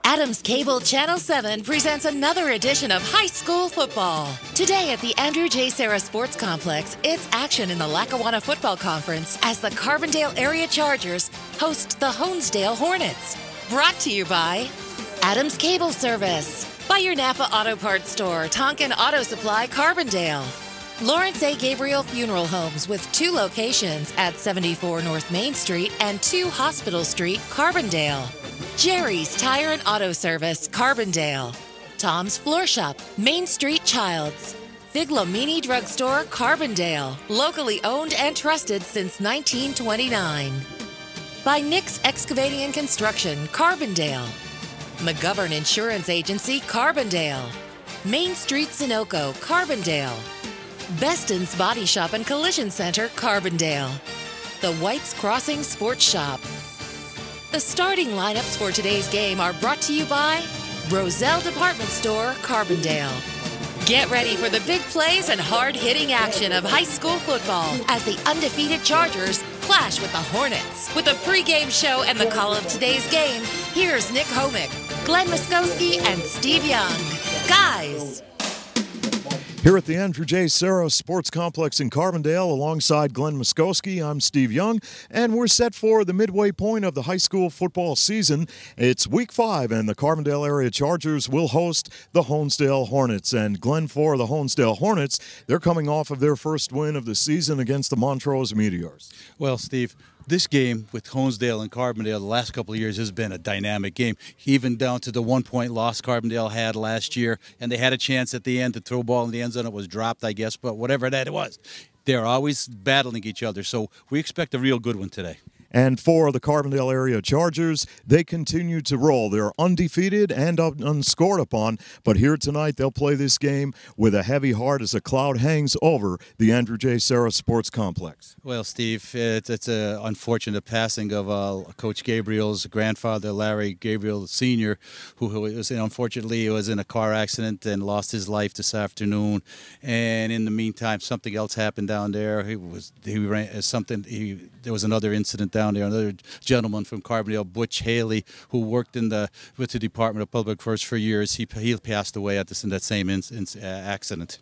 Adams Cable Channel 7 presents another edition of high school football. Today at the Andrew J. Serra Sports Complex, it's action in the Lackawanna Football Conference as the Carbondale Area Chargers host the Honesdale Hornets. Brought to you by Adams Cable Service, by your Napa Auto Parts Store, Tonkin Auto Supply, Carbondale. Lawrence A. Gabriel Funeral Homes with 2 locations at 74 North Main Street and 2 Hospital Street, Carbondale. Jerry's Tire and Auto Service, Carbondale. Tom's Floor Shop, Main Street Childs. Figlomini Drugstore, Carbondale. Locally owned and trusted since 1929. By Nick's Excavating and Construction, Carbondale. McGovern Insurance Agency, Carbondale. Main Street Sunoco, Carbondale. Beston's Body Shop and Collision Center, Carbondale. The White's Crossing Sports Shop. The starting lineups for today's game are brought to you by Roselle Department Store, Carbondale. Get ready for the big plays and hard-hitting action of high school football as the undefeated Chargers clash with the Hornets. With the pregame show and the call of today's game, here's Nick Homick, Glenn Muskowski, and Steve Young. Guys! Here at the Andrew J. Serra Sports Complex in Carbondale, alongside Glenn Muskowski, I'm Steve Young, and we're set for the midway point of the high school football season. It's week 5, and the Carbondale Area Chargers will host the Honesdale Hornets. And Glenn, for the Honesdale Hornets, they're coming off of their first win of the season against the Montrose Meteors. Well, Steve, this game with Honesdale and Carbondale the last couple of years has been a dynamic game, even down to the 1-point loss Carbondale had last year, and they had a chance at the end to throw a ball in the end zone. It was dropped, I guess, but whatever that was, they're always battling each other, so we expect a real good one today. And for the Carbondale Area Chargers, they continue to roll. They're undefeated and unscored upon, but here tonight they'll play this game with a heavy heart as a cloud hangs over the Andrew J. Serra Sports Complex. Well, Steve, it's an unfortunate passing of Coach Gabriel's grandfather, Larry Gabriel Sr., who was unfortunately was in a car accident and lost his life this afternoon. And in the meantime, something else happened down there. There was another incident down there. Another gentleman from Carbondale, Butch Haley, who worked with the Department of Public Works for years, he passed away in that same accident.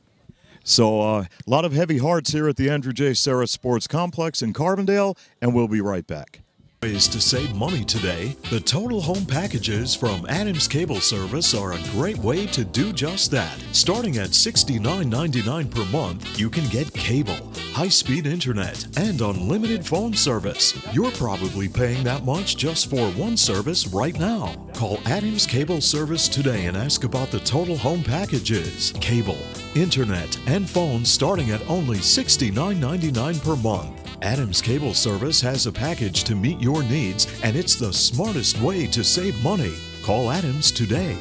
So a lot of heavy hearts here at the Andrew J. Serra Sports Complex in Carbondale, and we'll be right back. Ways to save money today. The total home packages from Adams Cable Service are a great way to do just that. Starting at $69.99 per month, you can get cable, high-speed internet, and unlimited phone service. You're probably paying that much just for one service right now. Call Adams Cable Service today and ask about the total home packages. Cable, internet, and phones starting at only $69.99 per month. Adams Cable Service has a package to meet your needs, and it's the smartest way to save money. Call Adams today.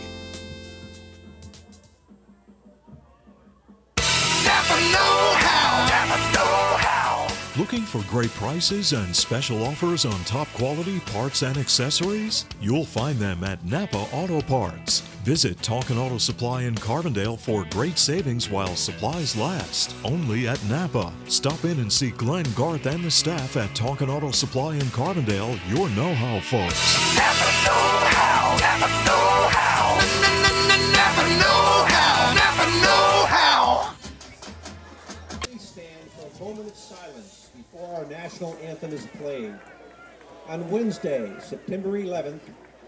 Napa know-how. Napa know-how. Looking for great prices and special offers on top quality parts and accessories? You'll find them at Napa Auto Parts. Visit Tonkin Auto Supply in Carbondale for great savings while supplies last. Only at Napa. Stop in and see Glenn, Garth, and the staff at Tonkin Auto Supply in Carbondale, your know-how folks. Napa know-how. Napa know-how. Napa know-how. Napa know-how. Please stand for a moment of silence before our national anthem is played. On Wednesday, September 11th,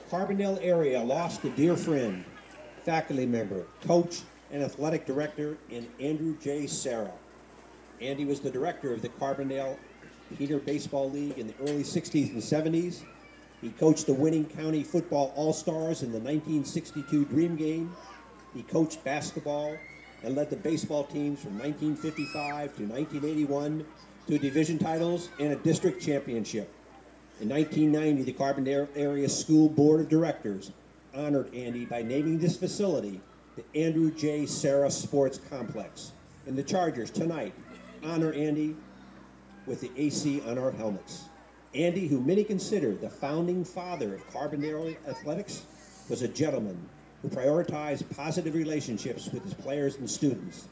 Carbondale area lost a dear friend, faculty member, coach, and athletic director in Andrew J. Serra. Andy was the director of the Carbondale Heater Baseball League in the early 60s and 70s. He coached the winning County Football All-Stars in the 1962 Dream Game. He coached basketball and led the baseball teams from 1955 to 1981 to division titles and a district championship. In 1990, the Carbondale Area School Board of Directors honored Andy by naming this facility the Andrew J. Serra Sports Complex. And the Chargers tonight honor Andy with the AC on our helmets. Andy, who many consider the founding father of Carbondale athletics, was a gentleman who prioritized positive relationships with his players and students.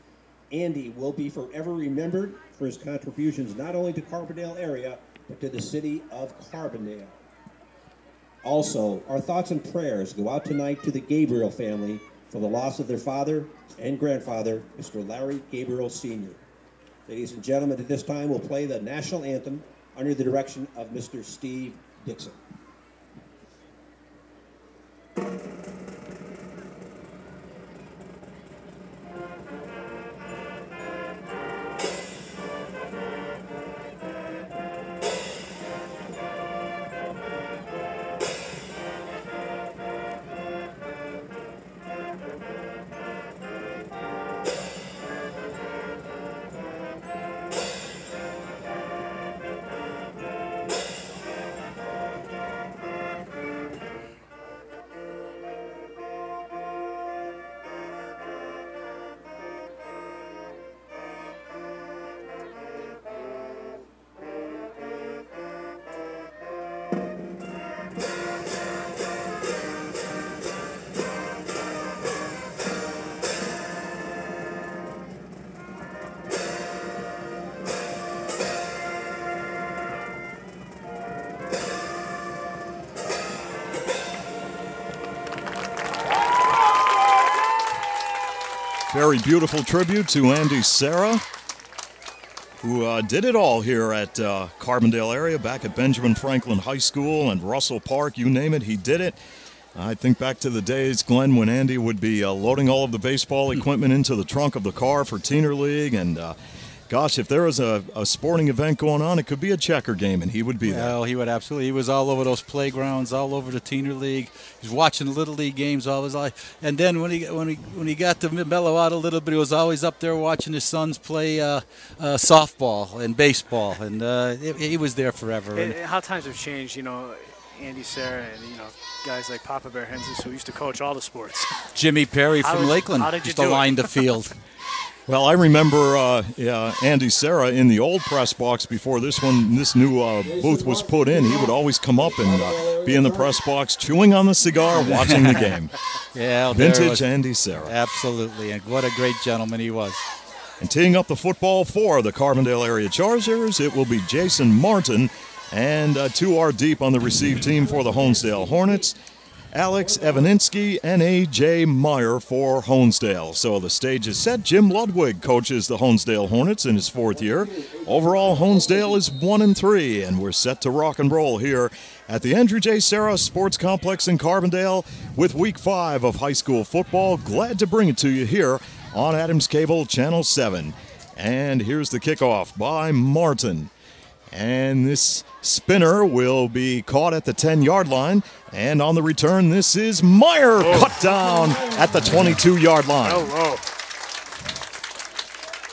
Andy will be forever remembered for his contributions not only to Carbondale area, but to the city of Carbondale. Also, our thoughts and prayers go out tonight to the Gabriel family for the loss of their father and grandfather, Mr. Larry Gabriel Sr. Ladies and gentlemen, at this time we'll play the national anthem under the direction of Mr. Steve Dixon. Very beautiful tribute to Andy Serra, who did it all here at Carbondale area, back at Benjamin Franklin High School and Russell Park, you name it, he did it. I think back to the days, Glenn, when Andy would be loading all of the baseball equipment into the trunk of the car for Teener League, and gosh, if there was a sporting event going on, it could be a checker game, and he would be there. Well, he would absolutely. He was all over those playgrounds, all over the Teener League. He was watching Little League games all his life. And then when he got to mellow out a little bit, he was always up there watching his sons play softball and baseball, and he was there forever. And how times have changed, you know. Andy Serra and, you know, guys like Papa Bear Henses who used to coach all the sports. Jimmy Perry from Lakeland used to line the field. Well, I remember Andy Serra in the old press box before this new booth was put in. He would always come up and be in the press box chewing on the cigar, watching the game. Yeah, vintage Andy Serra. Absolutely, and what a great gentleman he was. And teeing up the football for the Carbondale area Chargers, it will be Jason Martin, and 2 are deep on the receive team for the Honesdale Hornets. Alex Evaninski and A.J. Meyer for Honesdale. So the stage is set. Jim Ludwig coaches the Honesdale Hornets in his 4th year. Overall, Honesdale is 1-3, and we're set to rock and roll here at the Andrew J. Serra Sports Complex in Carbondale with Week 5 of high school football. Glad to bring it to you here on Adams Cable Channel 7. And here's the kickoff by Martin. And this spinner will be caught at the 10-yard line. And on the return, this is Meyer, cut down at the 22-yard line.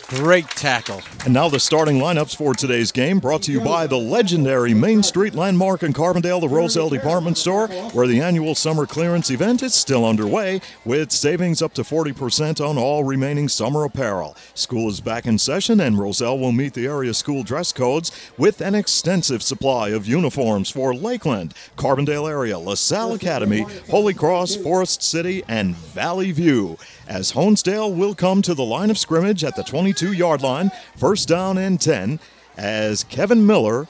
Great tackle. And now the starting lineups for today's game, brought to you by the legendary Main Street landmark in Carbondale, the Roselle Department Store, where the annual summer clearance event is still underway, with savings up to 40% on all remaining summer apparel. School is back in session, and Roselle will meet the area school dress codes with an extensive supply of uniforms for Lakeland, Carbondale area, LaSalle Academy, Holy Cross, Forest City, and Valley View. As Honesdale will come to the line of scrimmage at the 22-yard line, first down and 10, as Kevin Miller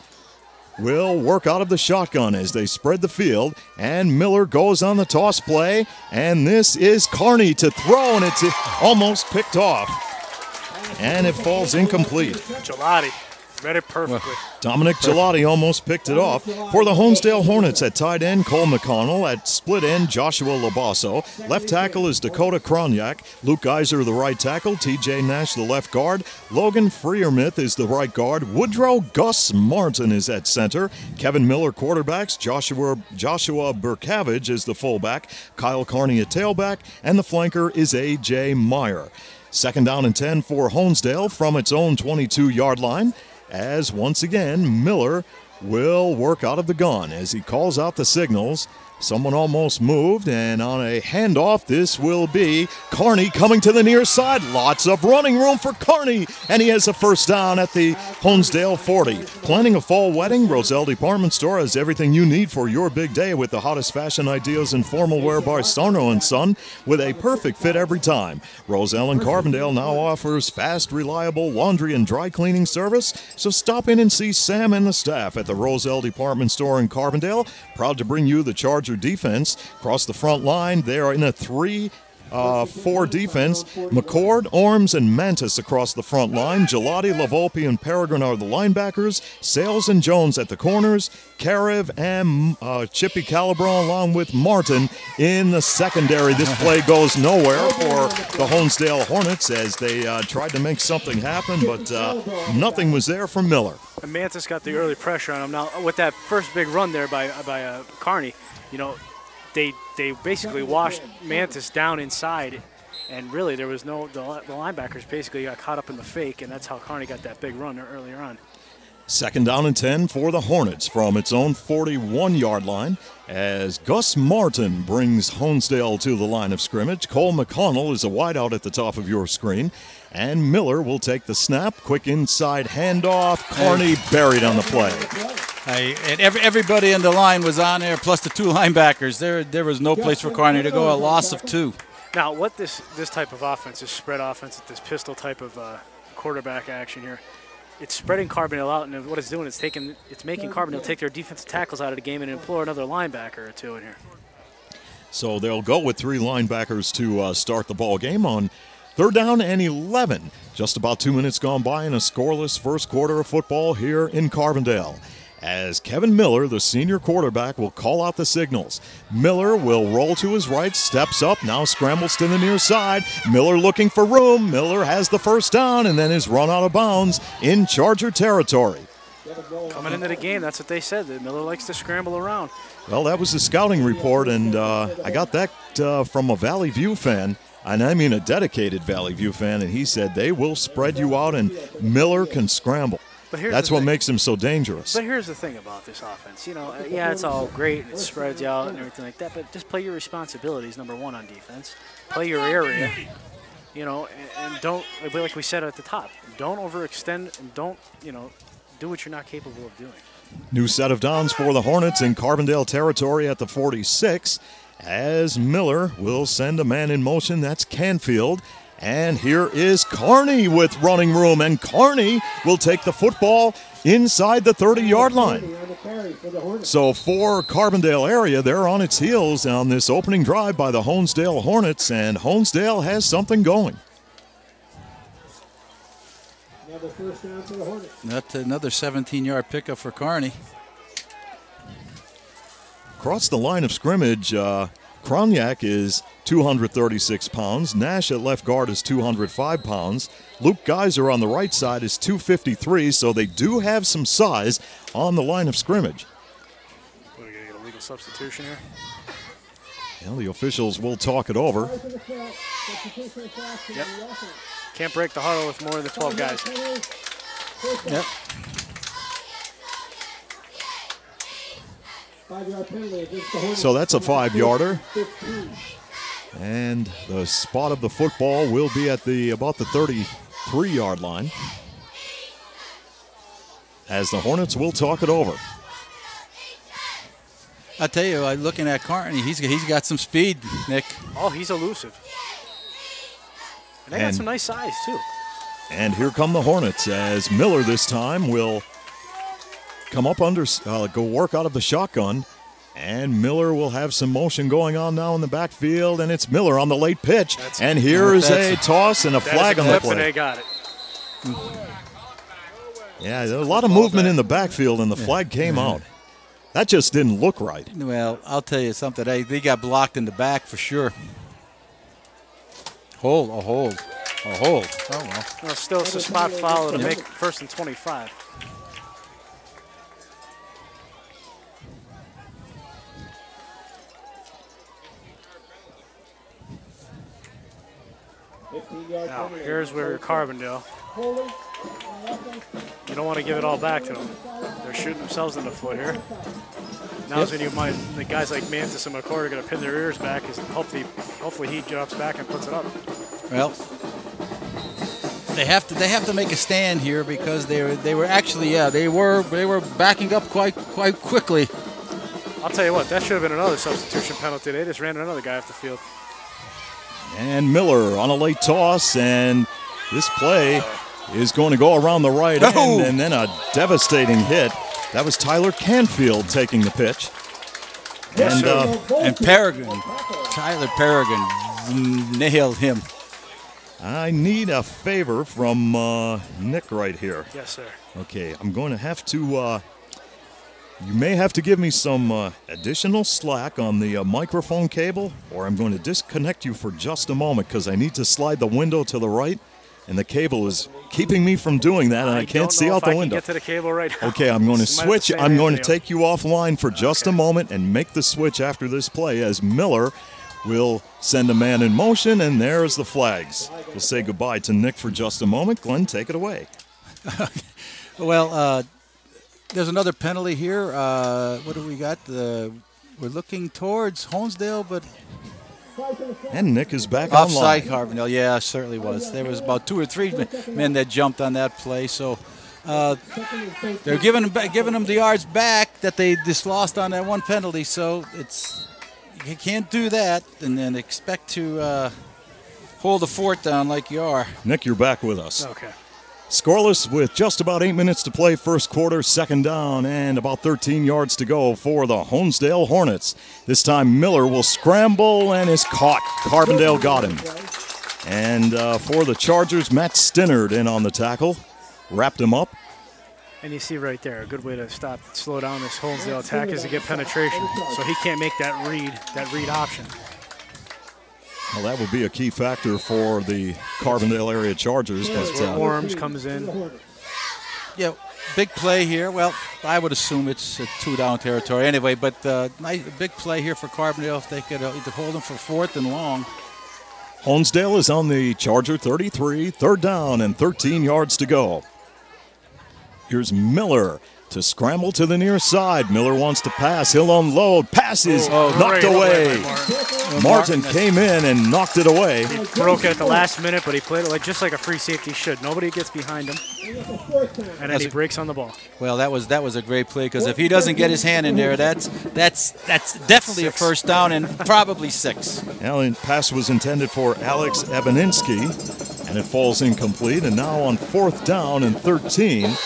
will work out of the shotgun as they spread the field, and Miller goes on the toss play, and this is Carney to throw, and it's almost picked off, and it falls incomplete. Gelati read it perfectly. Dominic Gelati almost picked it off. For the Honesdale Hornets, at tight end, Cole McConnell. At split end, Joshua Labasso. Left tackle is Dakota Kronyak. Luke Geiser, the right tackle. TJ Nash, the left guard. Logan Freermuth is the right guard. Woodrow Gus Martin is at center. Kevin Miller, quarterbacks. Joshua Burkavage is the fullback. Kyle Carney at tailback. And the flanker is A.J. Meyer. Second down and 10 for Honesdale from its own 22-yard line, as once again Miller will work out of the gun as he calls out the signals. Someone almost moved, and on a handoff, this will be Kearney coming to the near side. Lots of running room for Kearney, and he has a first down at the Honesdale 40. Planning a fall wedding? Roselle Department Store has everything you need for your big day with the hottest fashion ideas and formal wear by Sarno & Son with a perfect fit every time. Roselle and Carbondale now offers fast, reliable laundry and dry cleaning service, so stop in and see Sam and the staff at the Roselle Department Store in Carbondale. Proud to bring you the Charger defense. Across the front line, they are in a 3-4 defense. McCord, Orms, and Mantis across the front line. Gelati, Lavolpe, and Peregrine are the linebackers. Sales and Jones at the corners. Karev and Chippy Calabron along with Martin in the secondary. This play goes nowhere for the Honesdale Hornets as they tried to make something happen, but nothing was there for Miller. And Mantis got the early pressure on him. Now, with that first big run there by Kearney, you know, they basically washed Mantis down inside, and really there was no, the linebackers basically got caught up in the fake, and that's how Kearney got that big run earlier on. Second down and 10 for the Hornets from its own 41-yard line as Gus Martin brings Honesdale to the line of scrimmage. Cole McConnell is a wideout at the top of your screen, and Miller will take the snap. Quick inside handoff. Kearney buried on the play. And everybody in the line was on there, plus the two linebackers. There was no place for Kearney to go, a loss of 2. Now, what this type of offense, this spread offense, this pistol type of quarterback action here, it's spreading Carbondale out, and what it's doing is it's making Carbondale take their defensive tackles out of the game and implore another linebacker or two in here. So they'll go with 3 linebackers to start the ball game on third down and 11. Just about 2 minutes gone by in a scoreless first quarter of football here in Carbondale. As Kevin Miller, the senior quarterback, will call out the signals. Miller will roll to his right, steps up, now scrambles to the near side. Miller looking for room. Miller has the first down and then is run out of bounds in Charger territory. Coming into the game, that's what they said, that Miller likes to scramble around. Well, that was the scouting report, and I got that from a Valley View fan, and I mean a dedicated Valley View fan, and he said they will spread you out and Miller can scramble. That's what makes him so dangerous. But here's the thing about this offense. You know, yeah, it's all great. It spreads you out and everything like that. But just play your responsibilities, number one, on defense. Play your area, you know, and don't, like we said at the top, don't overextend and don't, you know, do what you're not capable of doing. New set of downs for the Hornets in Carbondale territory at the 46 as Miller will send a man in motion. That's Canfield. And here is Kearney with running room, and Kearney will take the football inside the 30-yard line. So for Carbondale area, they're on its heels on this opening drive by the Honesdale Hornets, and Honesdale has something going. Another first down for the Hornets. That's another 17-yard pickup for Kearney. Across the line of scrimmage, Kroniak is 236 pounds. Nash at left guard is 205 pounds. Luke Geiser on the right side is 253, so they do have some size on the line of scrimmage. What, are we going to get a legal substitution here? Well, the officials will talk it over. Yep. Can't break the huddle with more than 12 guys. Yep. So that's a 5-yarder. And the spot of the football will be at about the 33-yard line. As the Hornets will talk it over. I tell you, looking at Kearney, he's got some speed, Nick. Oh, he's elusive. And they got some nice size, too. And here come the Hornets as Miller this time will come up under, go work out of the shotgun. And Miller will have some motion going on now in the backfield, and it's Miller on the late pitch. And here is a toss and a flag on the play. They got it. Yeah, a lot of movement in the backfield, and the flag came out. That just didn't look right. Well, I'll tell you something. They got blocked in the back for sure. Hold. Oh, well. Well, still, it's a spot foul to make first and 25. Now, here's where Carbondale. You don't want to give it all back to them. They're shooting themselves in the foot here. Now's when the guys like Mantis and McCord are going to pin their ears back, and hopefully he jumps back and puts it up. Well, they have to make a stand here because they were actually they were backing up quite quickly. I'll tell you what, that should have been another substitution penalty. They just ran another guy off the field. And Miller on a late toss, and this play is going to go around the right end, and then a devastating hit. That was Tyler Canfield taking the pitch. And Tyler Peregrine nailed him. I need a favor from Nick right here. Yes, sir. Okay, I'm going to have to, you may have to give me some additional slack on the microphone cable, or I'm going to disconnect you for just a moment because I need to slide the window to the right, and the cable is keeping me from doing that, and I can't see out the window. I can get to the cable right now. Okay, I'm going to switch. I'm going to take you offline for just a moment and make the switch after this play as Miller will send a man in motion, and there's the flags. We'll say goodbye to Nick for just a moment. Glenn, take it away. Well, there's another penalty here. What do we got? We're looking towards Honesdale, but... And Nick is back offside online. Carbondale. Yeah, certainly was. There was about 2 or 3 men that jumped on that play, so they're giving them the yards back that they just lost on that one penalty, so you can't do that and then expect to hold the fort down like you are. Nick, you're back with us. Okay. Scoreless with just about 8 minutes to play first quarter, second down, and about 13 yards to go for the Honesdale Hornets. This time Miller will scramble and is caught. Carbondale got him. And for the Chargers, Matt Stinnard in on the tackle. Wrapped him up. And you see right there, a good way to slow down this Honesdale attack is to get penetration. So he can't make that read option. Well, that will be a key factor for the Carbondale area Chargers. That's where Worms comes in. Yeah, big play here. Well, I would assume it's a 2-down territory anyway, but nice big play here for Carbondale if they could either hold them for 4th and long. Honesdale is on the Charger 33, third down and 13 yards to go. Here's Miller to scramble to the near side. Miller wants to pass. He'll unload. Passes knocked away. Martin came in and knocked it away. He broke it at the last minute, but he played it just like a free safety should. Nobody gets behind him, and then he breaks on the ball. Well, that was a great play because if he doesn't get his hand in there, that's definitely 6. A first down and probably 6. The pass was intended for Alex Ebeninski, and it falls incomplete. And now on 4th down and 13.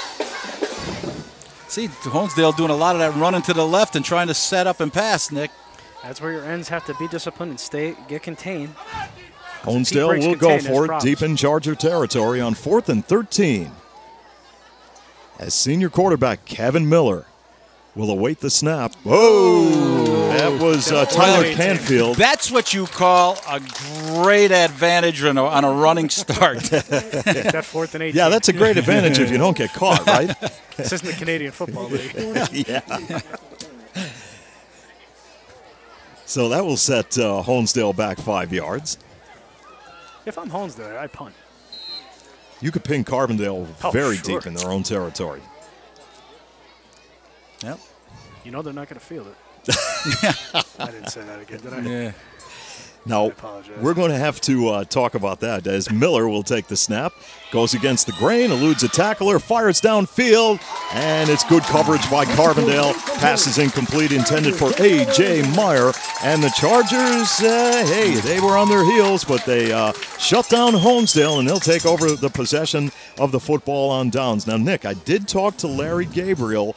See, Honesdale doing a lot of that running to the left and trying to set up and pass, Nick. That's where your ends have to be disciplined and get contained. Honesdale will go for it deep in Charger territory on 4th and 13. As senior quarterback Kevin Miller will await the snap. Whoa! That was Tyler Canfield. That's what you call a great advantage on a running start. That 4th and 18. Yeah, that's a great advantage if you don't get caught, right? This isn't the Canadian Football League. Yeah. So that will set Honesdale back 5 yards. If I'm Honesdale, I punt. You could pin Carbondale very deep in their own territory. Yep. You know they're not going to field it. I didn't say that again, did I? Yeah. Now, we're going to have to talk about that as Miller will take the snap, goes against the grain, eludes a tackler, fires downfield, and it's good coverage by Carbondale. Pass is incomplete, intended for A.J. Meyer. And the Chargers, they were on their heels, but they shut down Honesdale, and they'll take over the possession of the football on downs. Now, Nick, I did talk to Larry Gabriel.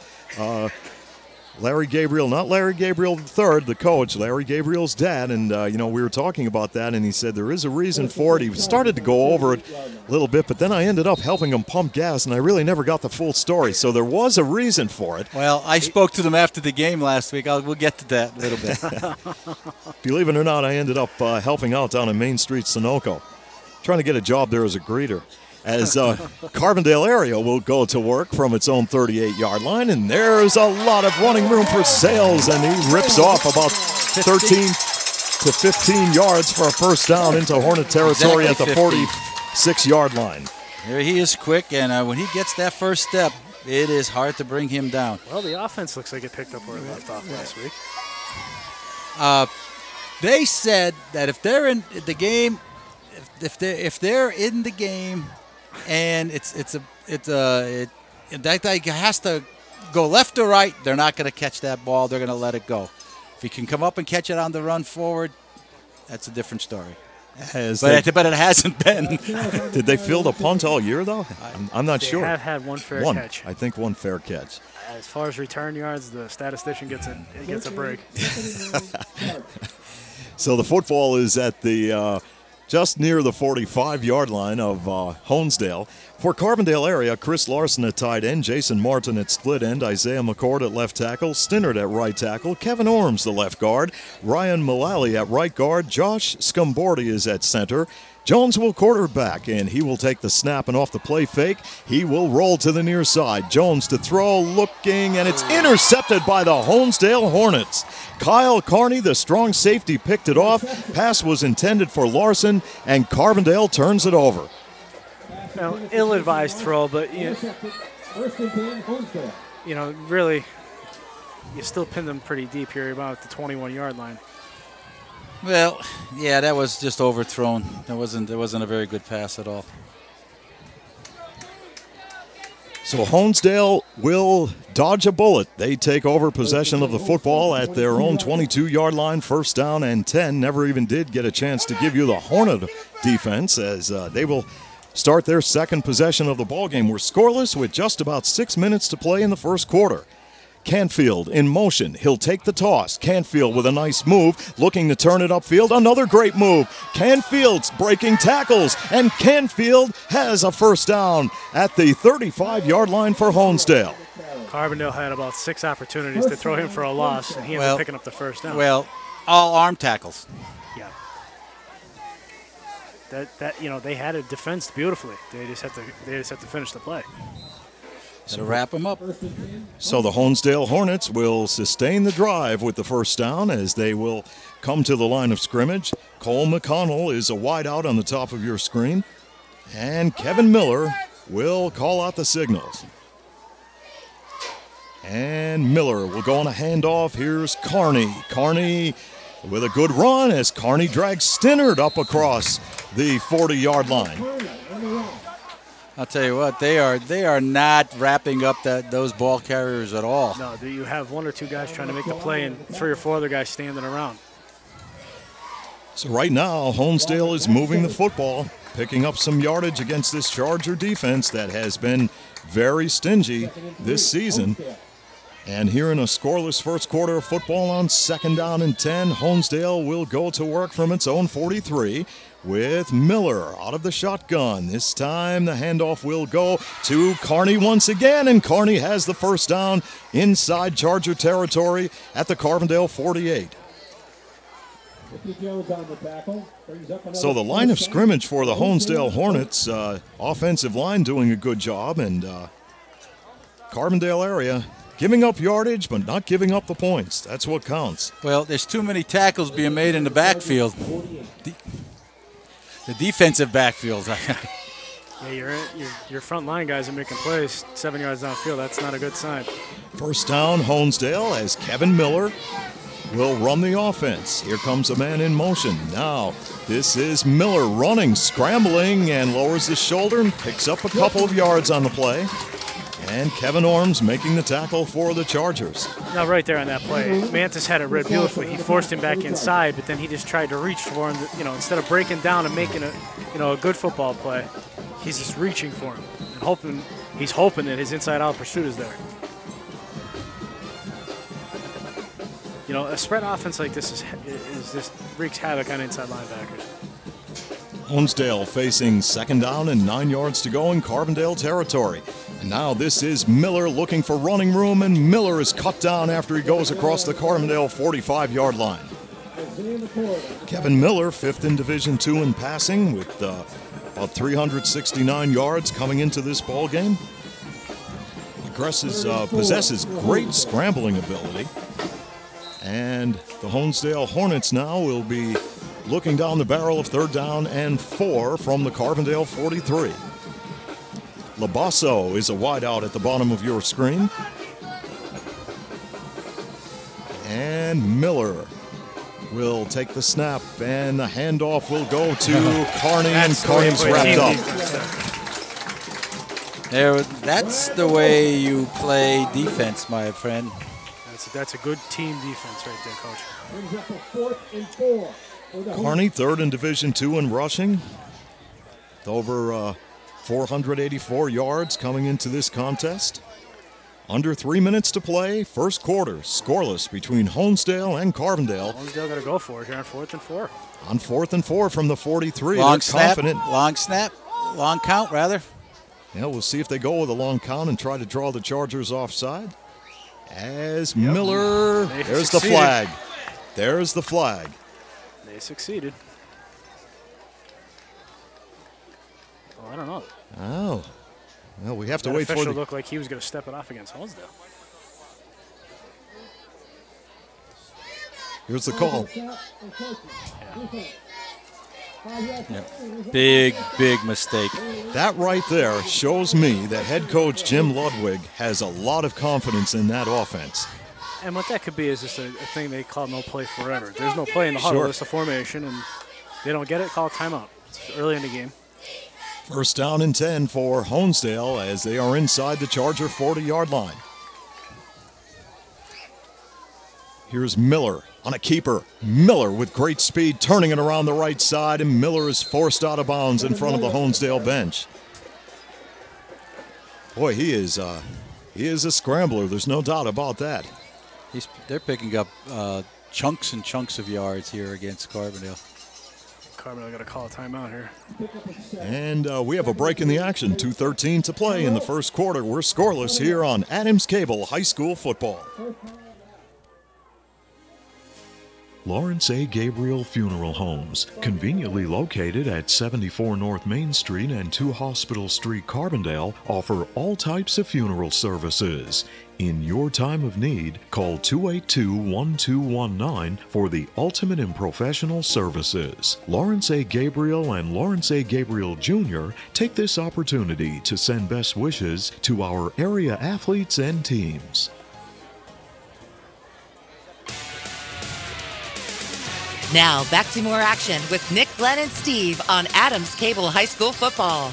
Larry Gabriel, not Larry Gabriel III, the coach, Larry Gabriel's dad, and, we were talking about that, and he said there is a reason for it. He started to go over it a little bit, but then I ended up helping him pump gas, and I really never got the full story, so there was a reason for it. Well, I spoke to them after the game last week. We'll get to that a little bit. Believe it or not, I ended up helping out down on Main Street, Sunoco, trying to get a job there as a greeter. As Carbondale area will go to work from its own 38-yard line, and there's a lot of running room for Sales, and he rips off about 13 to 15 yards for a first down into Hornet territory at the 46-yard line. Here he is quick, and when he gets that first step, It is hard to bring him down. Well, the offense looks like it picked up where it left off last week. They said that if they're in the game, if they're in the game, and that guy has to go left or right, they're not going to catch that ball. They're going to let it go. If he can come up and catch it on the run forward, that's a different story. But it hasn't been. Did they field a punt all year, though? I'm not sure. They have had one fair catch. I think one fair catch. As far as return yards, the statistician gets a break. So the football is at the just near the 45-yard line of Honesdale. For Carbondale area, Chris Larson at tight end, Jason Martin at split end, Isaiah McCord at left tackle, Stinnert at right tackle, Kevin Orms the left guard, Ryan Mullally at right guard, Josh Scambordi is at center. Jones will quarterback, and he will take the snap, and off the play fake, he will roll to the near side. Jones to throw, looking, and it's intercepted by the Honesdale Hornets. Kyle Carney, the strong safety, picked it off. Pass was intended for Larson, and Carbondale turns it over. Now, ill-advised throw, but really, you still pinned them pretty deep here, about the 21-yard line. Well, yeah, that was just overthrown. There wasn't a very good pass at all. So Honesdale will dodge a bullet. They take over possession of the football at their own 22-yard line, first down and 10. Never even did get a chance to give you the Hornet defense, as they will start their second possession of the ballgame. We're scoreless with just about 6 minutes to play in the first quarter. Canfield in motion. He'll take the toss. Canfield with a nice move, looking to turn it upfield. Another great move. Canfield's breaking tackles, and Canfield has a first down at the 35-yard line for Honesdale. Carbondale had about 6 opportunities to throw him for a loss, and he ended up picking up the first down. Well, all arm tackles. Yeah. They had it defensed beautifully. They just had to finish the play. So wrap them up. So the Honesdale Hornets will sustain the drive with the first down as they will come to the line of scrimmage. Cole McConnell is a wide out on the top of your screen. And Kevin Miller will call out the signals. And Miller will go on a handoff. Here's Carney. Carney with a good run as Carney drags Stinnert up across the 40-yard line. I'll tell you what, they are not wrapping up those ball carriers at all. No, you have 1 or 2 guys trying to make the play and 3 or 4 other guys standing around. So right now, Honesdale is moving the football, picking up some yardage against this Charger defense that has been very stingy this season. And here in a scoreless first quarter of football on second down and 10, Honesdale will go to work from its own 43 with Miller out of the shotgun. This time the handoff will go to Carney once again, and Carney has the first down inside Charger territory at the Carbondale 48. So the line of scrimmage for the Honesdale Hornets, offensive line doing a good job, and Carbondale area giving up yardage but not giving up the points. That's what counts. Well, there's too many tackles being made in the backfield. The defensive backfield. Yeah, your front line guys are making plays 7 yards downfield. That's not a good sign. First down, Honesdale, as Kevin Miller will run the offense. Here comes a man in motion. Now, this is Miller running, scrambling, and lowers his shoulder and picks up a couple of yards on the play. And Kevin Orms making the tackle for the Chargers. Now, right there on that play, Mantis had it read beautifully. He forced him back inside, but then he just tried to reach for him. Instead of breaking down and making a good football play, he's just reaching for him and hoping that his inside-out pursuit is there. A spread offense like this is just wreaks havoc on inside linebackers. Honesdale facing second down and 9 yards to go in Carbondale territory. And now this is Miller looking for running room, and Miller is cut down after he goes across the Carbondale 45-yard line. Kevin Miller, 5th in Division II in passing with about 369 yards coming into this ball game. Possesses great scrambling ability. And the Honesdale Hornets now will be looking down the barrel of third down and 4 from the Carbondale 43. Labasso is a wideout at the bottom of your screen. And Miller will take the snap, and the handoff will go to Carney, and Carney's wrapped up. That's the way you play defense, my friend. That's a good team defense right there, Coach. Brings up a 4th and 4 for the Carney, third in Division II in rushing. With over 484 yards coming into this contest. Under 3 minutes to play, first quarter, scoreless between Honesdale and Carbondale. Honesdale got to go for it here on 4th and 4. On 4th and 4 from the 43. Long They're snap, confident. long snap, long count, rather. Yeah, we'll see if they go with a long count and try to draw the Chargers offside. As Miller, there's the flag. There's the flag. They succeeded. Well, I don't know. Oh. Well, we have to That wait for official the... looked like he was going to step it off against Honesdale. Here's the call. Big mistake. That right there shows me that head coach Jim Ludwig has a lot of confidence in that offense. And what that could be is just a thing they call no play forever. There's no play in the huddle. Sure. It's a formation, and they don't get it, call timeout. It's early in the game. First down and 10 for Honesdale as they are inside the Charger 40-yard line. Here's Miller on a keeper. Miller with great speed, turning it around the right side, and Miller is forced out of bounds in front of the Honesdale bench. Boy, he is a scrambler. There's no doubt about that. They're picking up chunks and chunks of yards here against Carbondale. Carbondale got to call a timeout here. And we have a break in the action. 2:13 to play in the first quarter. We're scoreless here on Adams Cable High School Football. Lawrence A. Gabriel Funeral Homes, conveniently located at 74 North Main Street and 2 Hospital Street, Carbondale, offer all types of funeral services. In your time of need, call 282-1219 for the ultimate in professional services. Lawrence A. Gabriel and Lawrence A. Gabriel Jr. take this opportunity to send best wishes to our area athletes and teams. Now, back to more action with Nick, Glenn, and Steve on Adams Cable High School Football.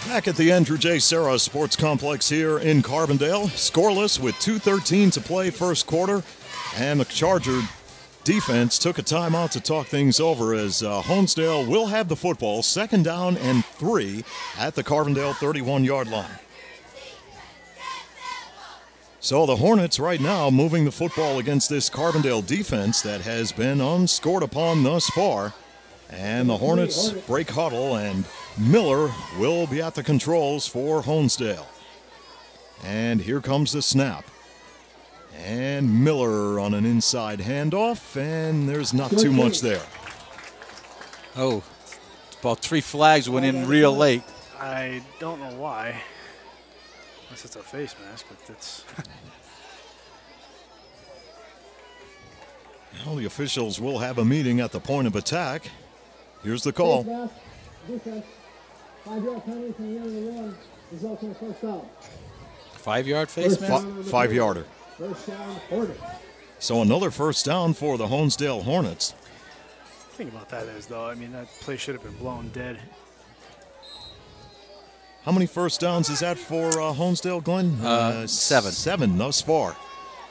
Back at the Andrew J. Serra Sports Complex here in Carbondale. Scoreless with 2:13 to play first quarter. And the Charger defense took a timeout to talk things over as Honesdale will have the football. 2nd down and 3 at the Carbondale 31-yard line. So the Hornets right now moving the football against this Carbondale defense that has been unscored upon thus far. And the Hornets break huddle, and Miller will be at the controls for Honesdale. And here comes the snap. And Miller on an inside handoff, and there's not too much there. Oh, about 3 flags went in real late. I don't know why. Unless it's a face mask, but it's... Well, the officials will have a meeting at the point of attack. Here's the call. 5-yard penalty from the end of the run, results in a first down. 5-yard face mask? 5-yarder. First down, Hornets. So another first down for the Honesdale Hornets. The thing about that is, though, I mean, that play should have been blown dead. How many first downs is that for Honesdale, Glenn? 7. 7 thus far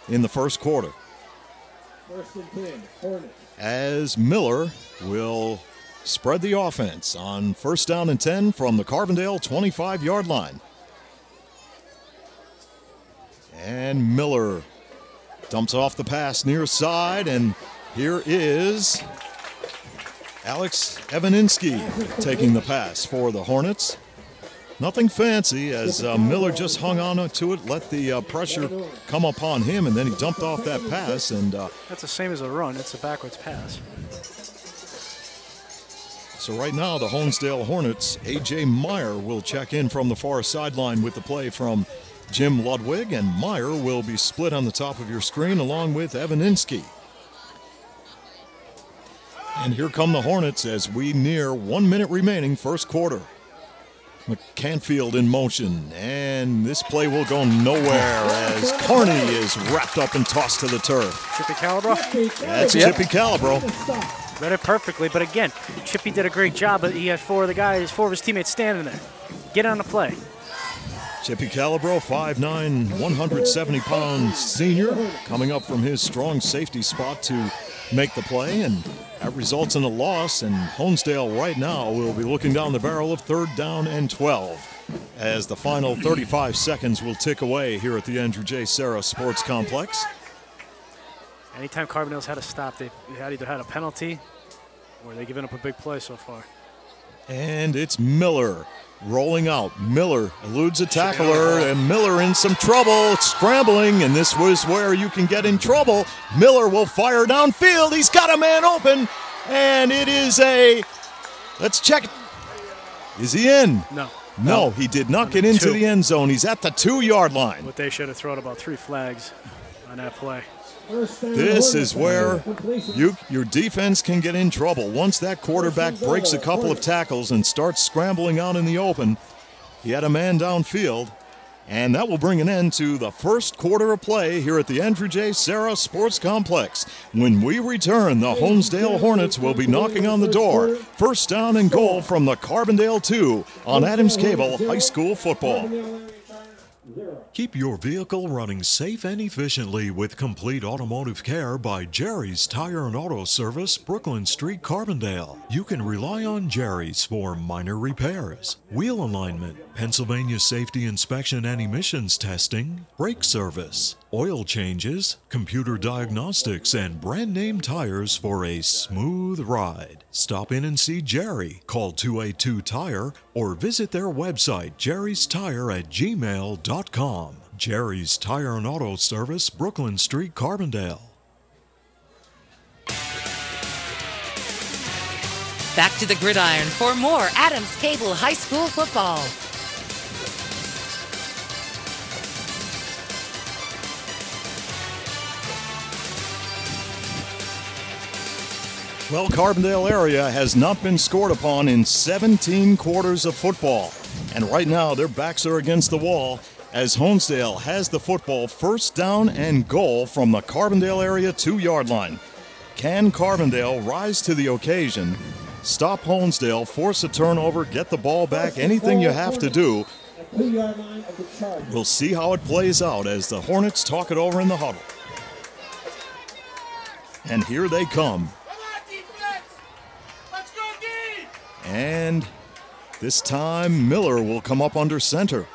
in the first quarter. 1st and 10, Hornets. As Miller will spread the offense on 1st down and 10 from the Carbondale 25-yard line. And Miller dumps off the pass near side, and here is Alex Evaninski taking the pass for the Hornets. Nothing fancy as Miller just hung on to it, let the pressure come upon him, and then he dumped off that pass. And That's the same as a run. It's a backwards pass. so right now the Honesdale Hornets, A.J. Meyer will check in from the far sideline with the play from Jim Ludwig, and Meyer will be split on the top of your screen along with Evaninski. And here come the Hornets as we near 1 minute remaining first quarter. Canfield in motion, and this play will go nowhere as Carney is wrapped up and tossed to the turf. Chippy Calabro? That's Chippy Calabro. Read it perfectly, but again, Chippy did a great job, but he had four of his teammates standing there. Get on the play. Chippy Calabro, 5'9", 170-pound senior, coming up from his strong safety spot to make the play, and that results in a loss, and Honesdale right now will be looking down the barrel of 3rd down and 12 as the final 35 seconds will tick away here at the Andrew J. Serra Sports Complex. Anytime Carbondale's had a stop, they've either had a penalty or they've given up a big play so far. And it's Miller rolling out. Miller eludes a tackler, and Miller in some trouble, scrambling, and this was where you can get in trouble. Miller will fire downfield. He's got a man open, and it is let's check it. Is he in? No, he did not get into the end zone. He's at the 2-yard line. But they should have thrown about 3 flags on that play. This is where your defense can get in trouble. Once that quarterback breaks a couple of tackles and starts scrambling out in the open, he had a man downfield, and that will bring an end to the first quarter of play here at the Andrew J. Serra Sports Complex. When we return, the Honesdale Hornets will be knocking on the door. First down and goal from the Carbondale 2 on Adams Cable High School Football. Keep your vehicle running safe and efficiently with complete automotive care by Jerry's Tire and Auto Service, Brooklyn Street, Carbondale. You can rely on Jerry's for minor repairs, wheel alignment, Pennsylvania safety inspection and emissions testing, brake service, oil changes, computer diagnostics, and brand name tires for a smooth ride. Stop in and see Jerry. Call 282-TIRE or visit their website, jerrystire@gmail.com. Jerry's Tire and Auto Service, Brooklyn Street, Carbondale. Back to the gridiron for more Adams Cable High School football. Well, Carbondale area has not been scored upon in 17 quarters of football. And right now, their backs are against the wall as Honesdale has the football first down and goal from the Carbondale area 2-yard line. Can Carbondale rise to the occasion, stop Honesdale, force a turnover, get the ball back, anything you have to do? We'll see how it plays out as the Hornets talk it over in the huddle. And here they come. And this time, Miller will come up under center.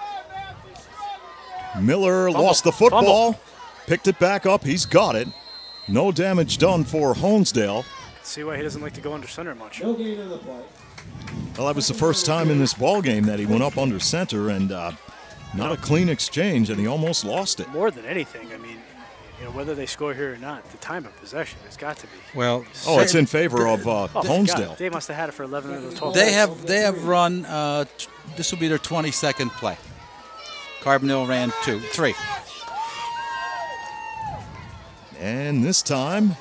Miller lost the football, picked it back up. He's got it. No damage done for Honesdale. See why he doesn't like to go under center much. Well, that was the first time in this ball game that he went up under center, and not a clean exchange, and he almost lost it. More than anything, I mean, whether they score here or not, the time of possession has got to be. Well, it's in favor of Honesdale. God, they must have had it for 11 or 12 They have run, this will be their 22nd play. Carbondale ran 3. And this time,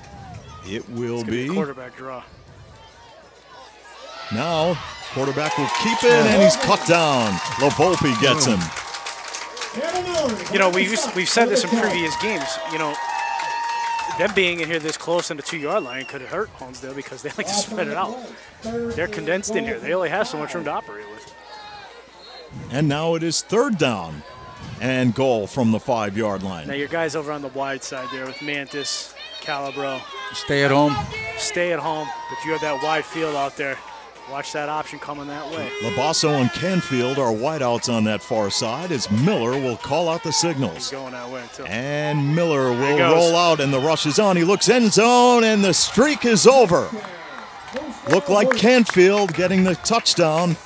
it will be quarterback draw. Now, quarterback will keep it, and he's cut down. LaVolpe gets him. We've said this in previous games. Them being in here this close on the 2-yard line could hurt Honesdale because they like to spread it out. They're condensed in here. They only have so much room to operate with. And now it is 3rd down and goal from the 5-yard line. Now your guys over on the wide side there with Mantis, Calabro. Stay at home. Stay at home, but you have that wide field out there. Watch that option coming that way. Labasso and Canfield are wideouts on that far side as Miller will call out the signals. He's going that way too. And Miller will roll out, and the rush is on. He looks end zone, and the streak is over. Looked like Canfield getting the touchdown.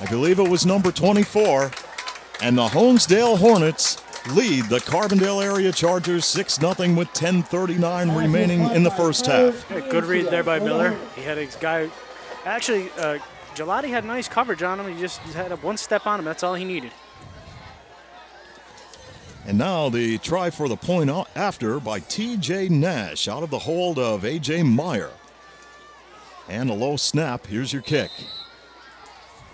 I believe it was number 24. And the Honesdale Hornets lead the Carbondale area Chargers 6-0 with 10:39 remaining in the first half. Yeah, good read there by Miller. He had his guy. Actually, Gelati had nice coverage on him. He just had one step on him. That's all he needed. And now the try for the point after by T.J. Nash out of the hold of A.J. Meyer. And a low snap. Here's your kick.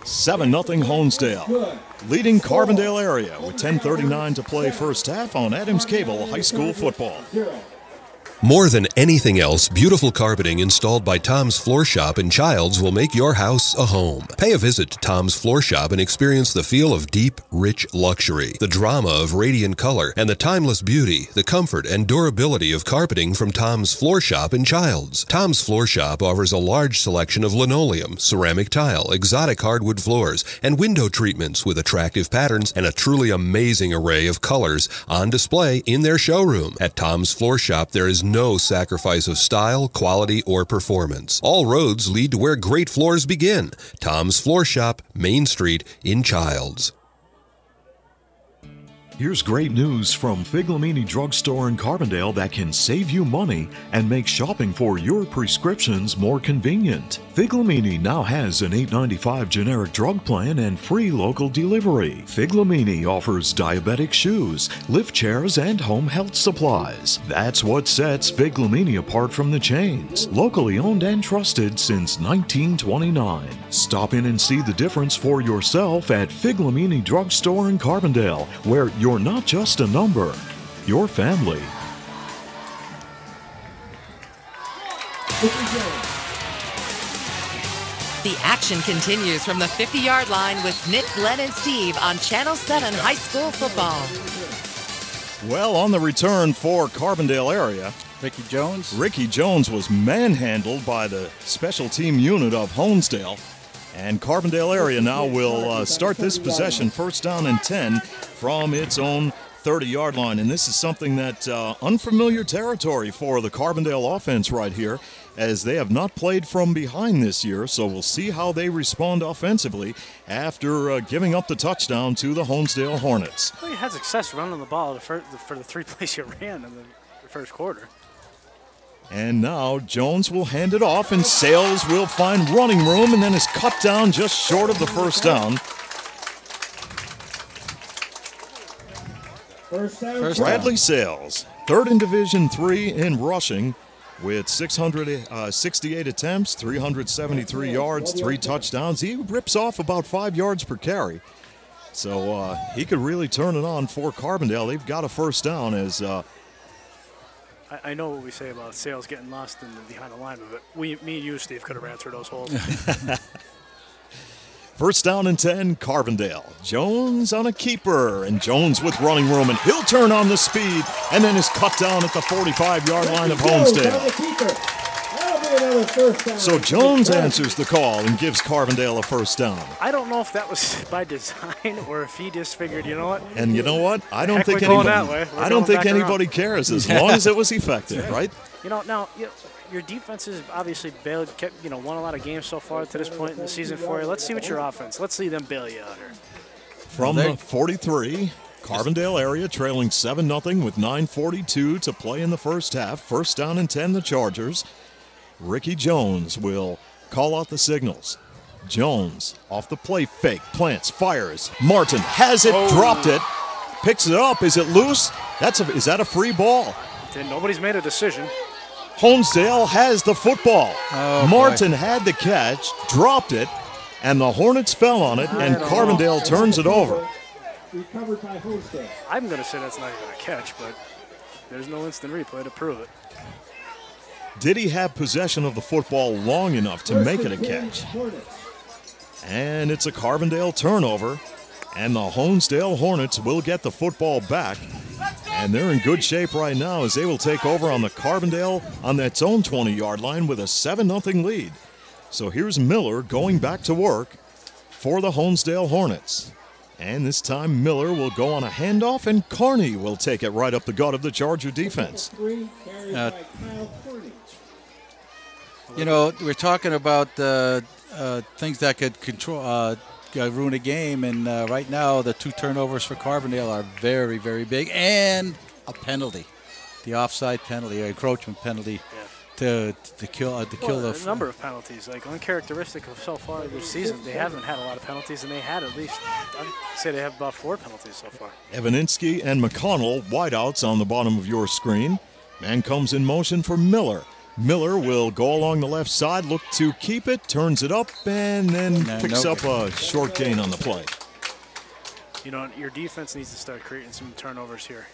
7-0 Honesdale, leading Carbondale area with 10:39 to play first half on Adams Cable High School Football. More than anything else, beautiful carpeting installed by Tom's Floor Shop in Childs will make your house a home. Pay a visit to Tom's Floor Shop and experience the feel of deep, rich luxury, the drama of radiant color, and the timeless beauty, the comfort, and durability of carpeting from Tom's Floor Shop in Childs. Tom's Floor Shop offers a large selection of linoleum, ceramic tile, exotic hardwood floors, and window treatments with attractive patterns and a truly amazing array of colors on display in their showroom. At Tom's Floor Shop, there is no sacrifice of style, quality, or performance. All roads lead to where great floors begin. Tom's Floor Shop, Main Street in Childs. Here's great news from Figlamini Drugstore in Carbondale that can save you money and make shopping for your prescriptions more convenient. Figlamini now has an $8.95 generic drug plan and free local delivery. Figlamini offers diabetic shoes, lift chairs, and home health supplies. That's what sets Figlamini apart from the chains. Locally owned and trusted since 1929. Stop in and see the difference for yourself at Figlamini Drugstore in Carbondale, where you're not just a number, you're family. The action continues from the 50-yard line with Nick, Glenn, and Steve on Channel 7 High School Football. Well, on the return for Carbondale area, Ricky Jones was manhandled by the special team unit of Honesdale. And Carbondale area now will start this possession first down and 10 from its own 30-yard line. And this is something that unfamiliar territory for the Carbondale offense right here, as they have not played from behind this year. So we'll see how they respond offensively after giving up the touchdown to the Honesdale Hornets. Well, he had success running the ball for the 3 plays he ran in the first quarter. And now Jones will hand it off, and Sales will find running room and then is cut down just short of the first down. Bradley Sales, third in Division III in rushing with 668 attempts, 373 yards, 3 touchdowns. He rips off about 5 yards per carry. So he could really turn it on for Carbondale. They've got a first down as... I know what we say about Sales getting lost behind the line, but me and you, Steve, could have ran through those holes. First down and 10, Carbondale. Jones on a keeper, and Jones with running room, and he'll turn on the speed, and then is cut down at the 45-yard line of Honesdale. So Jones answers the call and gives Carbondale a first down. I don't know if that was by design or if he just figured, you know what? And you know what? I don't think anybody cares as long as it was effective, right? Now your defense has obviously won a lot of games so far to this point in the season for you. Let's see what your offense. Let's see them bail you out here. From the 43, Carbondale area trailing 7-0 with 9:42 to play in the first half. First down and 10, the Chargers. Ricky Jones will call out the signals. Jones off the play fake, plants, fires. Martin has it, dropped it, picks it up. Is it loose? Is that a free ball? Nobody's made a decision. Honesdale has the football. Martin had the catch, dropped it, and the Hornets fell on it, and Carbondale turns it over. Recovered by Honesdale. I'm going to say that's not even a catch, but there's no instant replay to prove it. Did he have possession of the football long enough to make it a catch? And it's a Carbondale turnover, and the Honesdale Hornets will get the football back. And they're in good shape right now as they will take over on the Carbondale on its own 20-yard line with a 7-0 lead. So here's Miller going back to work for the Honesdale Hornets. And this time Miller will go on a handoff, and Carney will take it right up the gut of the Charger defense. We're talking about things that could ruin a game, and right now the 2 turnovers for Carbondale are very, very big, and a penalty, the offside penalty, or encroachment penalty, to kill the number of penalties. Like uncharacteristic of so far this season, they haven't had a lot of penalties, and they had at least, I'd say they have about 4 penalties so far. Evaninsky and McConnell wideouts on the bottom of your screen. Man comes in motion for Miller. Miller will go along the left side, look to keep it, turns it up, and then picks up a short gain on the play. You know, your defense needs to start creating some turnovers here.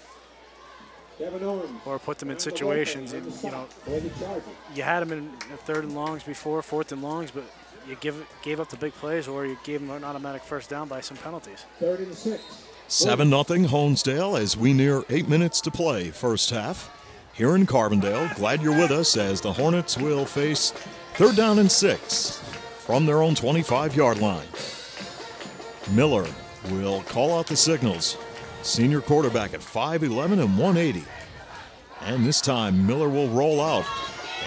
Or put them in situations, and, you know, you had them in third and longs before, fourth and longs, but you gave up the big plays, or you gave them an automatic first down by some penalties. 3rd and 6. 7-0 Honesdale as we near 8 minutes to play first half. Here in Carbondale, glad you're with us as the Hornets will face 3rd down and 6 from their own 25-yard line. Miller will call out the signals. Senior quarterback at 5'11" and 180. And this time Miller will roll out.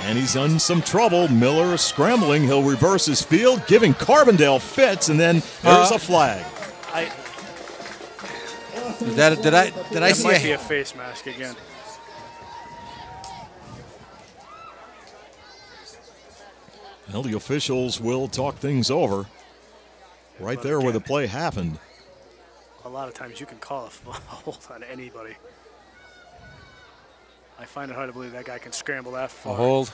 And he's in some trouble. Miller is scrambling. He'll reverse his field, giving Carbondale fits, and then there's a flag. Did I see That might be a face mask again. Well, the officials will talk things over right there where the play happened. A lot of times you can call a hold on anybody. I find it hard to believe that guy can scramble that far. A hold?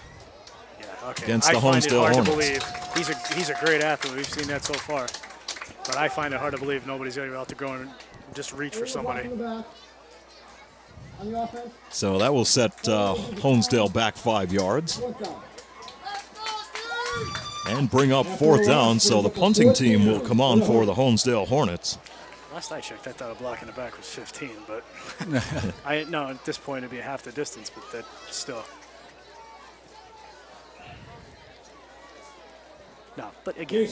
Yeah, okay. Against the Honesdale Hornets. I find it hard to believe. He's a great athlete. We've seen that so far. But I find it hard to believe nobody's going to be able to go and just reach for somebody. So that will set Honesdale back 5 yards. And bring up 4th down, so the punting team will come on for the Honesdale Hornets. Last I checked, I thought a block in the back was 15, but no, at this point it'd be half the distance, but that still. No, but again,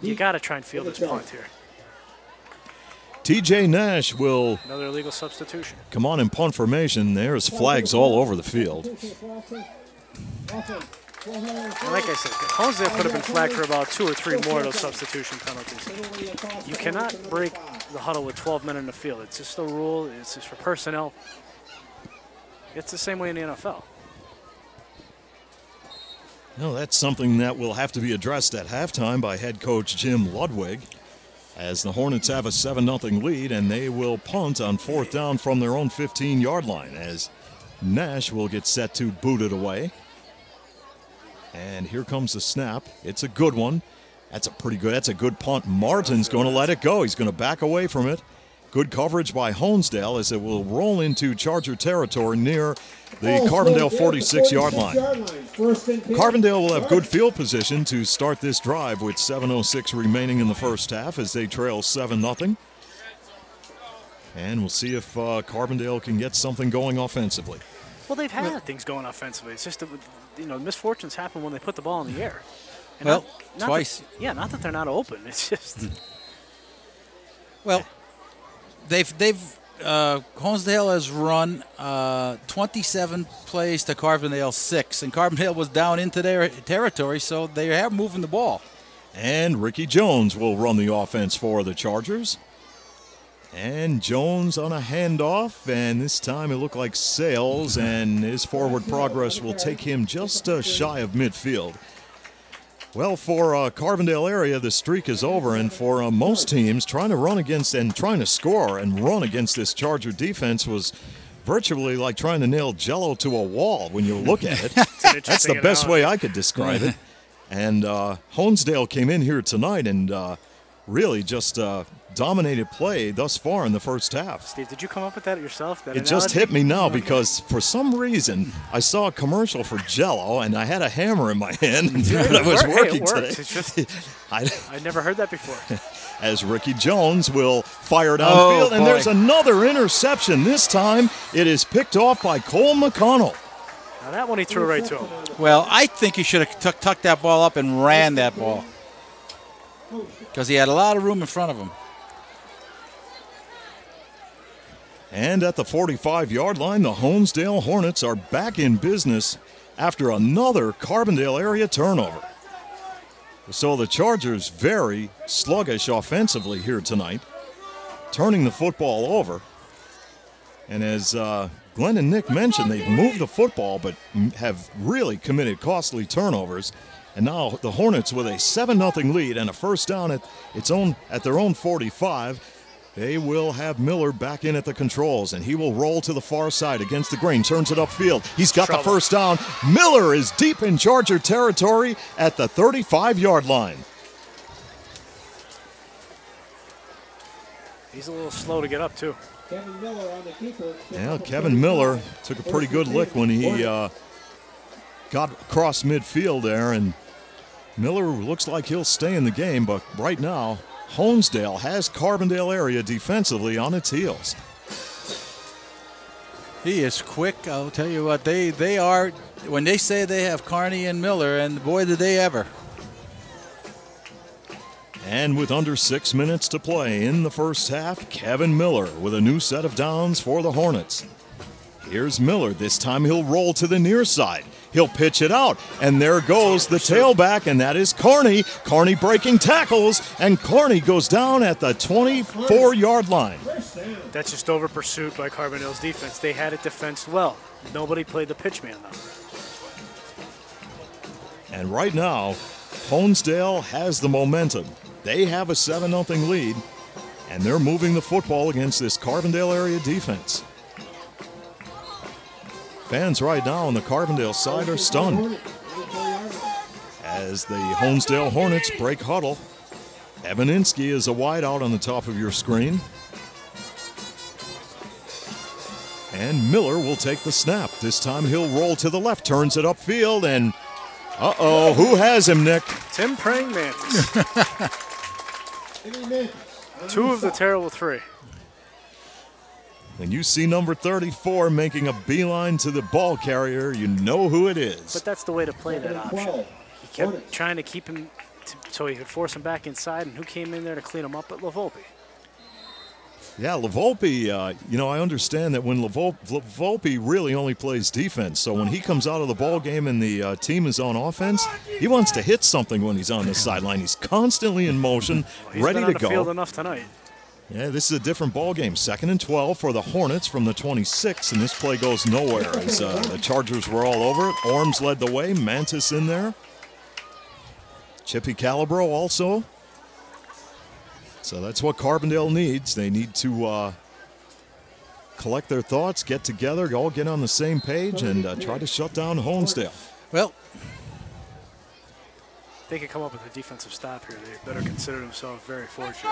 you got to try and field this punt here. TJ Nash will another illegal substitution. Come on in punt formation. There's flags all over the field. And like I said, Honesdale could have been flagged for about 2 or 3 more of those substitution penalties. You cannot break the huddle with 12 men in the field. It's just a rule. It's just for personnel. It's the same way in the NFL. No, that's something that will have to be addressed at halftime by head coach Jim Ludwig, as the Hornets have a 7-0 lead, and they will punt on 4th down from their own 15-yard line, as Nash will get set to boot it away. And here comes the snap. It's a good one. That's a good punt. Martin's going to let it go. He's going to back away from it. Good coverage by Honesdale as it will roll into Charger territory near the Carbondale 46-yard line. Carbondale will have good field position to start this drive with 7:06 remaining in the first half as they trail 7-0. And we'll see if Carbondale can get something going offensively. Well, they've had things going offensively. It's just that, misfortunes happen when they put the ball in the air. And well, not twice. Not that they're not open. It's just. Well, Honesdale has run 27 plays to Carbondale 6, and Carbondale was down into their territory, so they are moving the ball. And Ricky Jones will run the offense for the Chargers. And Jones on a handoff, and this time it looked like Sales, and his forward progress will take him just shy of midfield. Well, for Carbondale area, the streak is over, and for most teams, trying to run against and trying to score and run against this Charger defense was virtually like trying to nail Jell-O to a wall when you look at it. That's the best way I could describe it. And Honesdale came in here tonight and really just dominated play thus far in the first half. Steve, did you come up with that yourself? It just hit me now because for some reason I saw a commercial for Jell-O and I had a hammer in my hand and I was working today. It's just, I never heard that before. As Ricky Jones will fire downfield, and there's another interception. This time it is picked off by Cole McConnell. Now that one he threw right to him. Well, I think he should have tucked that ball up and ran that ball because he had a lot of room in front of him. And at the 45-yard line, the Honesdale Hornets are back in business after another Carbondale area turnover. So the Chargers very sluggish offensively here tonight, turning the football over. And as Glenn and Nick mentioned, they've moved the football but have really committed costly turnovers. And now the Hornets with a 7-0 lead and a first down at their own 45. They will have Miller back in at the controls, and he will roll to the far side against the grain, turns it upfield. He's got the first down. Miller is deep in Charger territory at the 35-yard line. He's a little slow to get up, too. Kevin Miller on the keeper. Yeah, Kevin Miller took a pretty good lick when he got across midfield there, and Miller looks like he'll stay in the game, but right now, Honesdale has Carbondale area defensively on its heels. He is quick. I'll tell you what, they are, when they say they have Carney and Miller, and boy, did they ever. And with under 6 minutes to play in the first half, Kevin Miller with a new set of downs for the Hornets. Here's Miller. This time he'll roll to the near side. He'll pitch it out, and there goes the tailback, and that is Carney. Carney breaking tackles, and Carney goes down at the 24-yard line. That's just over pursuit by Carbondale's defense. They had it defensed well. Nobody played the pitch man, though. And right now, Honesdale has the momentum. They have a 7-0 lead, and they're moving the football against this Carbondale area defense. Fans right now on the Carbondale side are stunned as the Honesdale Hornets break huddle. Evaninsky is a wide out on the top of your screen. And Miller will take the snap. This time he'll roll to the left, turns it upfield, and uh-oh, who has him, Nick? Tim Praying Mantis. 2 of the terrible 3. And you see number 34 making a beeline to the ball carrier, you know who it is. But that's the way to play that option. He kept trying to keep him so he could force him back inside, and who came in there to clean him up but LaVolpe. Yeah, LaVolpe, you know, I understand that when LaVolpe really only plays defense, so when he comes out of the ball game and the team is on offense, he wants to hit something when he's on the sideline. He's constantly in motion, ready to go. He's been on the field enough tonight. Yeah, this is a different ball game. 2nd and 12 for the Hornets from the 26, and this play goes nowhere as the Chargers were all over it. Orms led the way, Mantis in there. Chippy Calabro also. So that's what Carbondale needs. They need to collect their thoughts, get together, all get on the same page, and try to shut down Honesdale. Well, if they could come up with a defensive stop here, they better consider themselves very fortunate.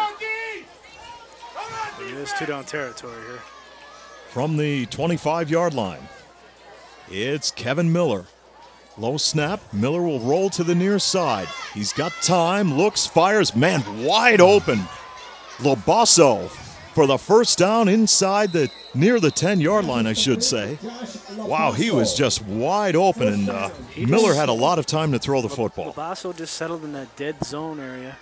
It is 2-down territory here. From the 25-yard line, it's Kevin Miller. Low snap, Miller will roll to the near side. He's got time, looks, fires, man, wide open. Lobasso for the first down inside near the 10-yard line, I should say. Wow, he was just wide open, and Miller had a lot of time to throw the football. Lobasso just settled in that dead zone area.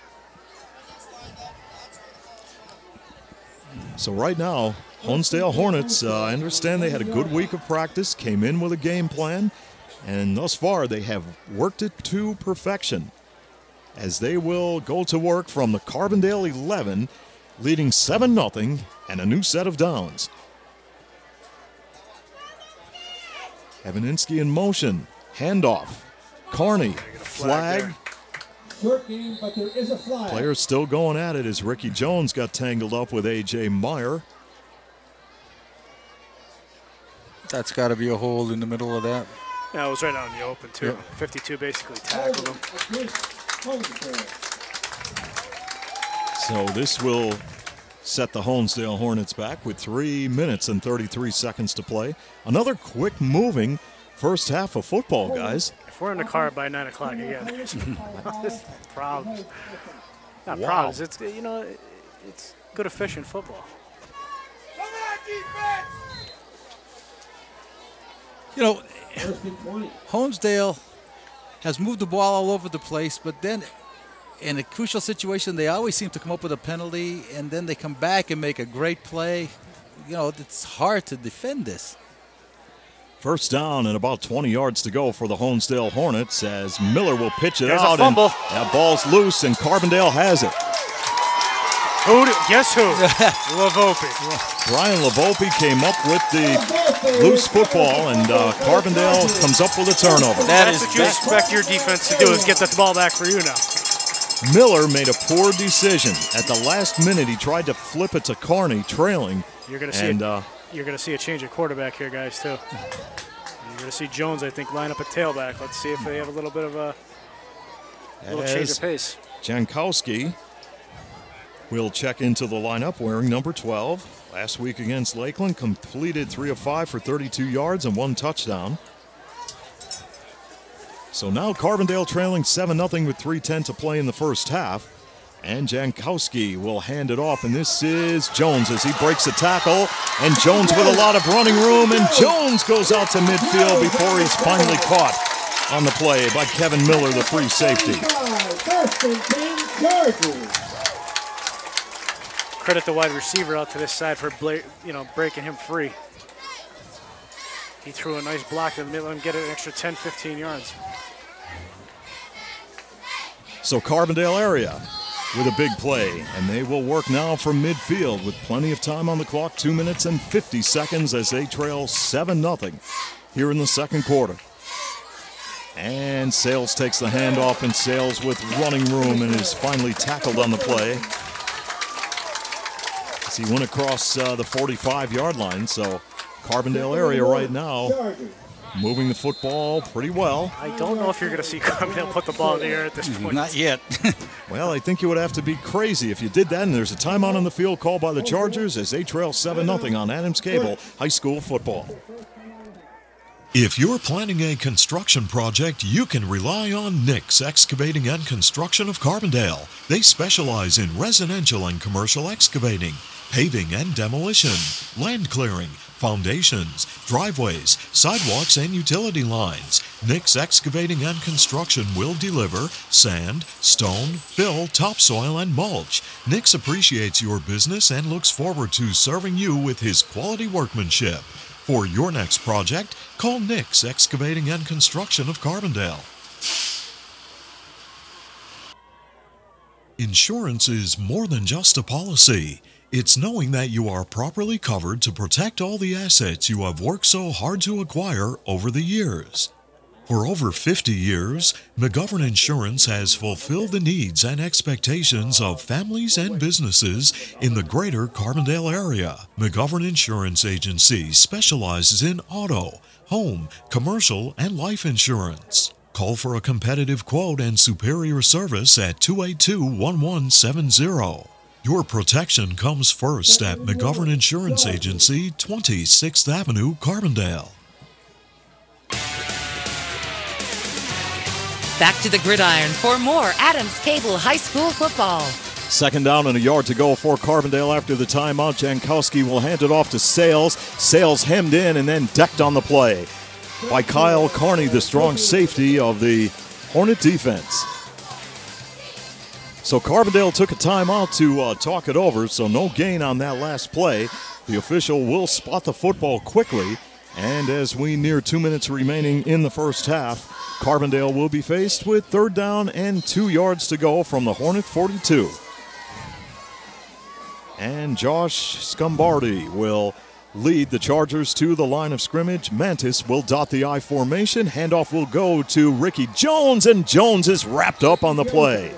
So right now, Honesdale Hornets, I understand they had a good week of practice, came in with a game plan, and thus far they have worked it to perfection as they will go to work from the Carbondale 11, leading 7-0 and a new set of downs. Evaninsky in motion, handoff, Carney, flag. Short game, but there is a flag. Players still going at it as Ricky Jones got tangled up with A.J. Meyer. that's got to be a hold in the middle of that. Yeah, it was right out in the open, too. Yeah. 52 basically tackled him. So this will set the Honesdale Hornets back with 3 minutes and 33 seconds to play. Another quick moving first half of football, guys. If we're in the car by 9 o'clock again, there's problems. Not Wow. problems. It's, you know, it's good, efficient football. You know, Honesdale has moved the ball all over the place, but then in a crucial situation, they always seem to come up with a penalty, and then they come back and make a great play. You know, it's hard to defend this. First down and about 20 yards to go for the Honesdale Hornets as Miller will pitch it There's out. a fumble. And that ball's loose, and Carbondale has it. Guess who? LaVolpe. Brian LaVolpe came up with the loose football, and Carbondale comes up with a turnover. That's what you expect your defense to do, is get the ball back for you now. Miller made a poor decision. At the last minute, he tried to flip it to Carney, trailing. You're going to see a change of quarterback here, guys, too. You're going to see Jones, I think, line up a tailback. Let's see if they have a little bit of a change of pace. Jankowski will check into the lineup wearing number 12. Last week against Lakeland, completed 3 of 5 for 32 yards and 1 touchdown. So now Carbondale trailing 7-0 with 3:10 to play in the first half. And Jankowski will hand it off, and this is Jones as he breaks the tackle. And Jones with a lot of running room, and Jones goes out to midfield before he's finally caught on the play by Kevin Miller, the free safety. Credit the wide receiver out to this side for breaking him free. He threw a nice block to the middle and get an extra 10, 15 yards. So Carbondale area with a big play, and they will work now from midfield with plenty of time on the clock, 2 minutes and 50 seconds as they trail 7-0 here in the second quarter. And Sales takes the handoff, and Sales with running room and is finally tackled on the play as he went across the 45-yard line. So Carbondale area right now moving the football pretty well. I don't know if you're going to see Carbondale put the ball in the air at this point. Not yet. Well, I think you would have to be crazy if you did that, and there's a timeout on the field called by the Chargers as they trail 7-0 on Adams Cable High School football. If you're planning a construction project, you can rely on Nick's Excavating and Construction of Carbondale. They specialize in residential and commercial excavating, paving and demolition, land clearing, foundations, driveways, sidewalks, and utility lines. Nick's Excavating and Construction will deliver sand, stone, fill, topsoil, and mulch. Nick's appreciates your business and looks forward to serving you with his quality workmanship. For your next project, call Nick's Excavating and Construction of Carbondale. Insurance is more than just a policy. It's knowing that you are properly covered to protect all the assets you have worked so hard to acquire over the years. For over 50 years, McGovern Insurance has fulfilled the needs and expectations of families and businesses in the greater Carbondale area. McGovern Insurance Agency specializes in auto, home, commercial, and life insurance. Call for a competitive quote and superior service at 282-1170. Your protection comes first at McGovern Insurance Agency, 26th Avenue, Carbondale. Back to the gridiron for more Adams Cable High School football. Second down and a yard to go for Carbondale after the timeout. Jankowski will hand it off to Sales. Sales hemmed in and then decked on the play by Kyle Carney, the strong safety of the Hornet defense. So Carbondale took a timeout to talk it over, so no gain on that last play. The official will spot the football quickly, and as we near 2 minutes remaining in the first half, Carbondale will be faced with third down and 2 yards to go from the Hornet 42. And Josh Scombardi will lead the Chargers to the line of scrimmage. Mantis will dot the I formation. Handoff will go to Ricky Jones, and Jones is wrapped up on the play.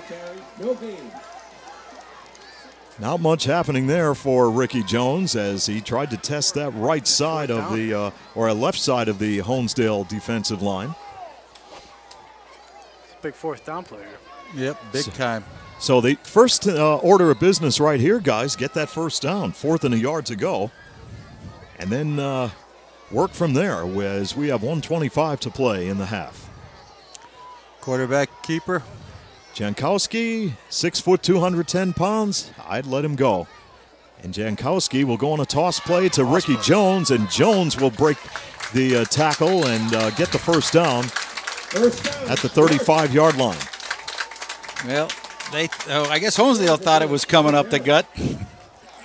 Not much happening there for Ricky Jones as he tried to test that right side of the, or left side of the Honesdale defensive line. Big fourth down player. Yep, big time. So the first order of business right here, guys, get that first down. 4th and a yard to go. And then work from there as we have 1:25 to play in the half. Quarterback keeper. Jankowski, 6 foot, 210 pounds. I'd let him go. And Jankowski will go on a toss play to Ricky Jones, and Jones will break the tackle and get the first down at the 35-yard line. Well, I guess Honesdale thought it was coming up the gut.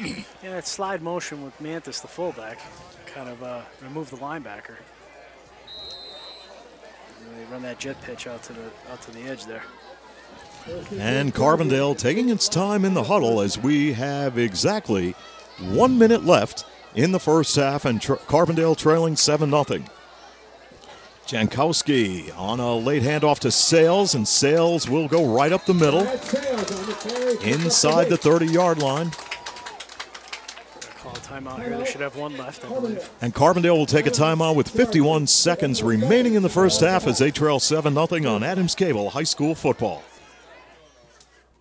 Yeah, that slide motion with Mantis, the fullback, kind of removed the linebacker. And they run that jet pitch out to the edge there. And Carbondale taking its time in the huddle as we have exactly 1 minute left in the first half, and Carbondale trailing 7-0. Jankowski on a late handoff to Sales, and Sales will go right up the middle, inside the 30-yard line. Call a timeout here. They should have one left, I believe. And Carbondale will take a timeout with 51 seconds remaining in the first half as they trail 7-0 on Adams Cable High School football.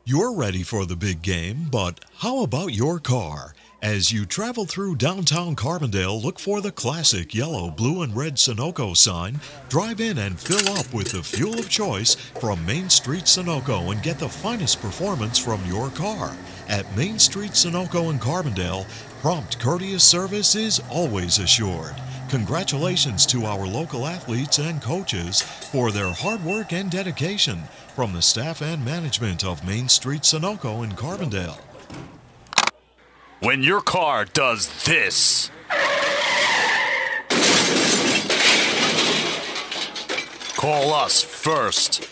You're ready for the big game, but how about your car? As you travel through downtown Carbondale, look for the classic yellow, blue, and red Sunoco sign. Drive in and fill up with the fuel of choice from Main Street Sunoco and get the finest performance from your car. At Main Street Sunoco in Carbondale, prompt, courteous service is always assured. Congratulations to our local athletes and coaches for their hard work and dedication from the staff and management of Main Street Sunoco in Carbondale. When your car does this, call us first.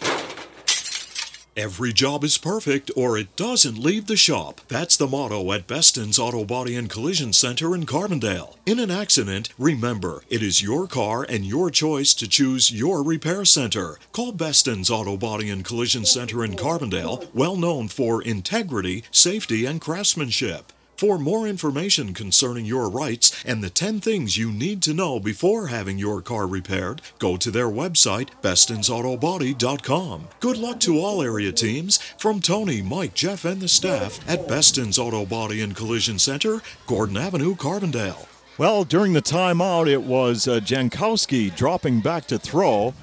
Every job is perfect or it doesn't leave the shop. That's the motto at Beston's Auto Body and Collision Center in Carbondale. In an accident, remember, it is your car and your choice to choose your repair center. Call Beston's Auto Body and Collision Center in Carbondale, well known for integrity, safety, and craftsmanship. For more information concerning your rights and the 10 things you need to know before having your car repaired, go to their website, bestonsautobody.com. Good luck to all area teams from Tony, Mike, Jeff, and the staff at Beston's Auto Body and Collision Center, Gordon Avenue, Carbondale. Well, during the timeout, it was Jankowski dropping back to throw,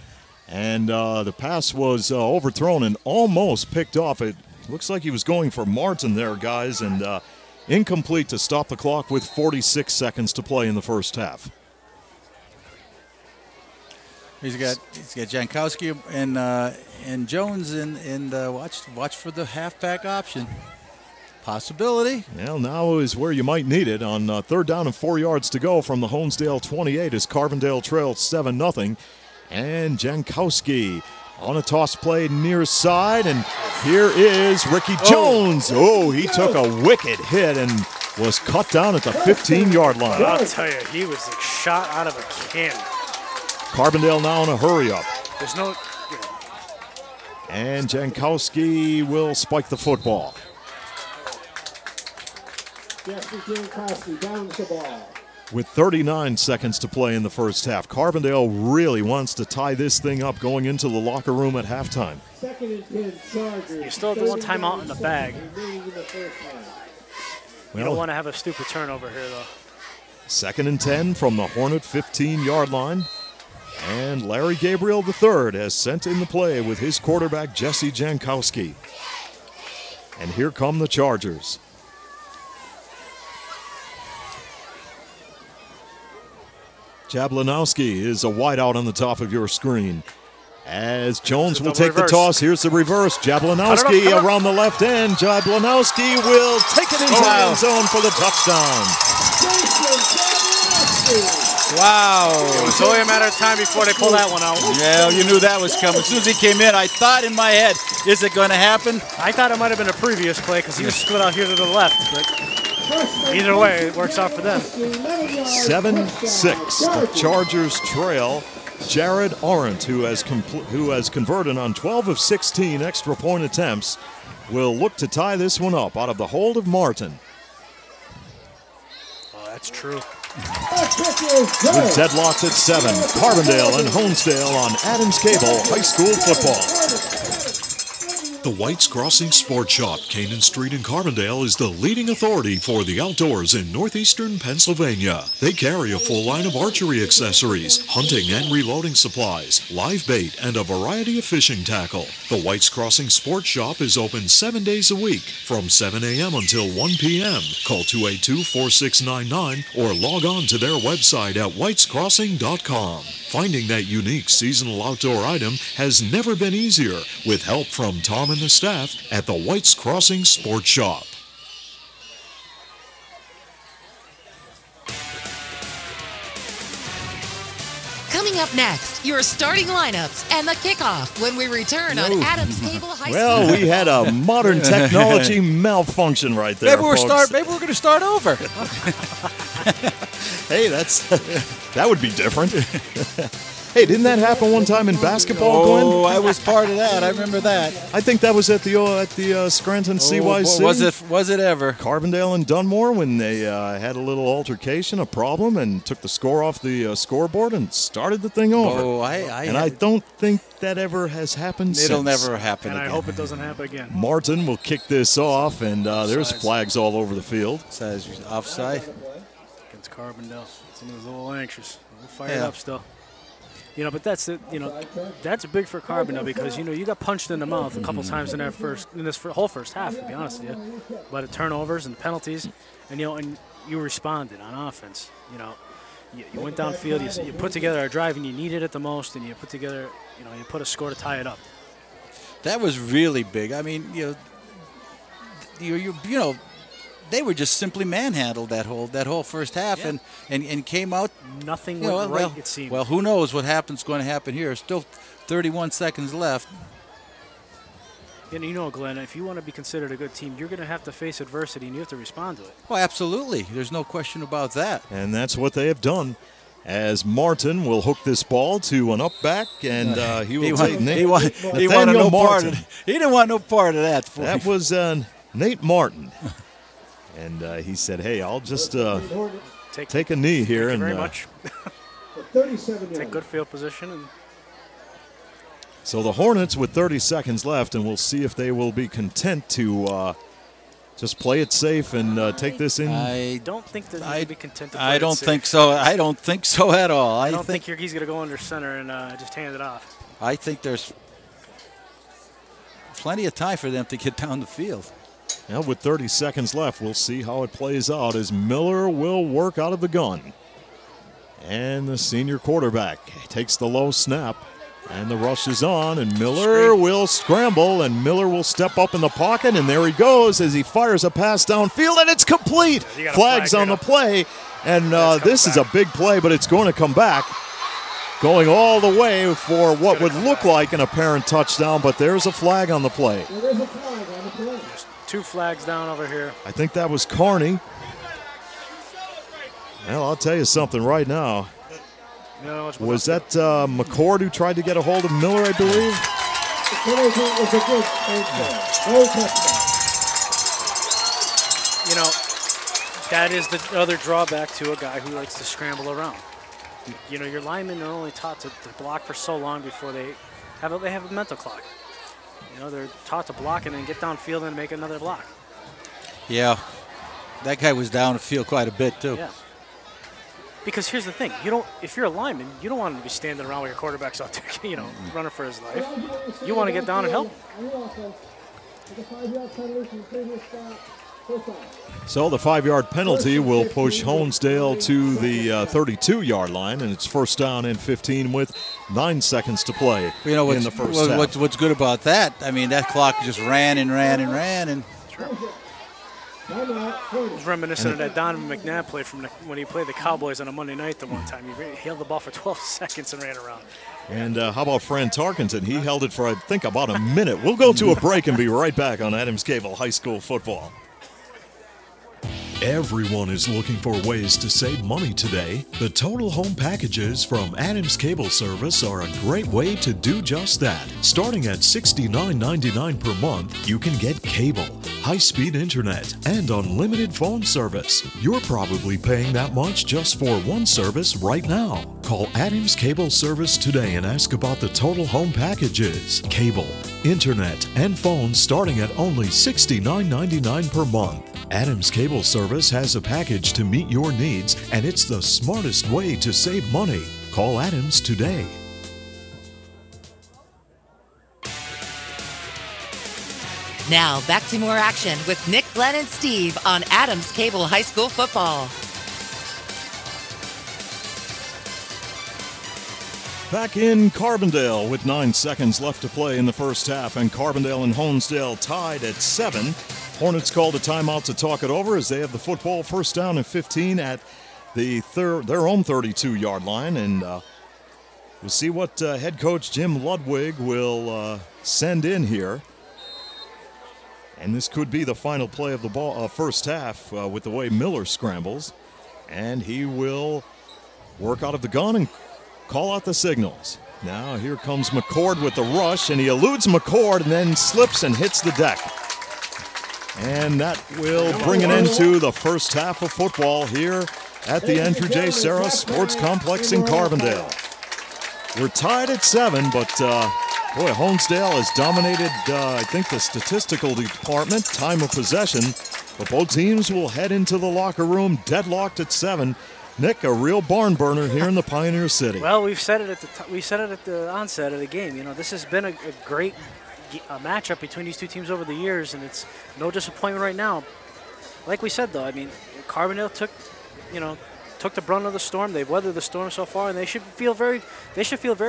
and the pass was overthrown and almost picked off. It looks like he was going for Martin there, guys, and incomplete to stop the clock with 46 seconds to play in the first half. He's got Jankowski and Jones and watch for the halfback option. Possibility. Well, now is where you might need it on 3rd down and 4 yards to go from the Honesdale 28 as Carbondale trails 7-0. And Jankowski on a toss play near side, and here is Ricky Jones. Oh, he took a wicked hit and was cut down at the 15-yard line. I'll tell you, he was like shot out of a cannon. Carbondale now in a hurry-up. There's no... And Jankowski will spike the football. Jeffrey Jankowski downs the ball. With 39 seconds to play in the first half, Carbondale really wants to tie this thing up going into the locker room at halftime. 2nd and 10 Chargers. You still have the one timeout in the bag. Well, You don't want to have a stupid turnover here, though. 2nd and 10 from the Hornet 15-yard line. And Larry Gabriel III has sent in the play with his quarterback, Jesse Jankowski. And here come the Chargers. Jablanowski is a wideout on the top of your screen. As Jones will take the toss, here's the reverse. Jablanowski around the left end. Jablanowski will take it into the end zone for the touchdown. Wow. It was only a matter of time before they pull that one out. Yeah, you knew that was coming. As soon as he came in, I thought in my head, is it going to happen? I thought it might have been a previous play because he was split out here to the left. But either way, it works out for them. 7-6. The Chargers trail. Jared Arendt, who has converted on 12 of 16 extra point attempts, will look to tie this one up out of the hold of Martin. Oh, that's true. With deadlocked at 7, Carbondale and Honesdale on Adams Cable High School football. The White's Crossing Sports Shop, Canaan Street in Carbondale, is the leading authority for the outdoors in northeastern Pennsylvania. They carry a full line of archery accessories, hunting and reloading supplies, live bait, and a variety of fishing tackle. The White's Crossing Sports Shop is open 7 days a week from 7 a.m. until 1 p.m. Call 282-4699 or log on to their website at whitescrossing.com. Finding that unique seasonal outdoor item has never been easier with help from Tom and the staff at the White's Crossing Sports Shop. Coming up next, your starting lineups and the kickoff when we return on Adams Cable High School. Well, we had a modern technology malfunction right there, Maybe we're going to start over. Hey, that would be different. Hey, didn't that happen one time in basketball, Glenn? Oh, I was part of that. I remember that. I think that was at the Scranton CYC. Was it ever? Carbondale and Dunmore, when they had a little altercation, a problem, and took the score off the scoreboard and started the thing over. Oh, I don't think that ever has happened It'll since. never happen And again. I hope it doesn't happen again. Martin will kick this off, and there's flags all over the field. Says offside. Against Carbondale. Someone's a little anxious. We'll fire it up still. But that's it. That's big for Carbondale because you got punched in the mouth a couple times in this whole first half, to be honest with you. But the turnovers and penalties, and you responded on offense. You went downfield, you put together a drive, and you needed it the most, and you put together, you put a score to tie it up. That was really big. I mean, they were just simply manhandled that whole first half, and came out. Nothing went right, it seemed. Well, who knows what going to happen here? Still 31 seconds left. And Glenn, if you want to be considered a good team, you're going to have to face adversity, and you have to respond to it. Oh, absolutely. There's no question about that. And that's what they have done. As Martin will hook this ball to an up back, and he will take Nate. He wanted no part of it. He didn't want no part of that. That was Nate Martin. And he said, hey, I'll just take a knee here. Thank you very much. 37 Take good field position. And so the Hornets with 30 seconds left, and we'll see if they will be content to just play it safe and take this in. I don't think they're going to be content to play I don't think so. I don't think so at all. I don't think he's going to go under center and just hand it off. I think there's plenty of time for them to get down the field. Now with 30 seconds left, we'll see how it plays out as Miller will work out of the gun. And the senior quarterback takes the low snap. And the rush is on, and Miller will scramble, and Miller will step up in the pocket, and there he goes as he fires a pass downfield, and it's complete. Flags on the play, and this is a big play, but it's going to come back. Going all the way for what would look like an apparent touchdown, but there's a flag on the play. There's 2 flags down over here. I think that was Carney. Well, I'll tell you something right now. No, was that McCord who tried to get a hold of Miller, I believe? That is the other drawback to a guy who likes to scramble around. Your linemen are only taught to block for so long before they have a mental clock. They're taught to block and then get downfield and make another block. Yeah, that guy was down the field quite a bit too. Yeah. Because here's the thing, if you're a lineman, you don't want him to be standing around while your quarterback's out there, running for his life. You want to get down and help. So the 5-yard penalty will push Honesdale to the 32-yard line, and it's first down and 15 with 9 setions to play in the first half. What's good about that, I mean, that clock just ran and ran and ran. And It's reminiscent of that Donovan McNabb play from when he played the Cowboys on a Monday night the one time. He held the ball for 12 seconds and ran around. And how about Fran Tarkenton? He held it for, I think, about a minute. We'll go to a break and be right back on Adams Cable High School football. Everyone is looking for ways to save money today. The total home packages from Adams Cable Service are a great way to do just that. Starting at $69.99 per month, you can get cable, high-speed internet, and unlimited phone service. You're probably paying that much just for one service right now. Call Adams Cable Service today and ask about the total home packages. Cable, internet, and phones starting at only $69.99 per month. Adams Cable Service has a package to meet your needs, and it's the smartest way to save money. Call Adams today. Now back to more action with Nick, Glenn, and Steve on Adams Cable High School football. Back in Carbondale with 9 seconds left to play in the first half, and Carbondale and Honesdale tied at 7. Hornets called a timeout to talk it over as they have the football first down and 15 at their own 32-yard line. And we'll see what head coach Jim Ludwig will send in here. And this could be the final play of the first half with the way Miller scrambles. And he will work out of the gun and call out the signals. Now here comes McCord with the rush, and he eludes McCord and then slips and hits the deck. And that will bring an end to the first half of football here at the Andrew J. Serra Sports Complex in Carbondale. We're tied at 7, but boy, Honesdale has dominated, I think, the statistical department, time of possession. But both teams will head into the locker room deadlocked at 7. Nick, a real barn burner here in the Pioneer City. Well, we've said it at the onset of the game. You know, this has been a great matchup between these two teams over the years, and it's no disappointment right now. Like we said, though, I mean, Carbondale took the brunt of the storm. They've weathered the storm so far, and they should feel very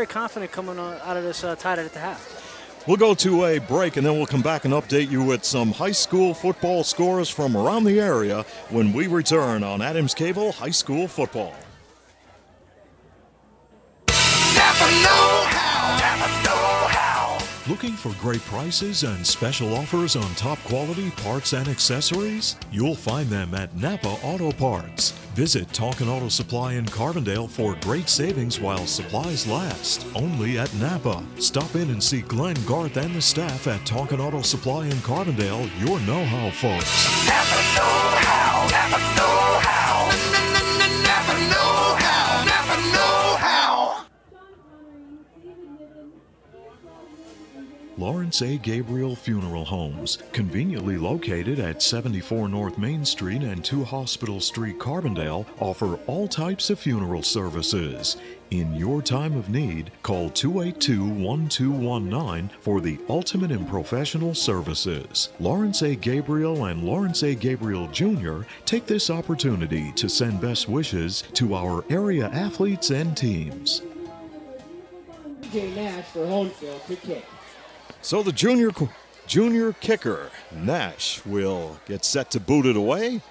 confident coming out of this tied at the half. We'll go to a break, and then we'll come back and update you with some high school football scores from around the area when we return on Adams Cable High School Football. Never know how. Never know how. Looking for great prices and special offers on top quality parts and accessories? You'll find them at Napa Auto Parts. Visit Tonkin Auto Supply in Carbondale for great savings while supplies last. Only at Napa. Stop in and see Glenn, Garth, and the staff at Tonkin Auto Supply in Carbondale, your know-how folks. Never know how. Never know how. Never know how. Never know how. Lawrence A. Gabriel Funeral Homes, conveniently located at 74 North Main Street and 2 Hospital Street, Carbondale, offer all types of funeral services. In your time of need, call 282-1219 for the ultimate in professional services. Lawrence A. Gabriel and Lawrence A. Gabriel Jr. take this opportunity to send best wishes to our area athletes and teams. DJ Nash for Honesdale to kick. So the junior kicker, Nash, will get set to boot it away.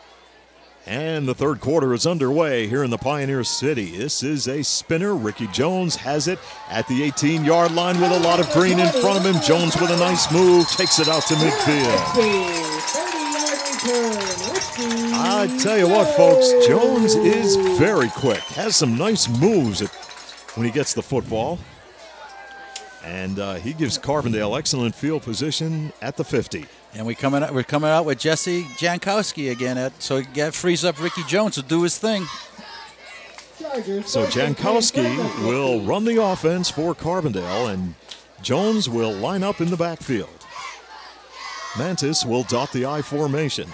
And the third quarter is underway here in the Pioneer City. This is a spinner. Ricky Jones has it at the 18-yard line with a lot of green in front of him. Jones with a nice move, takes it out to midfield. 30-yard return. I tell you what, folks, Jones is very quick. Has some nice moves when he gets the football. And he gives Carbondale excellent field position at the 50. And we're coming out with Jesse Jankowski again, so it frees up Ricky Jones to do his thing. So Jankowski will run the offense for Carbondale, and Jones will line up in the backfield. Mantis will dot the I formation.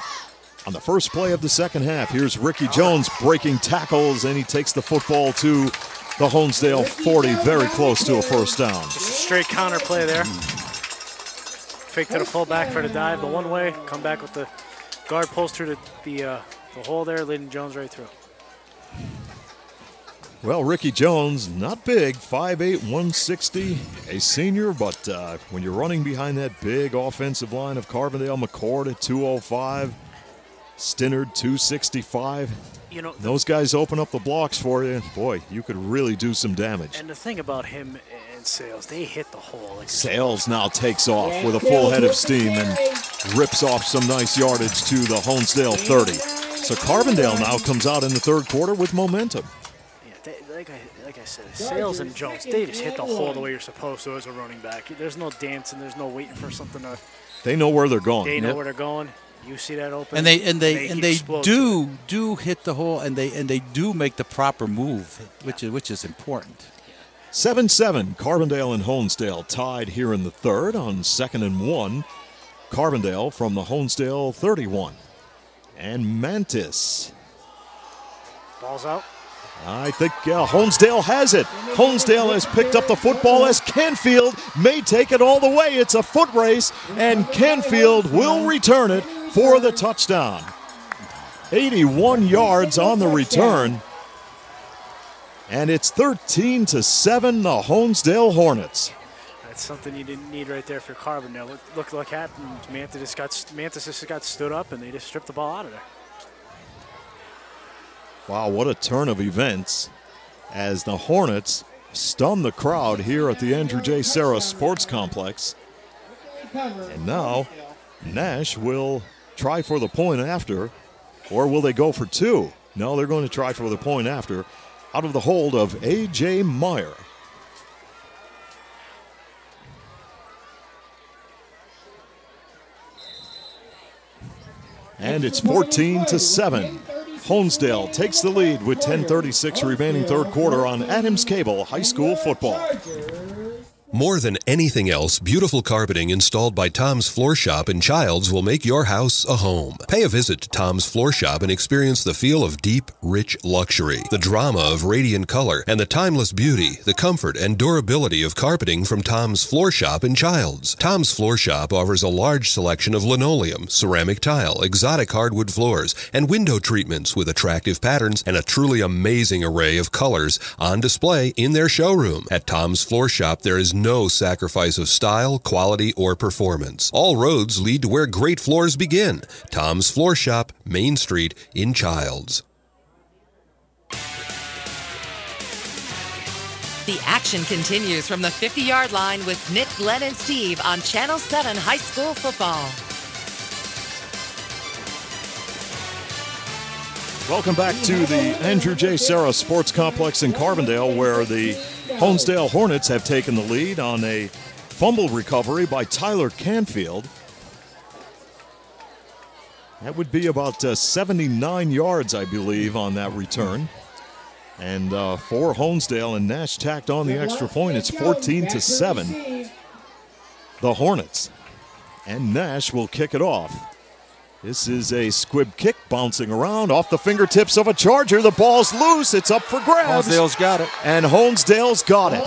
On the first play of the second half, here's Ricky Jones breaking tackles, and he takes the football to the Honesdale 40, very close to a first down. Just a straight counter play there. Fake to the fullback for the dive, the one way. Come back with the guard, pulls through the hole there, leading Jones right through. Well, Ricky Jones, not big, 5'8", 160, a senior, but when you're running behind that big offensive line of Carbondale, McCord at 205, Stinnard 265. You know, those guys open up the blocks for you. Boy, you could really do some damage. And the thing about him and Sales, they hit the hole. Like Sales now takes off with a full head of steam and rips off some nice yardage to the Honesdale 30. So Carbondale now comes out in the third quarter with momentum. Yeah, like I said, Sales and Jones, they just hit the hole the way you're supposed to as a running back. There's no dancing. There's no waiting for something to. They know where they're going. They know where they're going. You see that open, and they do hit the hole, and they do make the proper move, which is important. 7-7, Carbondale and Honesdale tied here in the third on 2nd and 1. Carbondale from the Honesdale 31, and Mantis. Ball's out. I think Honesdale has it. Honesdale has picked up the football as Canfield may take it all the way. It's a foot race, and Canfield will return it for the touchdown. 81 yards on the return. And it's 13-7, the Honesdale Hornets. That's something you didn't need right there for Carbondale. Look what happened. Mantis just got stood up, and they just stripped the ball out of there. Wow, what a turn of events as the Hornets stun the crowd here at the Andrew J. Serra Sports Complex. And now Nash will try for the point after, or will they go for two? No, they're going to try for the point after. out of the hold of A.J. Meyer. And it's 14-7. Honesdale takes the lead with 10:36 remaining third quarter on Adams Cable High School Football. More than anything else, beautiful carpeting installed by Tom's Floor Shop in Childs will make your house a home. Pay a visit to Tom's Floor Shop and experience the feel of deep, rich luxury, the drama of radiant color, and the timeless beauty, the comfort, and durability of carpeting from Tom's Floor Shop in Childs. Tom's Floor Shop offers a large selection of linoleum, ceramic tile, exotic hardwood floors, and window treatments with attractive patterns and a truly amazing array of colors on display in their showroom. At Tom's Floor Shop, there is no sacrifice of style, quality, or performance. All roads lead to where great floors begin. Tom's Floor Shop, Main Street in Childs. The action continues from the 50-yard line with Nick, Glenn, and Steve on Channel 7 High School Football. Welcome back to the Andrew J. Serra Sports Complex in Carbondale, where the Honesdale Hornets have taken the lead on a fumble recovery by Tyler Canfield. That would be about 79 yards, I believe, on that return. And for Honesdale, and Nash tacked on the extra point. It's 14-7. The Hornets. And Nash will kick it off. This is a squib kick bouncing around off the fingertips of a Charger. The ball's loose. It's up for grabs. Honesdale's got it. And Honesdale's got it.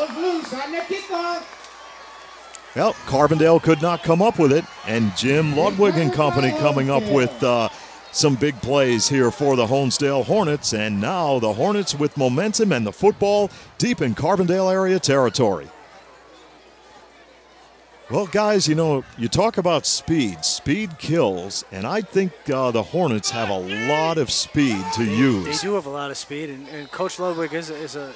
Well, Carbondale could not come up with it. And Jim Ludwig and company coming up with some big plays here for the Honesdale Hornets. And now the Hornets with momentum and the football deep in Carbondale area territory. Well, guys, you know, you talk about speed. Speed kills, and I think the Hornets have a lot of speed to use. They do have a lot of speed, and Coach Ludwig is a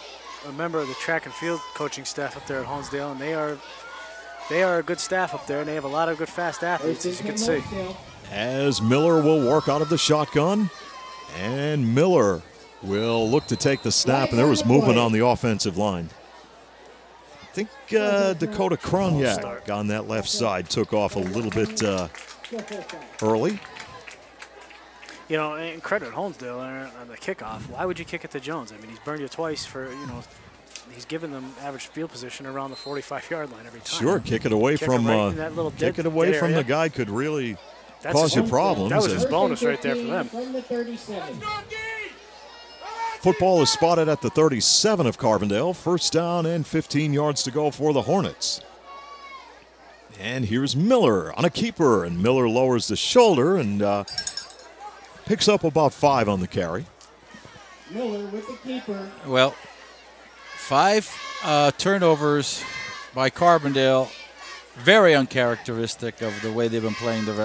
member of the track and field coaching staff up there at Honesdale, and they are a good staff up there, and they have a lot of good fast athletes, as you can see. As Miller will work out of the shotgun, and Miller will look to take the snap, and there was movement on the offensive line. I think Dakota Kroniak on that left side took off a little bit early. You know, and credit Honesdale on the kickoff. Why would you kick it to Jones? I mean, he's burned you twice for, you know, he's given them average field position around the 45-yard line every time. Sure, kick it away from the guy could really cause you problems. That was his bonus right there for them. Football is spotted at the 37 of Carbondale. First down and 15 yards to go for the Hornets. And here's Miller on a keeper, and Miller lowers the shoulder and picks up about 5 on the carry. Miller with the keeper. Well, 5 turnovers by Carbondale. Very uncharacteristic of the way they've been playing the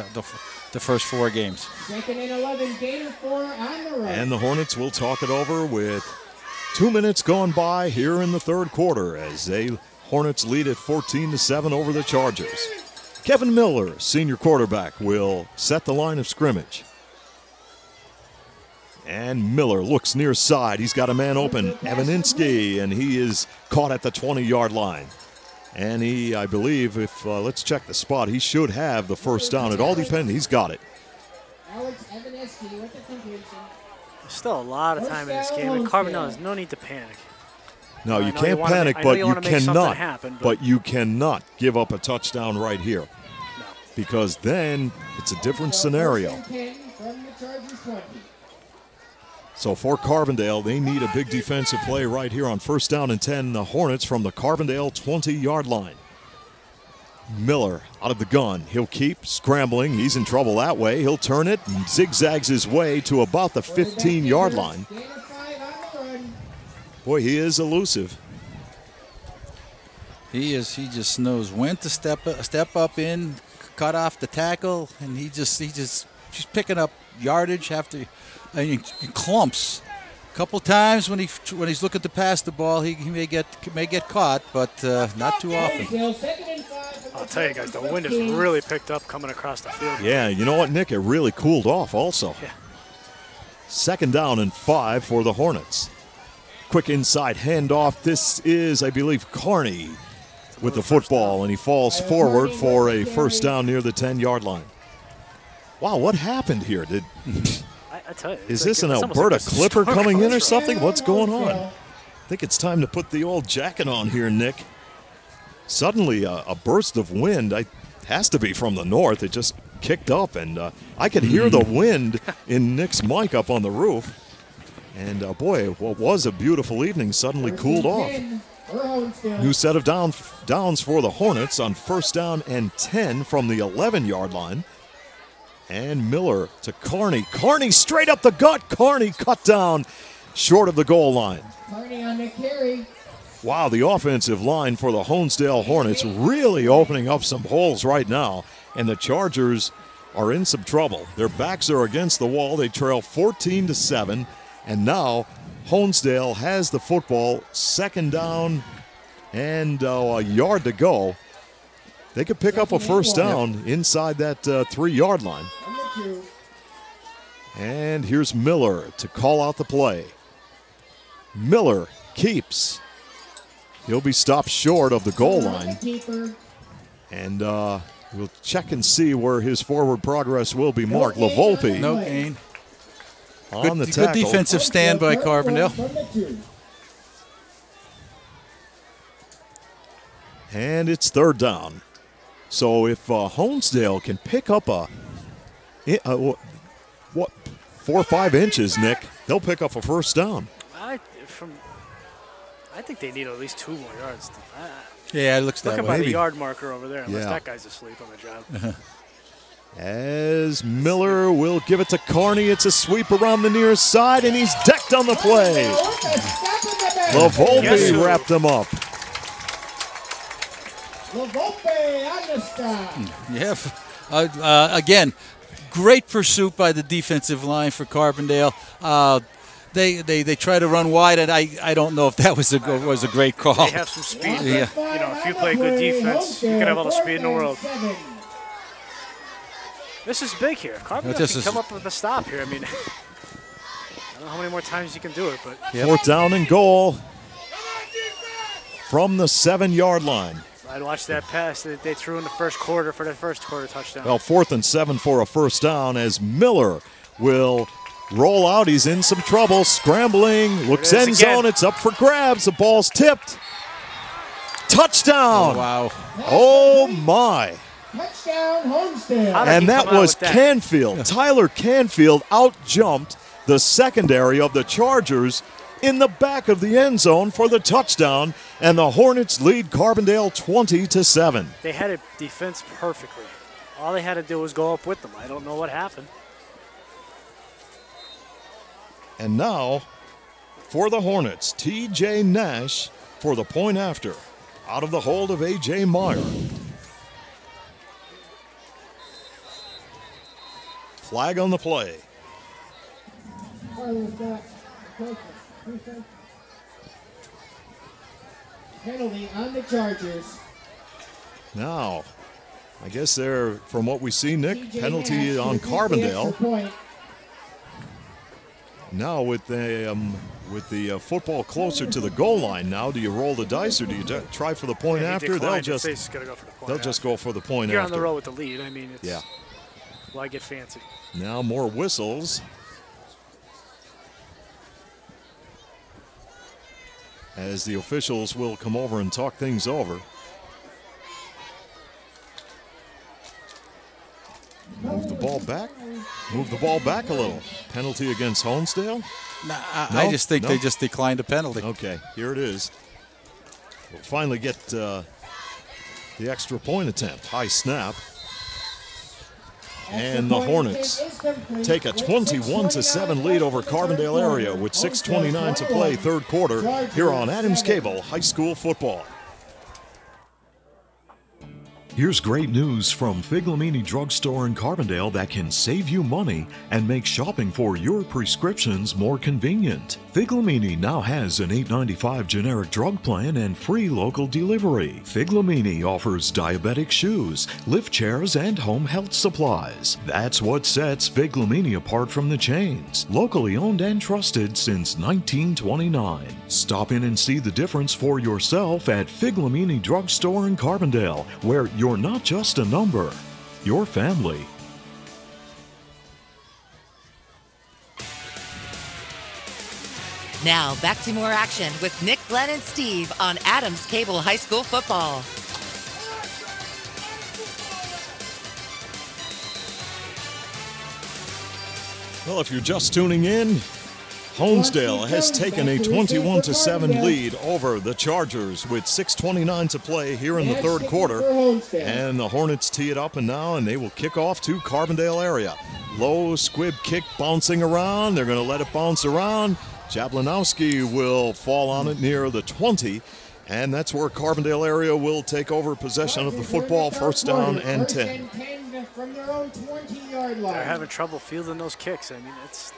first 4 games. Second and 11, gain of 4 on the right. And the Hornets will talk it over with 2 minutes gone by here in the third quarter as Hornets lead at 14-7 over the Chargers. Kevin Miller, senior quarterback, will set the line of scrimmage. And Miller looks near side. He's got a man open, Evaninsky, and he is caught at the 20-yard line. And he, I believe, if let's check the spot, he should have the first down. It all depends. He's got it. There's still a lot of time in this game, and Carbondale has no need to panic. No, you can't panic, but you cannot. But you cannot give up a touchdown right here. No. Because then it's a different scenario. So for Carbondale, they need a big defensive play right here on first down and 10. The Hornets from the Carbondale 20-yard line. Miller out of the gun. He'll keep scrambling. He's in trouble that way. He'll turn it and zigzags his way to about the 15-yard line. Boy, he is elusive. He is. He just knows when to step up in, cut off the tackle, and he's picking up yardage after. In clumps. A couple times when he's looking to pass the ball, he may get caught, but not too often. I'll tell you guys, the wind has really picked up coming across the field. Yeah, you know what, Nick? It really cooled off also. Yeah. Second down and 5 for the Hornets. Quick inside handoff. This is, I believe, Carney with the football, and he falls forward for a first down near the 10-yard line. Wow, what happened here? I tell you, is this an Alberta Clipper coming in or something? What's going on? I think it's time to put the old jacket on here, Nick. Suddenly, a burst of wind. Has to be from the north. It just kicked up, and I could hear the wind in Nick's mic up on the roof. And boy, what was a beautiful evening suddenly cooled off. New set of downs for the Hornets on first down and 10 from the 11-yard line. And Miller to Carney. Carney straight up the gut. Carney cut down short of the goal line. Carney on the carry. Wow, the offensive line for the Honesdale Hornets really opening up some holes right now. And the Chargers are in some trouble. Their backs are against the wall. They trail 14-7. And now Honesdale has the football, second down and a yard to go. They could pick up a first down inside that 3-yard line. And here's Miller to call out the play. Miller keeps. He'll be stopped short of the goal line. And we'll check and see where his forward progress will be marked. LaVolpe. No gain. On the tackle. Good defensive stand by Carbondale. And it's third down. So if Honesdale can pick up what 4 or 5 inches, Nick, they'll pick up a first down. I think they need at least 2 more yards. Yeah, it looks that way. Looking by the yard marker over there, unless Yeah. that guy's asleep on the job. As Miller will give it to Carney. It's a sweep around the near side, and he's decked on the play. LaVolpe wrapped him up. LaVolpe on the stop. Yeah. Again, great pursuit by the defensive line for Carbondale. They try to run wide, and I don't know if that was a great call. They have some speed. Yeah. You know, if you play good defense, you can have all the speed in the world. This is big here. Carbondale can come up with a stop here. I mean, I don't know how many more times you can do it, but Fourth down and goal from the 7-yard line. I'd watch that pass that they threw in the first quarter for the first quarter touchdown. Well, 4th and 7 for a first down as Miller will roll out. He's in some trouble, scrambling, looks end zone. It's up for grabs. The ball's tipped. Touchdown. Oh, wow. Oh, my. Touchdown, Honesdale. And that was Canfield. Tyler Canfield out-jumped the secondary of the Chargers in the back of the end zone for the touchdown, and the Hornets lead Carbondale 20-7. They had it defense perfectly. All they had to do was go up with them. I don't know what happened. And now, for the Hornets, T.J. Nash for the point after, out of the hold of A.J. Meyer. Flag on the play. Penalty on the Chargers. Now, I guess they're, from what we see, Nick, penalty on Carbondale. Now with the football closer to the goal line, now do you roll the dice or do you try for the point after? They'll just go for the point You're after. on the road with the lead. I mean, it's, yeah. Why get fancy? Now more whistles. As the officials will come over and talk things over. Move the ball back. Move the ball back a little. Penalty against Honesdale? I just think they just declined a penalty. Okay, here it is. We'll finally get the extra point attempt. High snap. And the Hornets take a 21-7 lead over Carbondale area with 6:29 to play, third quarter, here on Adams Cable High School Football. Here's great news from Figlamini Drugstore in Carbondale that can save you money and make shopping for your prescriptions more convenient. Figlamini now has an $8.95 generic drug plan and free local delivery. Figlamini offers diabetic shoes, lift chairs, and home health supplies. That's what sets Figlamini apart from the chains. Locally owned and trusted since 1929. Stop in and see the difference for yourself at Figlamini Drugstore in Carbondale, where you're not just a number, you're family. Now back to more action with Nick, Glenn, and Steve on Adams Cable High School Football. Well, if you're just tuning in, Honesdale has taken a 21-7 lead over the Chargers with 6:29 to play here in the third quarter. And the Hornets tee it up and they will kick off to Carbondale area. Low squib kick bouncing around. They're going to let it bounce around. Jablanowski will fall on it near the 20. And that's where Carbondale area will take over possession of the football, first down and 10. From their own 20-yard line. They're having trouble fielding those kicks. I mean, it's...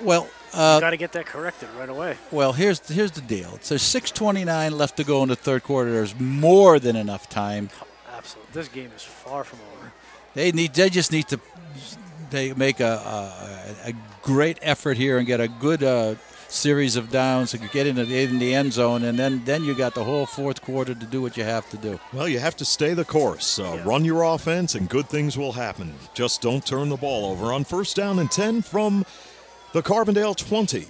Well, you got to get that corrected right away. Well, here's the deal. There's 6:29 left to go in the third quarter. There's more than enough time. Absolutely. This game is far from over. They just need to make a great effort here and get a good series of downs and get in the end zone, and then you got the whole fourth quarter to do what you have to do. Well, you have to stay the course. Run your offense, and good things will happen. Just don't turn the ball over. On first down and 10 from the Carbondale 20.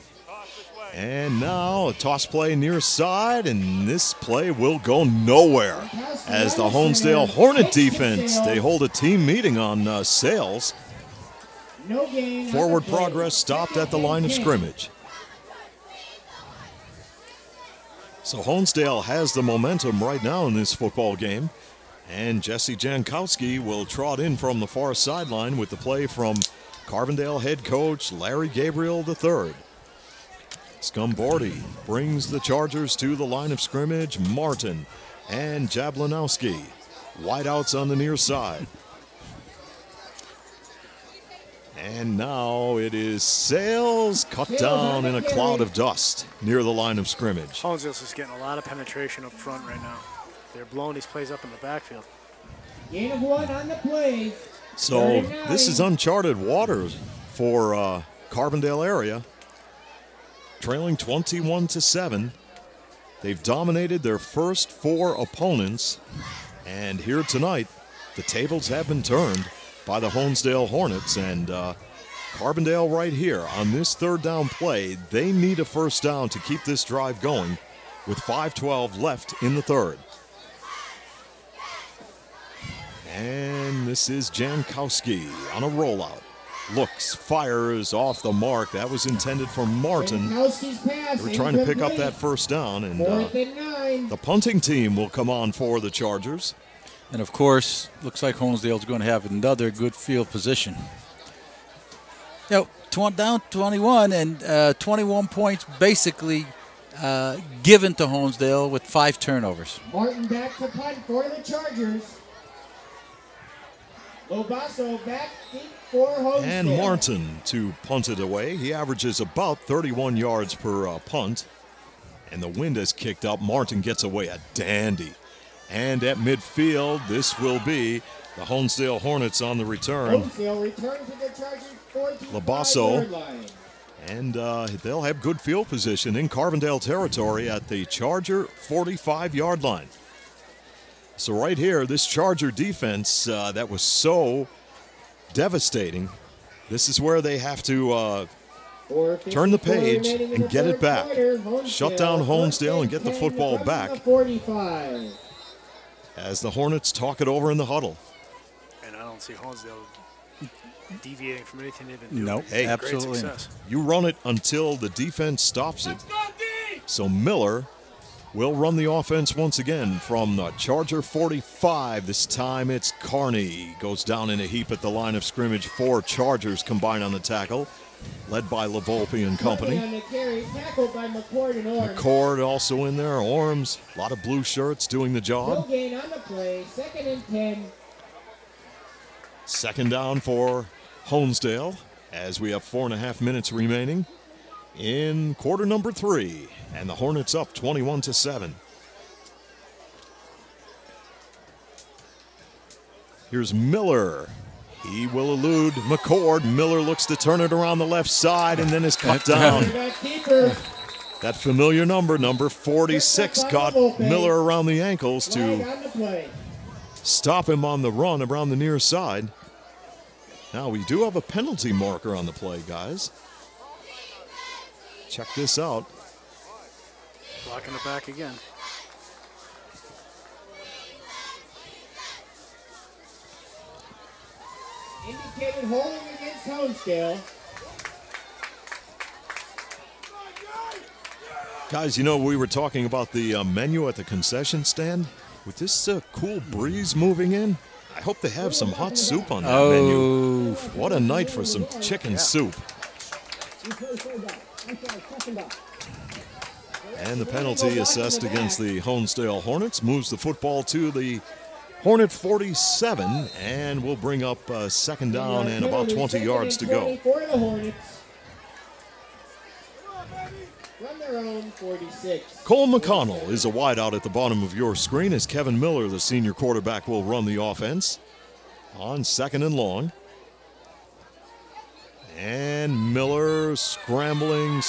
And now a toss play near side, and this play will go nowhere as the Honesdale Hornet defense, they hold a team meeting on sales. Forward progress stopped at the line of scrimmage. So Honesdale has the momentum right now in this football game. And Jesse Jankowski will trot in from the far sideline with the play from Carbondale head coach Larry Gabriel III. Scumbordi brings the Chargers to the line of scrimmage. Martin and Jablanowski. Wideouts on the near side. And now it is Sales cut down in a cloud of dust near the line of scrimmage. Honesdale's just getting a lot of penetration up front right now. They're blowing these plays up in the backfield. Gain of 1 on the play. So this is uncharted waters for Carbondale area. Trailing 21-7. They've dominated their first 4 opponents. And here tonight, the tables have been turned by the Honesdale Hornets. And Carbondale right here on this third down play, they need a first down to keep this drive going with 5:12 left in the third. And this is Jankowski on a rollout. Looks, fires off the mark. That was intended for Martin. They were trying to pick up that first down. And the punting team will come on for the Chargers. And, of course, looks like Honesdale's going to have another good field position. You know, down 21 and 21 points basically given to Honesdale with 5 turnovers. Martin back to punt for the Chargers. Lobasso back deep for Honesdale. And Martin to punt it away. He averages about 31 yards per punt. And the wind has kicked up. Martin gets away a dandy. And at midfield, this will be the Honesdale Hornets on the return. Honesdale return to the Chargers 45-yard Labasso. line. And they'll have good field position in Carbondale territory at the Charger 45-yard line. So right here, this Charger defense that was so devastating, this is where they have to turn the page and get it back. Shut down Honesdale and get the football back as the Hornets talk it over in the huddle. And I don't see Honesdale deviating from anything they've been doing. Nope, hey, absolutely. You run it until the defense stops it. So Miller will run the offense once again from the Charger 45. This time it's Carney. Goes down in a heap at the line of scrimmage. 4 Chargers combined on the tackle. led by LaVolpe and company. On the carry, tackled by McCord and Orms. McCord also in there. Orms, a lot of blue shirts doing the No job. gain on the play. 2nd and 10. Second down for Honesdale as we have 4.5 minutes remaining in quarter number 3. And the Hornets up 21-7. Here's Miller. He will elude McCord. Miller looks to turn it around the left side and then is cut down. That familiar number, number 46, caught Miller around the ankles to stop him on the run around the near side. Now we do have a penalty marker on the play, guys. Check this out. Blocking it back again. Indicated holding against Honesdale. Guys, you know, we were talking about the menu at the concession stand. With this cool breeze moving in, I hope they have some hot soup on that menu. What a night for some chicken soup. And the penalty assessed against the Honesdale Hornets moves the football to the Hornet 47, and we'll bring up second down and about 20 yards to go. For the Hornets. From their own 46. Cole McConnell is a wideout at the bottom of your screen as Kevin Miller, the senior quarterback, will run the offense on second and long. And Miller scrambling,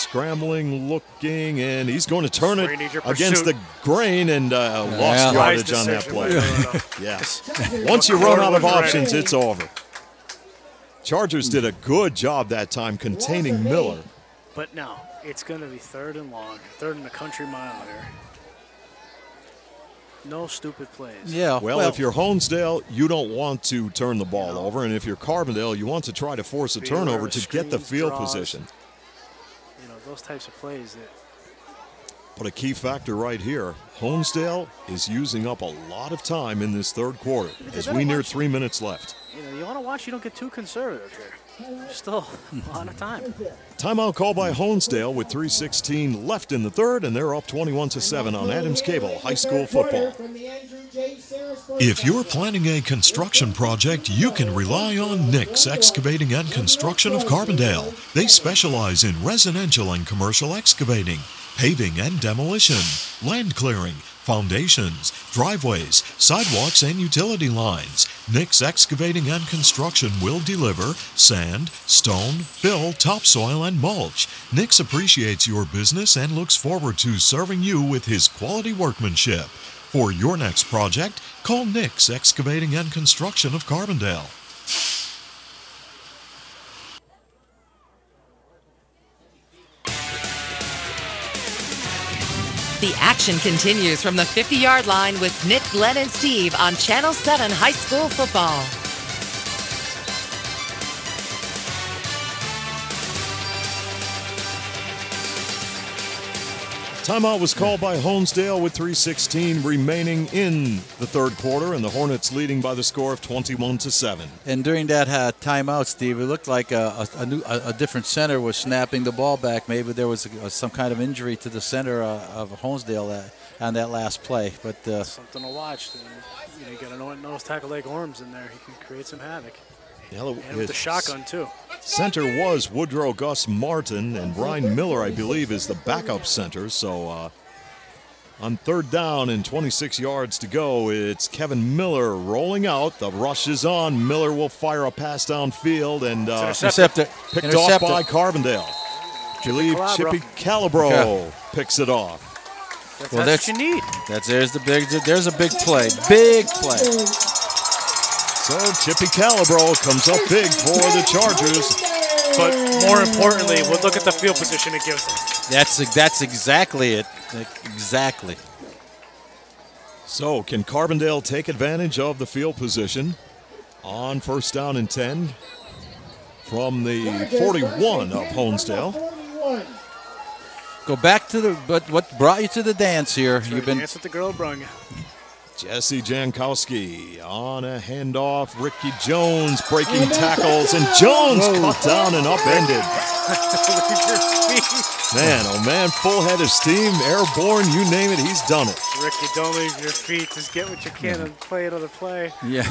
looking, and he's going to turn it against the grain and lost yardage on that play. Yes. Once you run out of options, it's over. Chargers did a good job that time containing Miller. But no, it's going to be 3rd and long, 3rd and a country mile here. No stupid plays. Yeah. Well, if you're Honesdale, you don't want to turn the ball over, and if you're Carbondale, you want to try to force a turnover to get the field position. You know, those types of plays. But a key factor right here, Honesdale is using up a lot of time in this third quarter as we near 3 minutes left. You know, you want to watch, you don't get too conservative here. Still a lot of time. Timeout call by Honesdale with 3:16 left in the third, and they're up 21-7 on Adams Cable High School football. If you're planning a construction project, you can rely on Nick's Excavating and Construction of Carbondale. They specialize in residential and commercial excavating, paving and demolition, land clearing, foundations, driveways, sidewalks, and utility lines. Nick's Excavating and Construction will deliver sand, stone, fill, topsoil, and mulch. Nick's appreciates your business and looks forward to serving you with his quality workmanship. For your next project, call Nick's Excavating and Construction of Carbondale. The action continues from the 50-yard line with Nick, Glenn, and Steve on Channel 7 High School Football. Timeout was called by Honesdale with 3:16 remaining in the third quarter, and the Hornets leading by the score of 21-7. And during that timeout, Steve, it looked like a different center was snapping the ball back. Maybe there was some kind of injury to the center of Honesdale on that last play. But something to watch. You know, you got a nose tackle like Orms in there. He can create some havoc. And with the shotgun, too. Center was Woodrow Gus Martin, and Brian Miller, I believe, is the backup center. So on third down and 26 yards to go, it's Kevin Miller rolling out. The rush is on. Miller will fire a pass downfield and picked off by Carbondale. I believe Chippy Calabro picks it off. That's what you need. There's a big play. Big play. So Chippy Calabro comes up big for the Chargers. But more importantly, we'll look at the field position it gives them. That's exactly it. Exactly. So can Carbondale take advantage of the field position on first down and 10 from the 41 of Honesdale? Go back to what brought you to the dance here. You've been dance with the girl brung you. Jesse Jankowski on a handoff. Ricky Jones breaking tackles, and Jones cut down and upended. Man, oh man, full head of steam, airborne, you name it, he's done it. Ricky, don't leave your feet. Just get what you can and play another play. Yeah.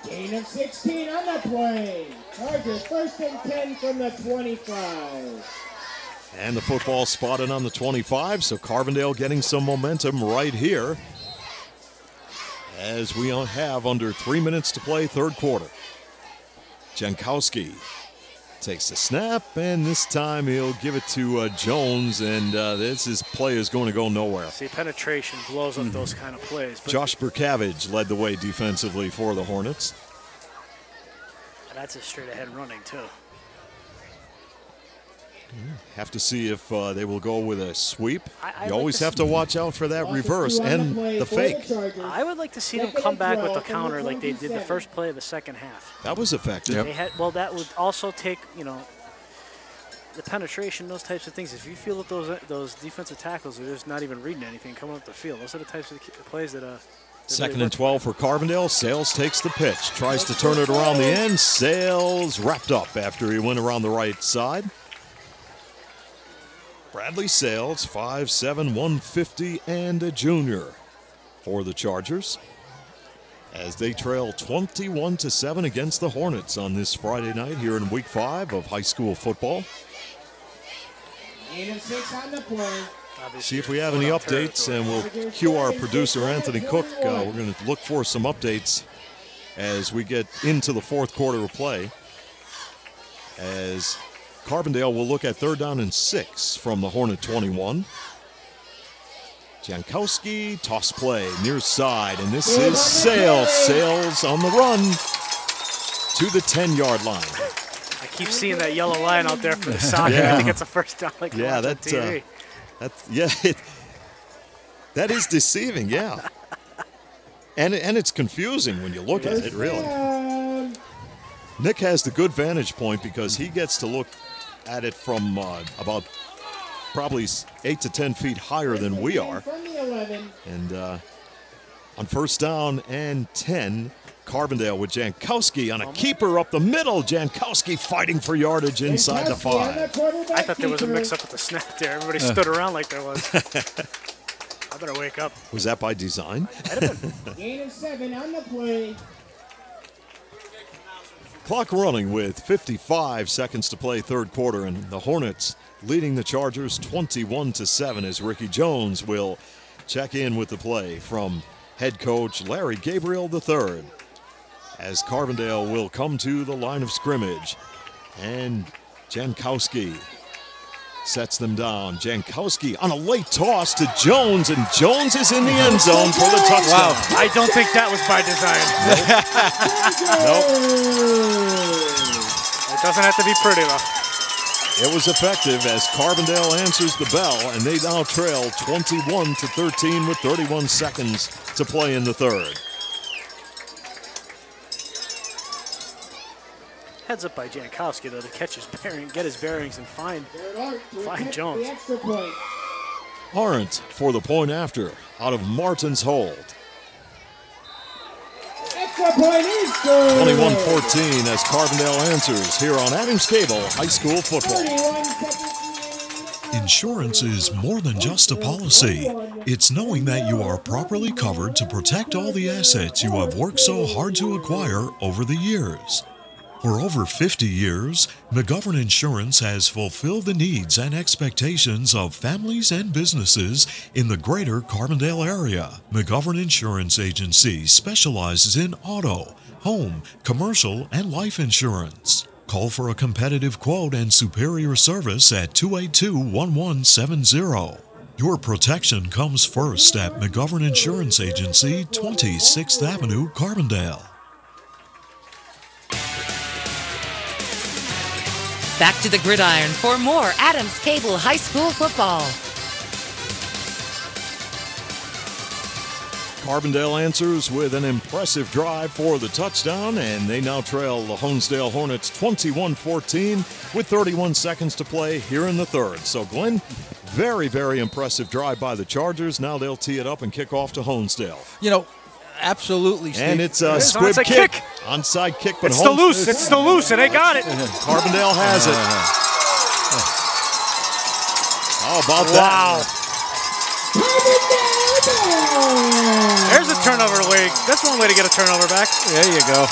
Gain of 16 on the play. Chargers 1st and 10 from the 25. And the football spotted on the 25, so Carbondale getting some momentum right here as we have under 3 minutes to play, third quarter. Jankowski takes the snap, and this time he'll give it to Jones, and his play is going to go nowhere. See, penetration blows up those kind of plays. But Josh Burkavage led the way defensively for the Hornets. that's a straight-ahead running, too. Have to see if they will go with a sweep. You like always have to watch out for that reverse and the fake. I would like to see them come back with the counter like they did the first play of the second half. That was effective. They had, well, that would also take, the penetration, those types of things. If you feel that those defensive tackles are just not even reading anything coming up the field, those are the types of plays that Second really and 12 for Carbondale. Sales takes the pitch, tries to turn it around the end. Sales wrapped up after he went around the right side. Bradley Sales, 5'7", 150, and a junior for the Chargers as they trail 21-7 against the Hornets on this Friday night here in Week 5 of high school football. Gain of 6 on the play. See if we have any updates, and we'll cue our producer, Anthony Cook. We're going to look for some updates as we get into the fourth quarter of play, as Carbondale will look at 3rd down and 6 from the Hornet 21. Jankowski, toss play, near side, and this is Sales. Sales on the run to the 10-yard line. I keep seeing that yellow line out there for the soccer. Yeah. I think it's a first down like Yeah, on TV. That is deceiving, yeah. And it's confusing when you look at it, really. Nick has the good vantage point because he gets to look at it from about probably 8 to 10 feet higher than we are. And on 1st down and 10, Carbondale with Jankowski on a keeper up the middle. Jankowski fighting for yardage inside the 5. I thought there was a mix-up at the snap there. Everybody stood around like there was. I better wake up. Was that by design? Gain of 7 on the play. Clock running with 55 seconds to play, third quarter, and the Hornets leading the Chargers 21-7 as Ricky Jones will check in with the play from head coach Larry Gabriel III. As Carbondale will come to the line of scrimmage, and Jankowski sets them down. Jankowski on a late toss to Jones, and Jones is in the end zone for the touchdown. Wow, I don't think that was by design. Nope. It doesn't have to be pretty, though. It was effective as Carbondale answers the bell, and they now trail 21-13 with 31 seconds to play in the third. Heads up by Jankowski, though, to catch his bearing, get his bearings, and find Jones. Arendt for the point after out of Martin's hold. Extra point is good. 21-14 as Carbondale answers here on Adams Cable High School Football. Insurance is more than just a policy. It's knowing that you are properly covered to protect all the assets you have worked so hard to acquire over the years. For over 50 years, McGovern Insurance has fulfilled the needs and expectations of families and businesses in the greater Carbondale area. McGovern Insurance Agency specializes in auto, home, commercial, and life insurance. Call for a competitive quote and superior service at 282-1170. Your protection comes first at McGovern Insurance Agency, 26th Avenue, Carbondale. Back to the gridiron for more Adams Cable High School football. Carbondale answers with an impressive drive for the touchdown, and they now trail the Honesdale Hornets 21-14 with 31 seconds to play here in the third. So, Glenn, very, very impressive drive by the Chargers. Now they'll tee it up and kick off to Honesdale. You know, absolutely, Steve. And it's a squib kick. Onside kick, but it's still loose. It's still loose, and they got it. Carbondale has it. How about that? There's a turnover way. That's one way to get a turnover back. There you go.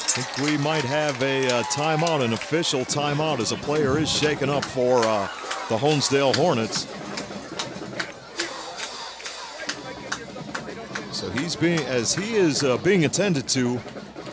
I think we might have a timeout, an official timeout, as a player is shaken up for the Honesdale Hornets. So he is being attended to.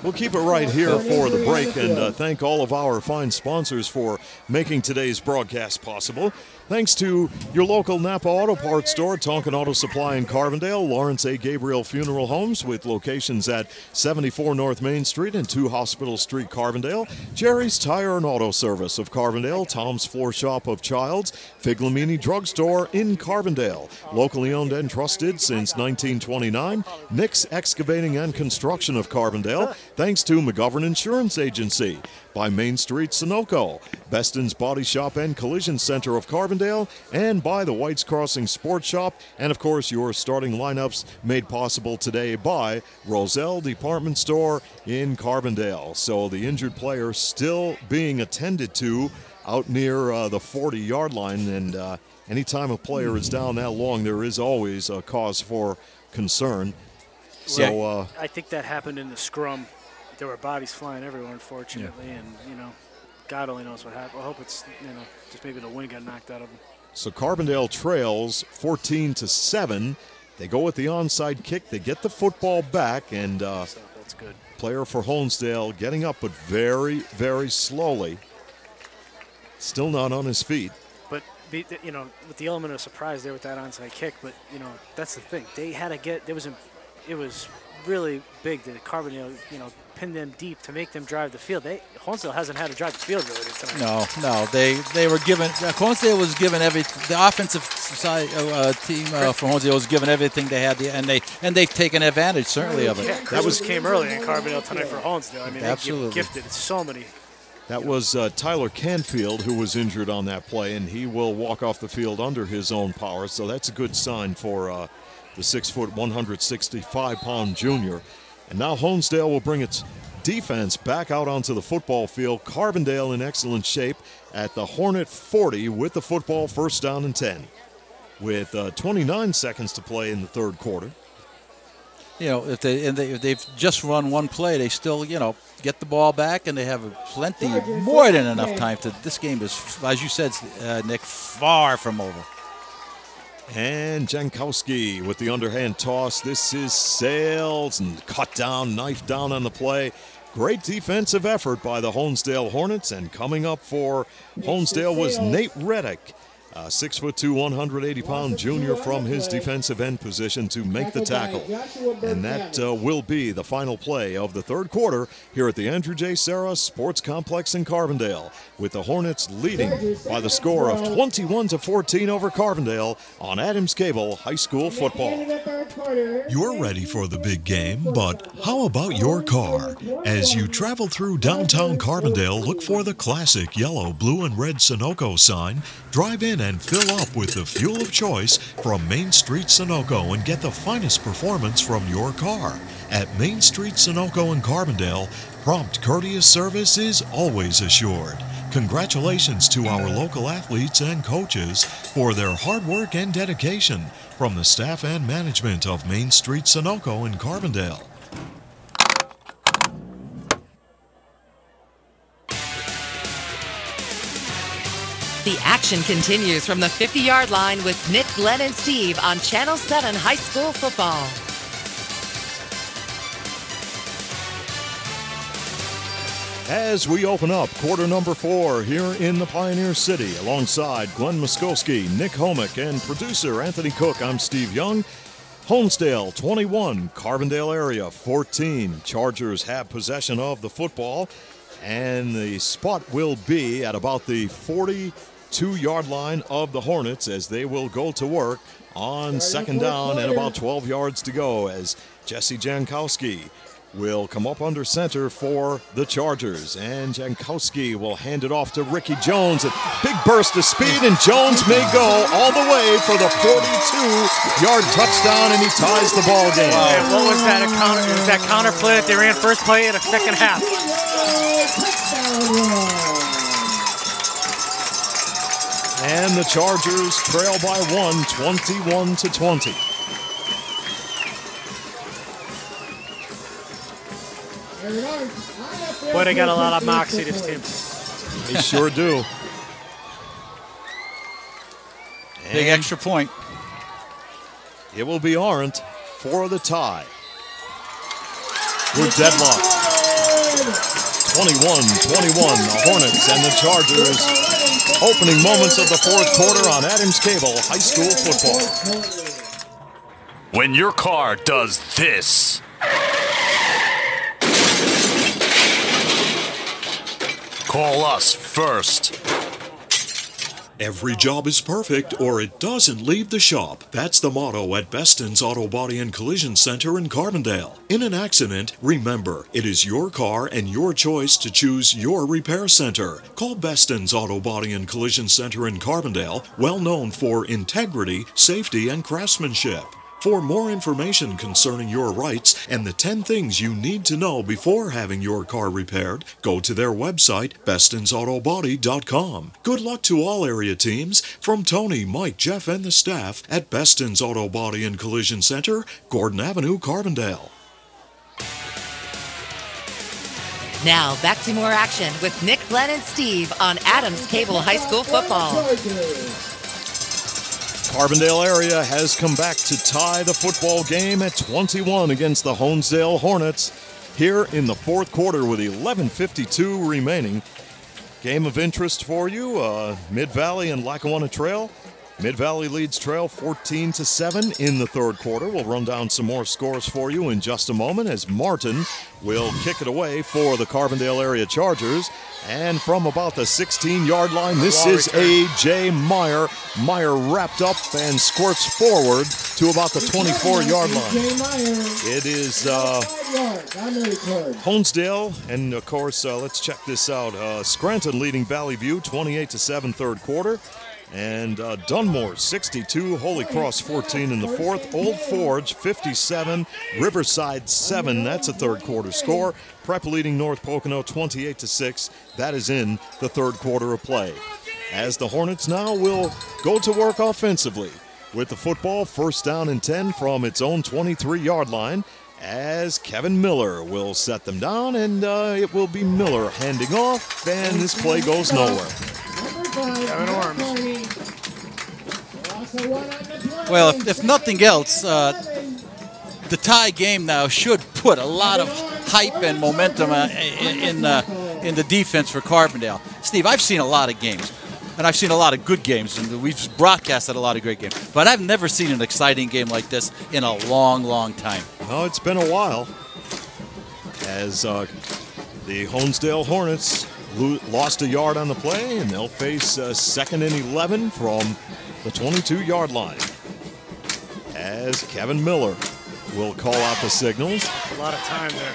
We'll keep it right here for the break, and thank all of our fine sponsors for making today's broadcast possible. Thanks to your local Napa Auto Parts store, Tonkin Auto Supply in Carbondale, Lawrence A. Gabriel Funeral Homes with locations at 74 North Main Street and 2 Hospital Street, Carbondale, Jerry's Tire and Auto Service of Carbondale, Tom's Floor Shop of Childs, Figlamini Drugstore in Carbondale, locally owned and trusted since 1929, Nick's Excavating and Construction of Carbondale, thanks to McGovern Insurance Agency, by Main Street Sunoco, Beston's Body Shop and Collision Center of Carbondale, and by the White's Crossing Sports Shop, and of course your starting lineups made possible today by Roselle Department Store in Carbondale. So the injured player still being attended to out near the 40-yard line, and anytime a player is down that long, there is always a cause for concern. So I think that happened in the scrum. There were bodies flying everywhere, unfortunately, and, you know, God only knows what happened. I hope it's, you know, just maybe the wind got knocked out of them. So Carbondale trails 14-7. They go with the onside kick. They get the football back, and That's good. Player for Honesdale getting up, but very, very slowly. Still not on his feet. But, you know, with the element of surprise there with that onside kick, but, you know, that's the thing. They had to get, it was really big that Carbondale, you know, pinned them deep to make them drive the field. Honesdale hasn't had to drive the field really tonight. No, they were given. Honesdale was given the offensive side team for Honesdale was given everything they had, and they've taken advantage certainly of it. Yeah, that came early in Carbondale tonight for Honesdale. I mean, absolutely they gifted so many. That was Tyler Canfield who was injured on that play, and he will walk off the field under his own power. So that's a good sign for the 6-foot, 165-pound junior. And now Honesdale will bring its defense back out onto the football field. Carbondale in excellent shape at the Hornet 40 with the football, first down and 10. With 29 seconds to play in the third quarter. You know, if they've just run one play, they still, you know, get the ball back, and they have plenty, more than enough time to. This game is, as you said, Nick, far from over. And Jankowski with the underhand toss. This is Sales, and cut down, knife down on the play. Great defensive effort by the Honesdale Hornets, and coming up for Honesdale was Nate Reddick. 6'2", 180-pound junior from his defensive end position to make the tackle. And that will be the final play of the third quarter here at the Andrew J. Serra Sports Complex in Carbondale, with the Hornets leading by the score of 21-14 over Carbondale on Adams Cable High School football. You're ready for the big game, but how about your car? As you travel through downtown Carbondale, look for the classic yellow, blue, and red Sunoco sign. Drive in and fill up with the fuel of choice from Main Street Sunoco and get the finest performance from your car. At Main Street Sunoco in Carbondale, prompt, courteous service is always assured. Congratulations to our local athletes and coaches for their hard work and dedication from the staff and management of Main Street Sunoco in Carbondale. The action continues from the 50-yard line with Nick, Glenn, and Steve on Channel 7 High School Football. As we open up quarter number 4 here in the Pioneer City, alongside Glenn Muskowski, Nick Homick, and producer Anthony Cook, I'm Steve Young. Honesdale 21, Carbondale area 14. Chargers have possession of the football, and the spot will be at about the 40 2-yard line of the Hornets as they will go to work on second down and about 12 yards to go as Jesse Jankowski will come up under center for the Chargers. And Jankowski will hand it off to Ricky Jones. A big burst of speed, and Jones may go all the way for the 42-yard touchdown, and he ties the ball game. And what was that? It was that counter play that they ran first play in the second half. And the Chargers trail by 1, 21-20. Boy, they got a lot of moxie, this team. They sure do. Big extra point. It will be Arendt for the tie. We're deadlocked. 21-21, the Hornets and the Chargers. Opening moments of the fourth quarter on Adams Cable High School Football. When your car does this. Call us first. Every job is perfect or it doesn't leave the shop. That's the motto at Beston's Auto Body and Collision Center in Carbondale. In an accident, remember, it is your car and your choice to choose your repair center. Call Beston's Auto Body and Collision Center in Carbondale, well known for integrity, safety, and craftsmanship. For more information concerning your rights and the 10 things you need to know before having your car repaired, go to their website, bestonsautobody.com. Good luck to all area teams from Tony, Mike, Jeff, and the staff at Beston's Auto Body and Collision Center, Gordon Avenue, Carbondale. Now back to more action with Nick, Glenn, and Steve on Adams Cable High School Football. Carbondale area has come back to tie the football game at 21 against the Honesdale Hornets here in the fourth quarter with 11:52 remaining. Game of interest for you, Mid-Valley and Lackawanna Trail. Mid-Valley leads Trail 14-7 in the third quarter. We'll run down some more scores for you in just a moment as Martin will kick it away for the Carbondale area Chargers. And from about the 16-yard line, this is A.J. Meyer. Meyer wrapped up and squirts forward to about the 24-yard line. It is Honesdale, and of course, let's check this out. Scranton leading Valley View 28-7 third quarter. And Dunmore 62, Holy Cross 14 in the fourth, Old Forge 57, Riverside 7. That's a third quarter score. Prep leading North Pocono 28-6. That is in the third quarter of play. As the Hornets now will go to work offensively with the football, first down and 10 from its own 23-yard line. As Kevin Miller will set them down, and it will be Miller handing off, and this play goes nowhere. Well, if nothing else, the tie game now should put a lot of hype and momentum in the defense for Carbondale. Steve, I've seen a lot of games, and I've seen a lot of good games, and we've broadcasted a lot of great games, but I've never seen an exciting game like this in a long, long time. Well, it's been a while as the Honesdale Hornets lost a yard on the play, and they'll face second and 11 from the 22-yard line as Kevin Miller will call out the signals. A lot of time there.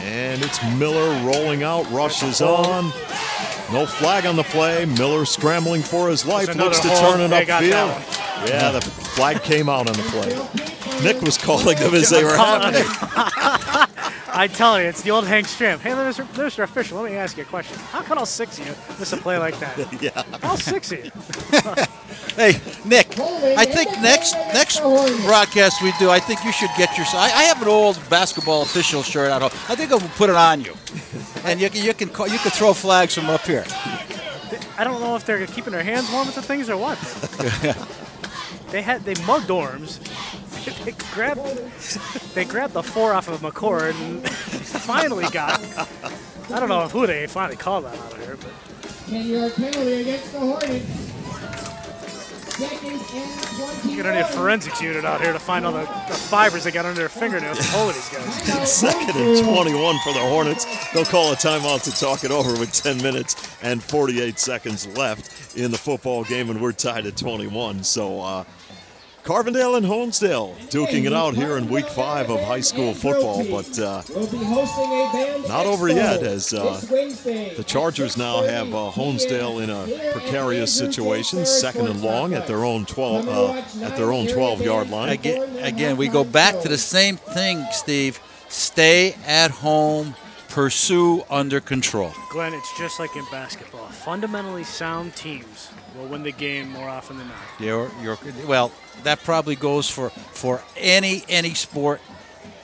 And it's Miller rolling out, rushes on. No flag on the play. Miller scrambling for his life, looks to turn it upfield. Yeah, the flag came out on the play. Nick was calling them as they were happening. I tell you, it's the old Hank Stram. Hey, Mr. Official, let me ask you a question. How can all six of you miss a play like that? Yeah. All six of you. Hey, Nick, I think next broadcast we do, I think you should get your. I have an old basketball official shirt at home. I think I'll put it on you, and you can throw flags from up here. I don't know if they're keeping their hands warm with the things or what. They mugged Orms. They grabbed the 4 off of McCord and finally got. I don't know who they finally called that out of here, but. 10-yard penalty against the Hornets. Second and 20. You're gonna need a forensics unit out here to find all the fibers they got under their fingernails to hold these guys. Second and 21 for the Hornets. They'll call a timeout to talk it over with 10 minutes and 48 seconds left in the football game, and we're tied at 21. So Carbondale and Honesdale duking it out here in week 5 of high school football, but not over yet, as the Chargers now have Honesdale in a precarious situation, second and long at their own 12-yard line. Again, we go back to the same thing, Steve. Stay at home, pursue under control. Glenn, it's just like in basketball. Fundamentally sound teams will win the game more often than not. Well, that probably goes for any sport,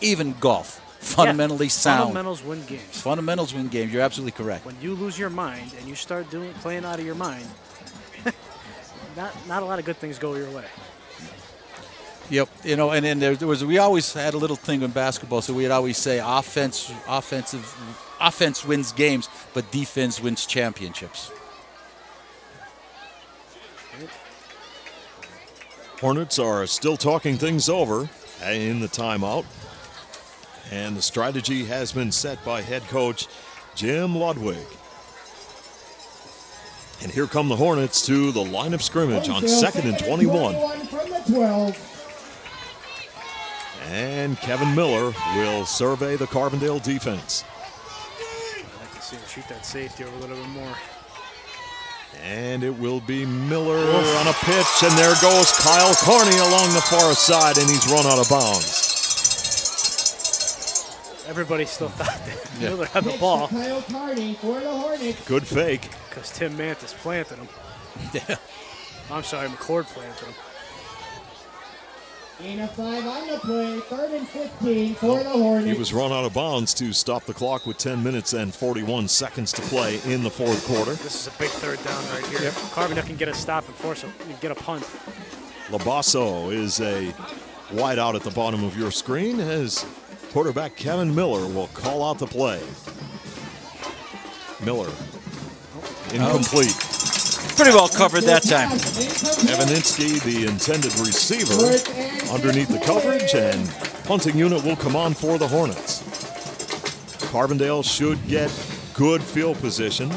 even golf. Fundamentally sound. Fundamentals win games. Fundamentals win games. You're absolutely correct. When you lose your mind and you start playing out of your mind, not a lot of good things go your way. Yep, and then we always had a little thing in basketball, so we'd always say offense wins games, but defense wins championships. Hornets are still talking things over in the timeout, and the strategy has been set by head coach Jim Ludwig. And here come the Hornets to the line of scrimmage on second and 21. From the 12. And Kevin Miller will survey the Carbondale defense. I'd like to see him shoot that safety over a little bit more. And it will be Miller on a pitch, and there goes Kyle Carney along the far side, and he's run out of bounds. Everybody still thought that Miller had the ball. Kyle Carney for the Hornets. Good fake. Because Tim Mantis planted him. Yeah. I'm sorry, McCord planted him. Gain of 5 on the play, 3rd and 15 for the Hornets. He was run out of bounds to stop the clock with 10 minutes and 41 seconds to play in the fourth quarter. This is a big third down right here. Yep. Carbondale can get a stop and force him, get a punt. Labasso is a wide out at the bottom of your screen as quarterback Kevin Miller will call out the play. Miller, incomplete. Pretty well covered that time. Evaninsky, the intended receiver, underneath the coverage, and punting unit will come on for the Hornets. Carbondale should get good field position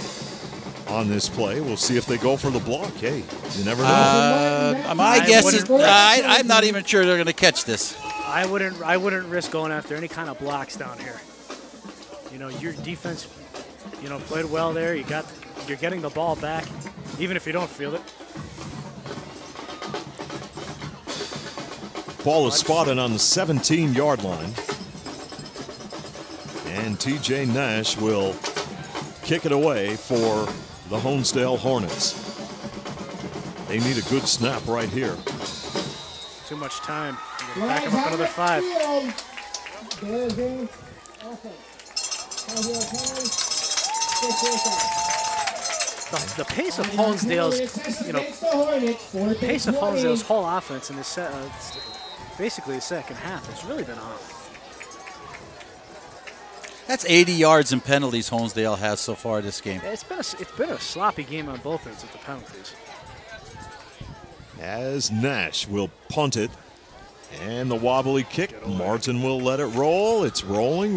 on this play. We'll see if they go for the block. Hey, you never know. My guess is I'm not even sure they're going to catch this. I wouldn't risk going after any kind of blocks down here. Your defense, played well there. You're getting the ball back, even if you don't feel it. Ball is spotted on the 17-yard line. And TJ Nash will kick it away for the Honesdale Hornets. They need a good snap right here. Too much time. Back him up another 5. The pace of Honesdale's whole offense in this basically the second half has really been off. That's 80 yards and penalties Honesdale has so far this game. It's been a sloppy game on both ends with the penalties. As Nash will punt it, and the wobbly kick, Martin will let it roll. It's rolling.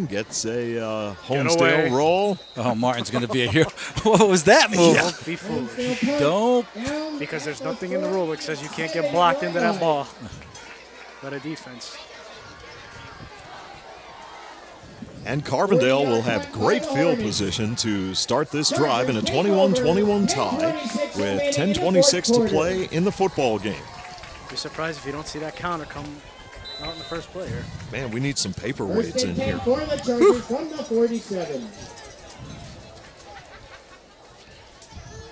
Gets a Honesdale roll. Oh, Martin's going to be a hero. What was that move? Yeah. Don't be foolish. Don't. Because there's nothing in the rule that says you can't get blocked into that ball. But a defense. And Carbondale will have great field position to start this drive in a 21-21 tie with 10:26 to play in the football game. Be surprised if you don't see that counter come out in the first play here. Man, we need some paperweights in here. For the Chargers from the 47.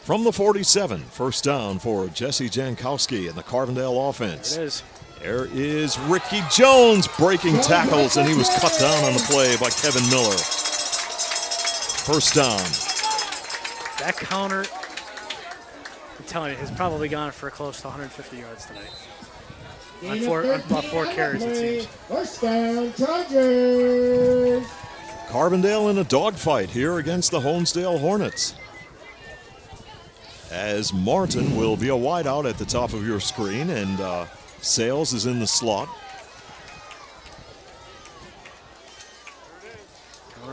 From the 47, first down for Jesse Jankowski and the Carbondale offense. It is. There is Ricky Jones breaking tackles, and he was cut down on the play by Kevin Miller. First down. That counter, I'm telling you, has probably gone for close to 150 yards tonight. On about 4 carries, it seems. First down, Chargers. Carbondale in a dogfight here against the Honesdale Hornets. as Martin will be a wide out at the top of your screen, and Sales is in the slot.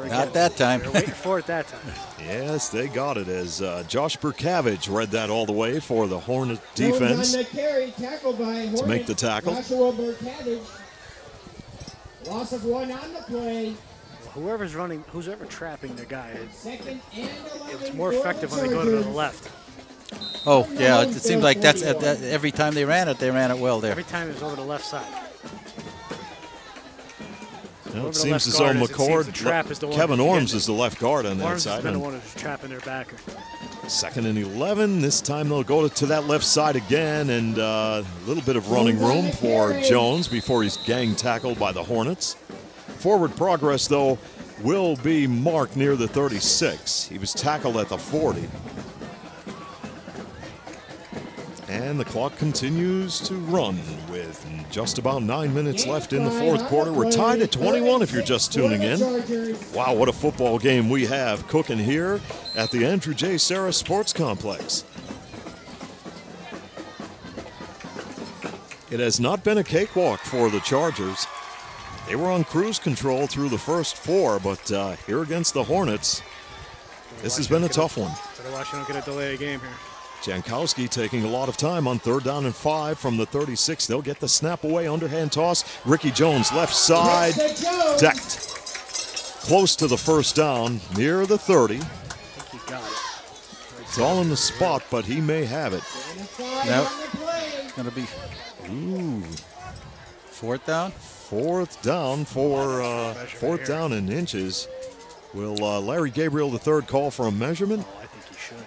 Not that time. They're waiting for it that time. Yes, they got it as Josh Burkavage read that all the way for the Hornet defense On the carry, tackled by Hornet, to make the tackle. Joshua Burkavage. Loss of 1 on the play. Whoever's running, who's ever trapping their guy, Second and 11 it's more effective when they go to the left. Oh, yeah, it seemed like that's every time they ran it well there. Every time it was over the left side. Well, it seems as though McCord, Kevin Orms is the left guard on that side. Orms has been the one who's trapping their backer. Second and 11. This time they'll go to that left side again, and a little bit of running room for Jones before he's gang tackled by the Hornets. Forward progress, though, will be marked near the 36. He was tackled at the 40. And the clock continues to run with just about 9 minutes left in the fourth quarter. We're tied at 21 if you're just tuning in. Wow, what a football game we have cooking here at the Andrew J. Sarah Sports Complex. It has not been a cakewalk for the Chargers. They were on cruise control through the first 4, but here against the Hornets, this has been a tough one. Better watch you don't get a delay game here. Jankowski taking a lot of time on 3rd down and 5 from the 36. They'll get the snap away, underhand toss. Ricky Jones, left side, decked. Close to the first down, near the 30. I think he got it. It's all in the spot, but he may have it. Nope. It's going to be 4th down? 4th down for 4th down in inches. Will Larry Gabriel III call for a measurement? I think he should.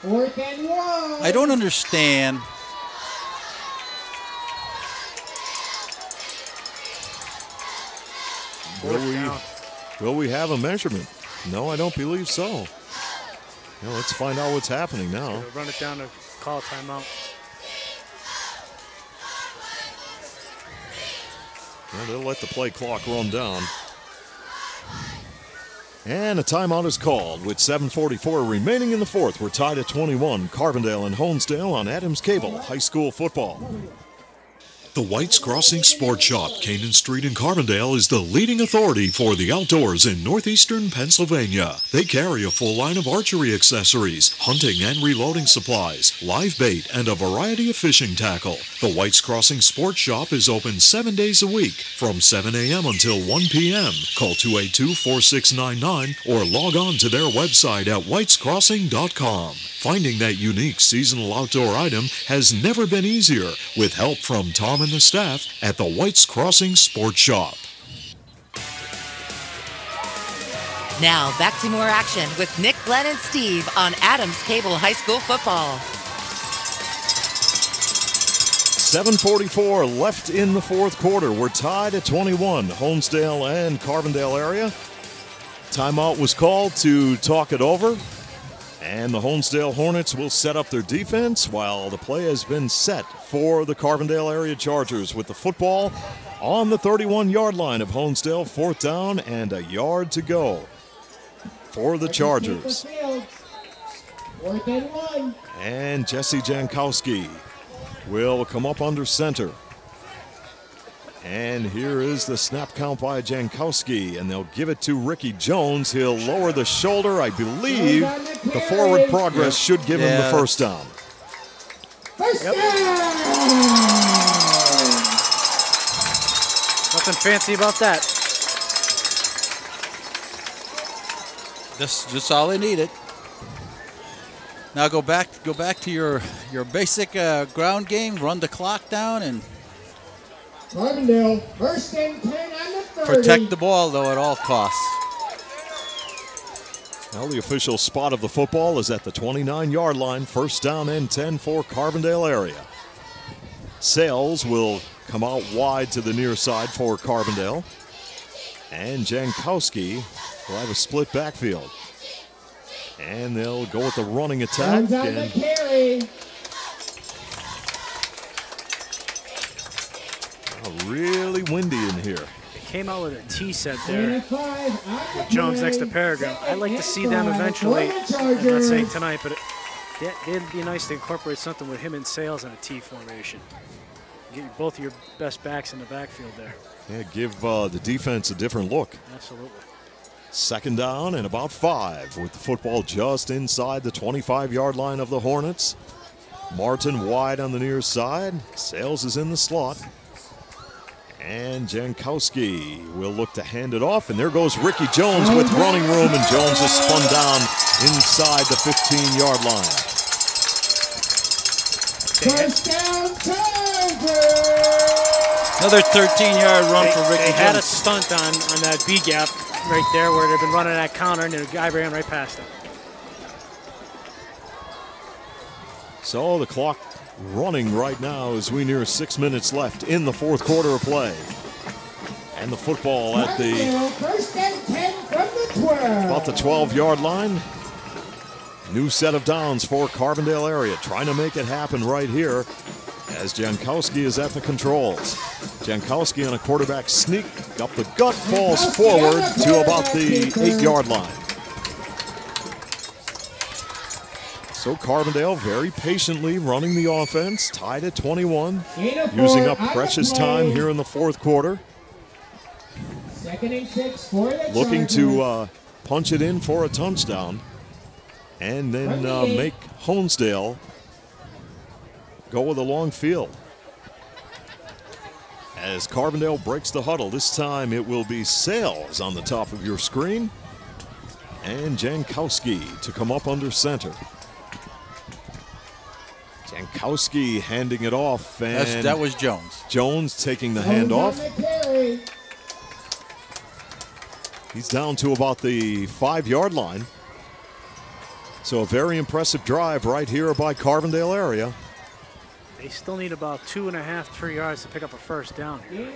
4th and 1. I don't understand. Will we have a measurement? No, I don't believe so. Well, let's find out what's happening now. Run it down to call a timeout. Well, they'll let the play clock run down. And a timeout is called with 7:44 remaining in the fourth. We're tied at 21. Carbondale and Honesdale on Adams Cable High School football. The White's Crossing Sports Shop, Canaan Street in Carbondale, is the leading authority for the outdoors in northeastern Pennsylvania. They carry a full line of archery accessories, hunting and reloading supplies, live bait, and a variety of fishing tackle. The White's Crossing Sports Shop is open 7 days a week from 7 a.m. until 1 p.m. Call 282-4699 or log on to their website at whitescrossing.com. Finding that unique seasonal outdoor item has never been easier with help from Tom and the staff at the White's Crossing Sports Shop. Now back to more action with Nick, Glenn, and Steve on Adams Cable High School football. 7:44 left in the fourth quarter. We're tied at 21. Honesdale and Carbondale area. Timeout was called to talk it over. And the Honesdale Hornets will set up their defense while the play has been set for the Carbondale area Chargers with the football on the 31-yard line of Honesdale. 4th down and a yard to go for the Chargers. 4th and 1. And Jesse Jankowski will come up under center. And here is the snap count by Jankowski, and they'll give it to Ricky Jones. He'll lower the shoulder. I believe the forward progress should give him the first down. First down! Nothing fancy about that. Just all they needed. Now go back to your basic ground game. Run the clock down and Carbondale, 1st and 10 on the 30. protect the ball, though, at all costs. Well, the official spot of the football is at the 29-yard line. 1st down and 10 for Carbondale area. Sales will come out wide to the near side for Carbondale. And Jankowski will have a split backfield. And they'll go with the running attack. Jones on the carry. Really windy in here. came out with a T set there with Jones next to Pregame. I'd like to see them eventually, I'm not saying tonight, but it'd be nice to incorporate something with him in Sales and a T formation. Get both of your best backs in the backfield there. Yeah, give the defense a different look. Absolutely. Second down and about 5 with the football just inside the 25-yard line of the Hornets. Martin wide on the near side. Sales is in the slot. And Jankowski will look to hand it off. And there goes Ricky Jones with running room. And Jones is spun down inside the 15-yard line. First down, Tiger! Another 13-yard run for Ricky Jones. They had a stunt on that B gap right there where they've been running that counter, and the guy ran right past it. So the clock running right now as we near 6 minutes left in the fourth quarter of play. And the football at the First and 10 from the 12. about the 12-yard line. New set of downs for Carbondale area, trying to make it happen right here as Jankowski is at the controls. Jankowski on a quarterback sneak, up the gut, falls forward to about the 8-yard line. So Carbondale very patiently running the offense, tied at 21, using up precious time here in the fourth quarter. Second and 6 for the Looking to punch it in for a touchdown and then make Honesdale go with a long field. As Carbondale breaks the huddle, this time it will be Sales on the top of your screen and Jankowski to come up under center. Jankowski handing it off, and that was Jones. Jones taking the handoff. He's down to about the 5-yard line. So a very impressive drive right here by Carbondale area. They still need about 2.5, 3 yards to pick up a first down here.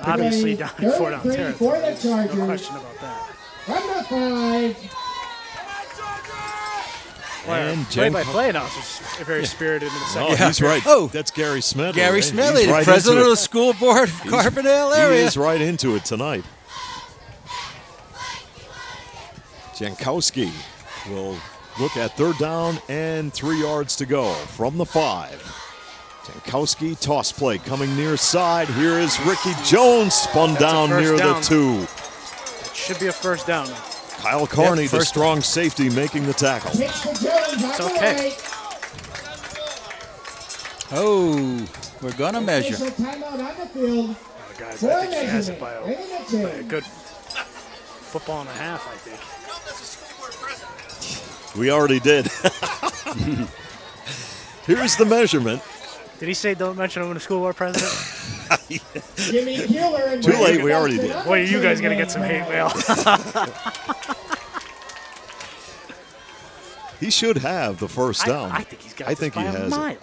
Obviously down in 4-down territory. There's no question about that. Number 5. And Play-by-play announcer's very spirited in the second. Oh, he's right. Oh, that's Gary Smedley. Gary right? Smedley, He's the right president into of it. the school board of Carbondale area. He is right into it tonight. Jankowski will look at 3rd down and 3 yards to go from the 5. Jankowski toss play coming near side. Here is Ricky Jones spun down near the 2. It should be a first down. Kyle Carney, the strong safety, making the tackle. It's okay. Oh, we're going to measure. Timeout on the field. Guys, I think he has it by a good football and a half, I think. We already did. Here's the measurement. Did he say don't mention him when the school board president? Jimmy Keeler. Too late, we already did. Boy, are you guys going to get some hate mail. He should have the first down. I think he's got I think he has it.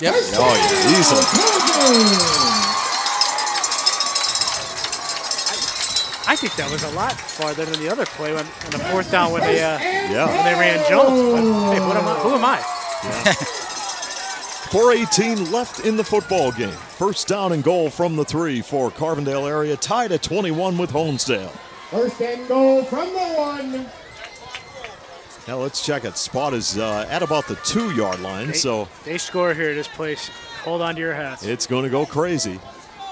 Yep. Oh, yeah, easily. I think that was a lot farther than the other play on the 4th down when they ran Jones. But, hey, who am I? Yeah. 4:18 left in the football game. First down and goal from the 3 for Carbondale area, tied at 21 with Honesdale. First and goal from the 1. Now let's check it. Spot is at about the 2-yard line, so they score here. This place. Hold on to your hats. It's going to go crazy.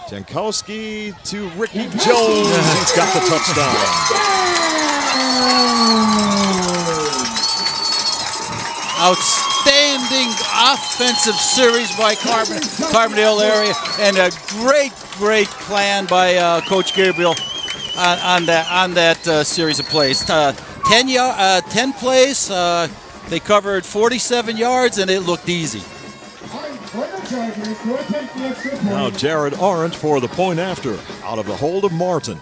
Jankowski to Ricky Jones. He's got the touchdown. Outstanding offensive series by Carbondale area, and a great plan by Coach Gabriel on that series of plays. 10 plays. They covered 47 yards, and it looked easy. Now Jared Arendt for the point after, out of the hold of Martin.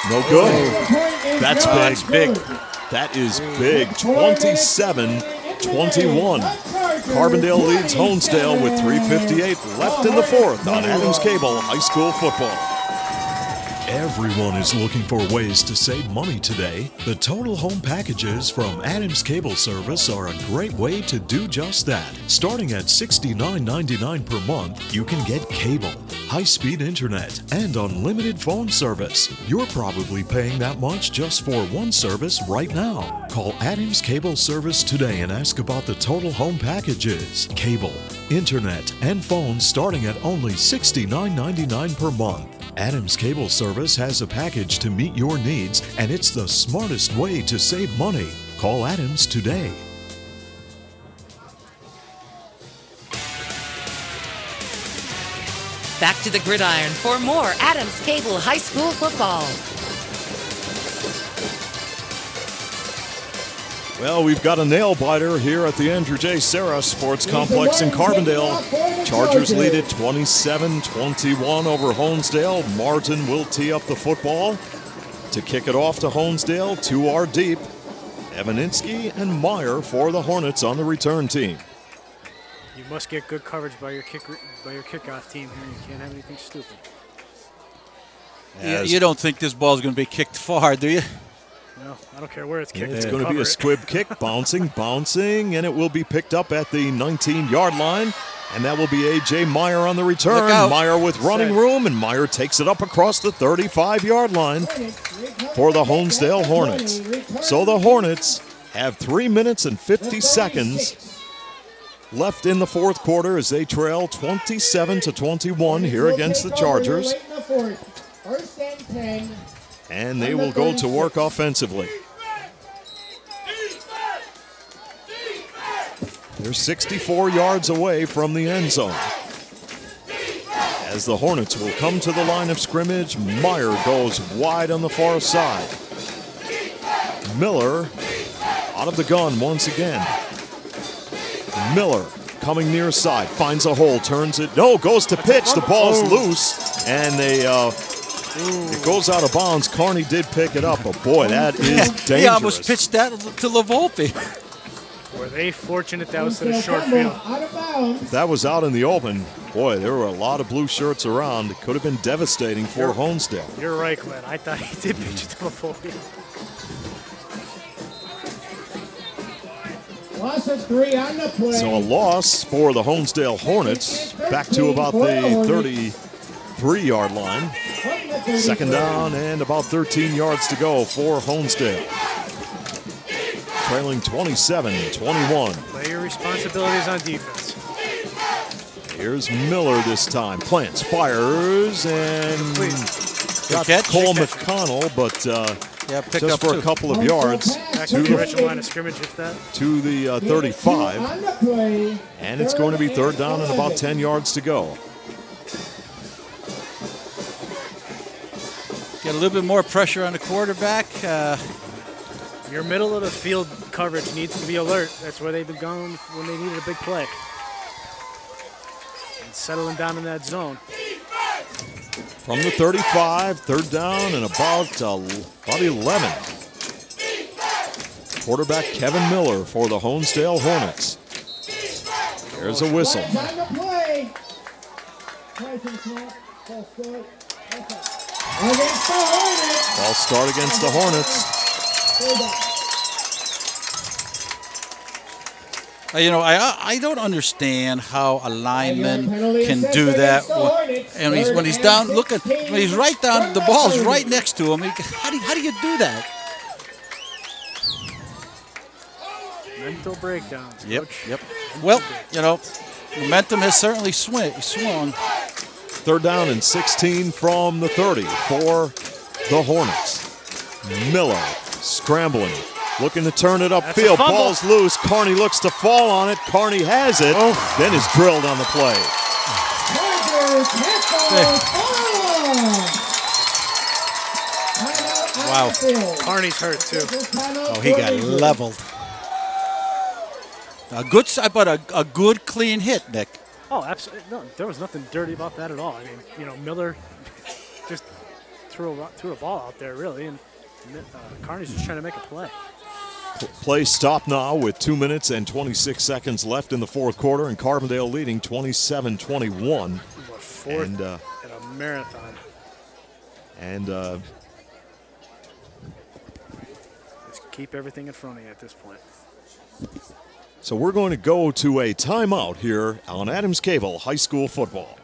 No good. That's big. That is big. 27-21. Carbondale leads Honesdale with 3:58 left in the 4th on Adams Cable High School Football. Everyone is looking for ways to save money today. The Total Home Packages from Adams Cable Service are a great way to do just that. Starting at $69.99 per month, you can get cable, high-speed internet, and unlimited phone service. You're probably paying that much just for one service right now. Call Adams Cable Service today and ask about the Total Home Packages. Cable, internet, and phones starting at only $69.99 per month. Adams Cable Service has a package to meet your needs, and it's the smartest way to save money. Call Adams today. Back to the gridiron for more Adams Cable High School football. Well, we've got a nail-biter here at the Andrew J. Serra Sports Complex in Carbondale. Chargers lead it 27-21 over Honesdale. Martin will tee up the football. To kick it off to Honesdale, 2 are deep. Evaninsky and Meyer for the Hornets on the return team. You must get good coverage by your kickoff team here. You can't have anything stupid. You don't think this ball is going to be kicked far, do you? No, I don't care where it's kicked. It's going to be a squib kick, bouncing, and it will be picked up at the 19-yard line. And that will be A.J. Meyer on the return. Meyer with running room, and Meyer takes it up across the 35-yard line for the Honesdale Hornets. So the Hornets have 3 minutes and 50 seconds left in the fourth quarter as they trail 27-21 here against the Chargers. First and 10. And they will go to work offensively. They're 64 yards away from the end zone. As the Hornets will come to the line of scrimmage, Meyer goes wide on the far side. Miller out of the gun once again. Miller coming near side, finds a hole, turns it, goes to pitch, the ball's loose, and it goes out of bounds. Carney did pick it up, but boy, that is dangerous. He almost pitched that to LaVolpe. Were they fortunate that was in a short field? If that was out in the open, boy, there were a lot of blue shirts around. It could have been devastating for Honesdale. You're right, Glenn. I thought he did pitch it to LaVolpe. Loss of 3 on the play. So a loss for the Honesdale Hornets, back to about the 33-yard line. Second down and about 13 yards to go for Honesdale. Trailing 27-21. Play your responsibilities on defense. Here's Miller this time. Plants, fires, and got Cole McConnell, but just for a couple of yards. Back to the original line of scrimmage, if that. To the 35. And it's going to be third down and about 10 yards to go. Get a little bit more pressure on the quarterback. Your middle of the field coverage needs to be alert. That's where they've been going when they needed a big play. And settling down in that zone. From the 35, third down and about 11. Quarterback Kevin Miller for the Honesdale Hornets. There's a whistle. Ball start against the Hornets. I don't understand how a lineman can do that. And when he's down, when he's right down, the ball's right next to him. How do you do that? Mental breakdowns. Yep. Well, momentum has certainly swung. Third down and 16 from the 30 for the Hornets. Miller scrambling, looking to turn it upfield. Ball's loose. Carney looks to fall on it. Carney has it, then is drilled on the play. Wow. Carney's hurt, too. Oh, he got leveled. A good clean hit, Nick. Oh, absolutely. No, there was nothing dirty about that at all. I mean, Miller just threw a ball out there, really, and Carney's just trying to make a play. Play stopped now with 2 minutes and 26 seconds left in the fourth quarter, and Carbondale leading 27-21. Fourth in a marathon. And Just keep everything in front of you at this point. so we're going to go to a timeout here on Adams Cable High School Football.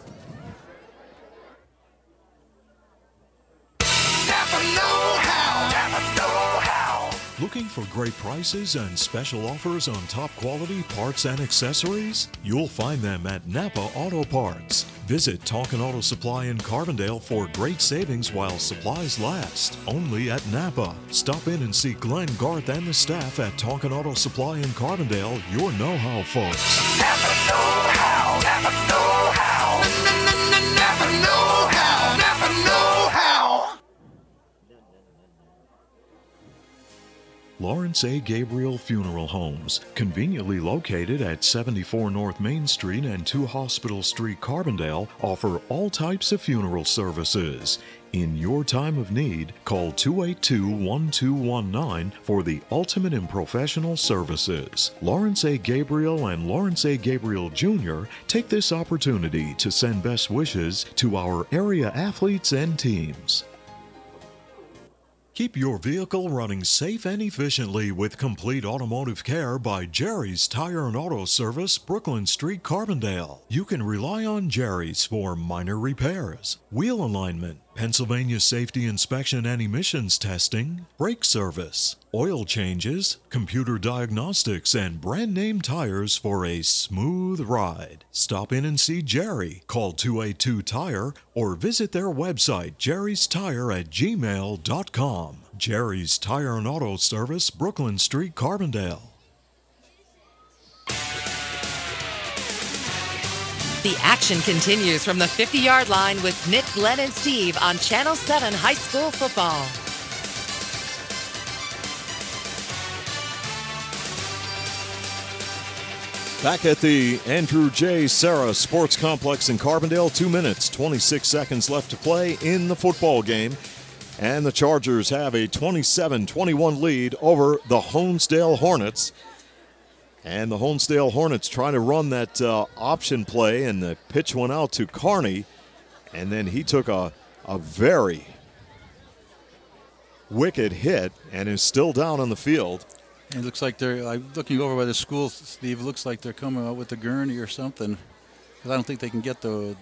Looking for great prices and special offers on top quality parts and accessories? You'll find them at Napa Auto Parts. Visit Tonkin Auto Supply in Carbondale for great savings while supplies last. Only at Napa. Stop in and see Glenn, Garth, and the staff at Tonkin Auto Supply in Carbondale, your know-how folks. Napa know-how. Napa know-how. Napa know-how. Napa know-how. Lawrence A. Gabriel Funeral Homes, conveniently located at 74 North Main Street and 2 Hospital Street, Carbondale, offer all types of funeral services. In your time of need, call 282-1219 for the ultimate in professional services. Lawrence A. Gabriel and Lawrence A. Gabriel Jr. take this opportunity to send best wishes to our area athletes and teams. Keep your vehicle running safe and efficiently with complete automotive care by Jerry's Tire and Auto Service, Brooklyn Street, Carbondale. You can rely on Jerry's for minor repairs, wheel alignment, Pennsylvania safety inspection and emissions testing, brake service, oil changes, computer diagnostics, and brand name tires for a smooth ride. Stop in and see Jerry. Call 282-TIRE or visit their website jerrystire@gmail.com. Jerry's Tire and Auto Service, Brooklyn Street, Carbondale. The action continues from the 50-yard line with Nick, Glenn, and Steve on Channel 7 High School Football. Back at the Andrew J. Serra Sports Complex in Carbondale, 2 minutes, 26 seconds left to play in the football game. And the Chargers have a 27-21 lead over the Honesdale Hornets. And the Honesdale Hornets trying to run that option play, and the pitch went out to Carney. And then he took a very wicked hit and is still down on the field. It looks like they're looking over by the school, Steve. It looks like they're coming out with the gurney or something, because I don't think they can get the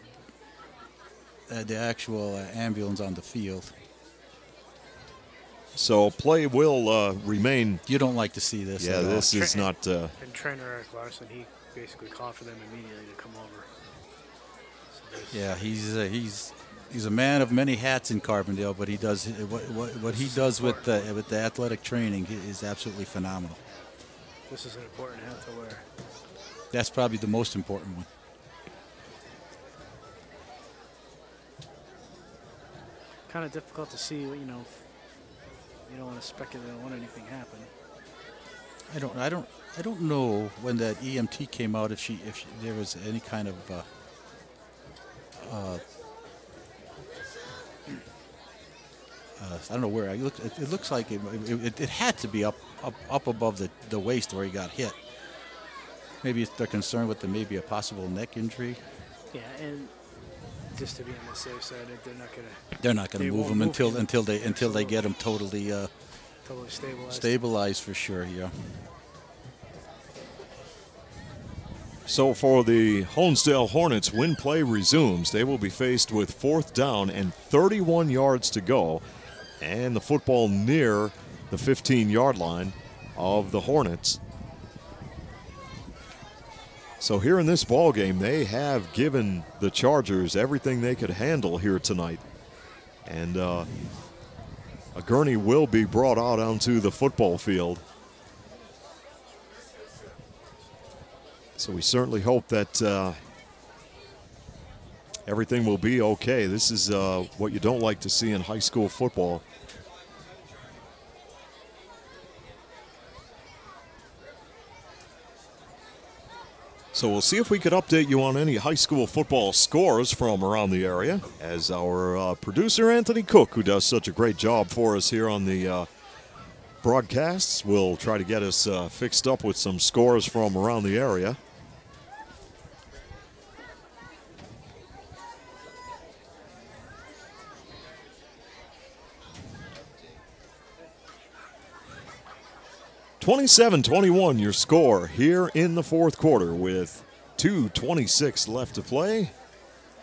actual ambulance on the field. So play will remain. You don't like to see this. Yeah, this is not. And trainer Eric Larson, he basically called for them immediately to come over. So yeah, he's a man of many hats in Carbondale, but he does what he does with the athletic training is absolutely phenomenal. This is an important hat to wear. That's probably the most important one. Kind of difficult to see, you know. You don't want to speculate on when anything happened. I don't know when that EMT came out if there was any kind of I don't know where. It looks like it had to be up above the waist where he got hit. Maybe they're concerned with maybe a possible neck injury. Yeah, and just to be on the safe side, they're not going to move him until they get him totally stabilized for sure. Yeah. So for the Honesdale Hornets, when play resumes, they will be faced with 4th down and 31 yards to go, and the football near the 15-yard line of the Hornets. So here in this ball game, they have given the Chargers everything they could handle here tonight. And a gurney will be brought out onto the football field. So we certainly hope that everything will be okay. This is what you don't like to see in high school football. So we'll see if we could update you on any high school football scores from around the area, as our producer Anthony Cook, who does such a great job for us here on the broadcasts, will try to get us fixed up with some scores from around the area. 27-21 your score here in the fourth quarter with 2:26 left to play.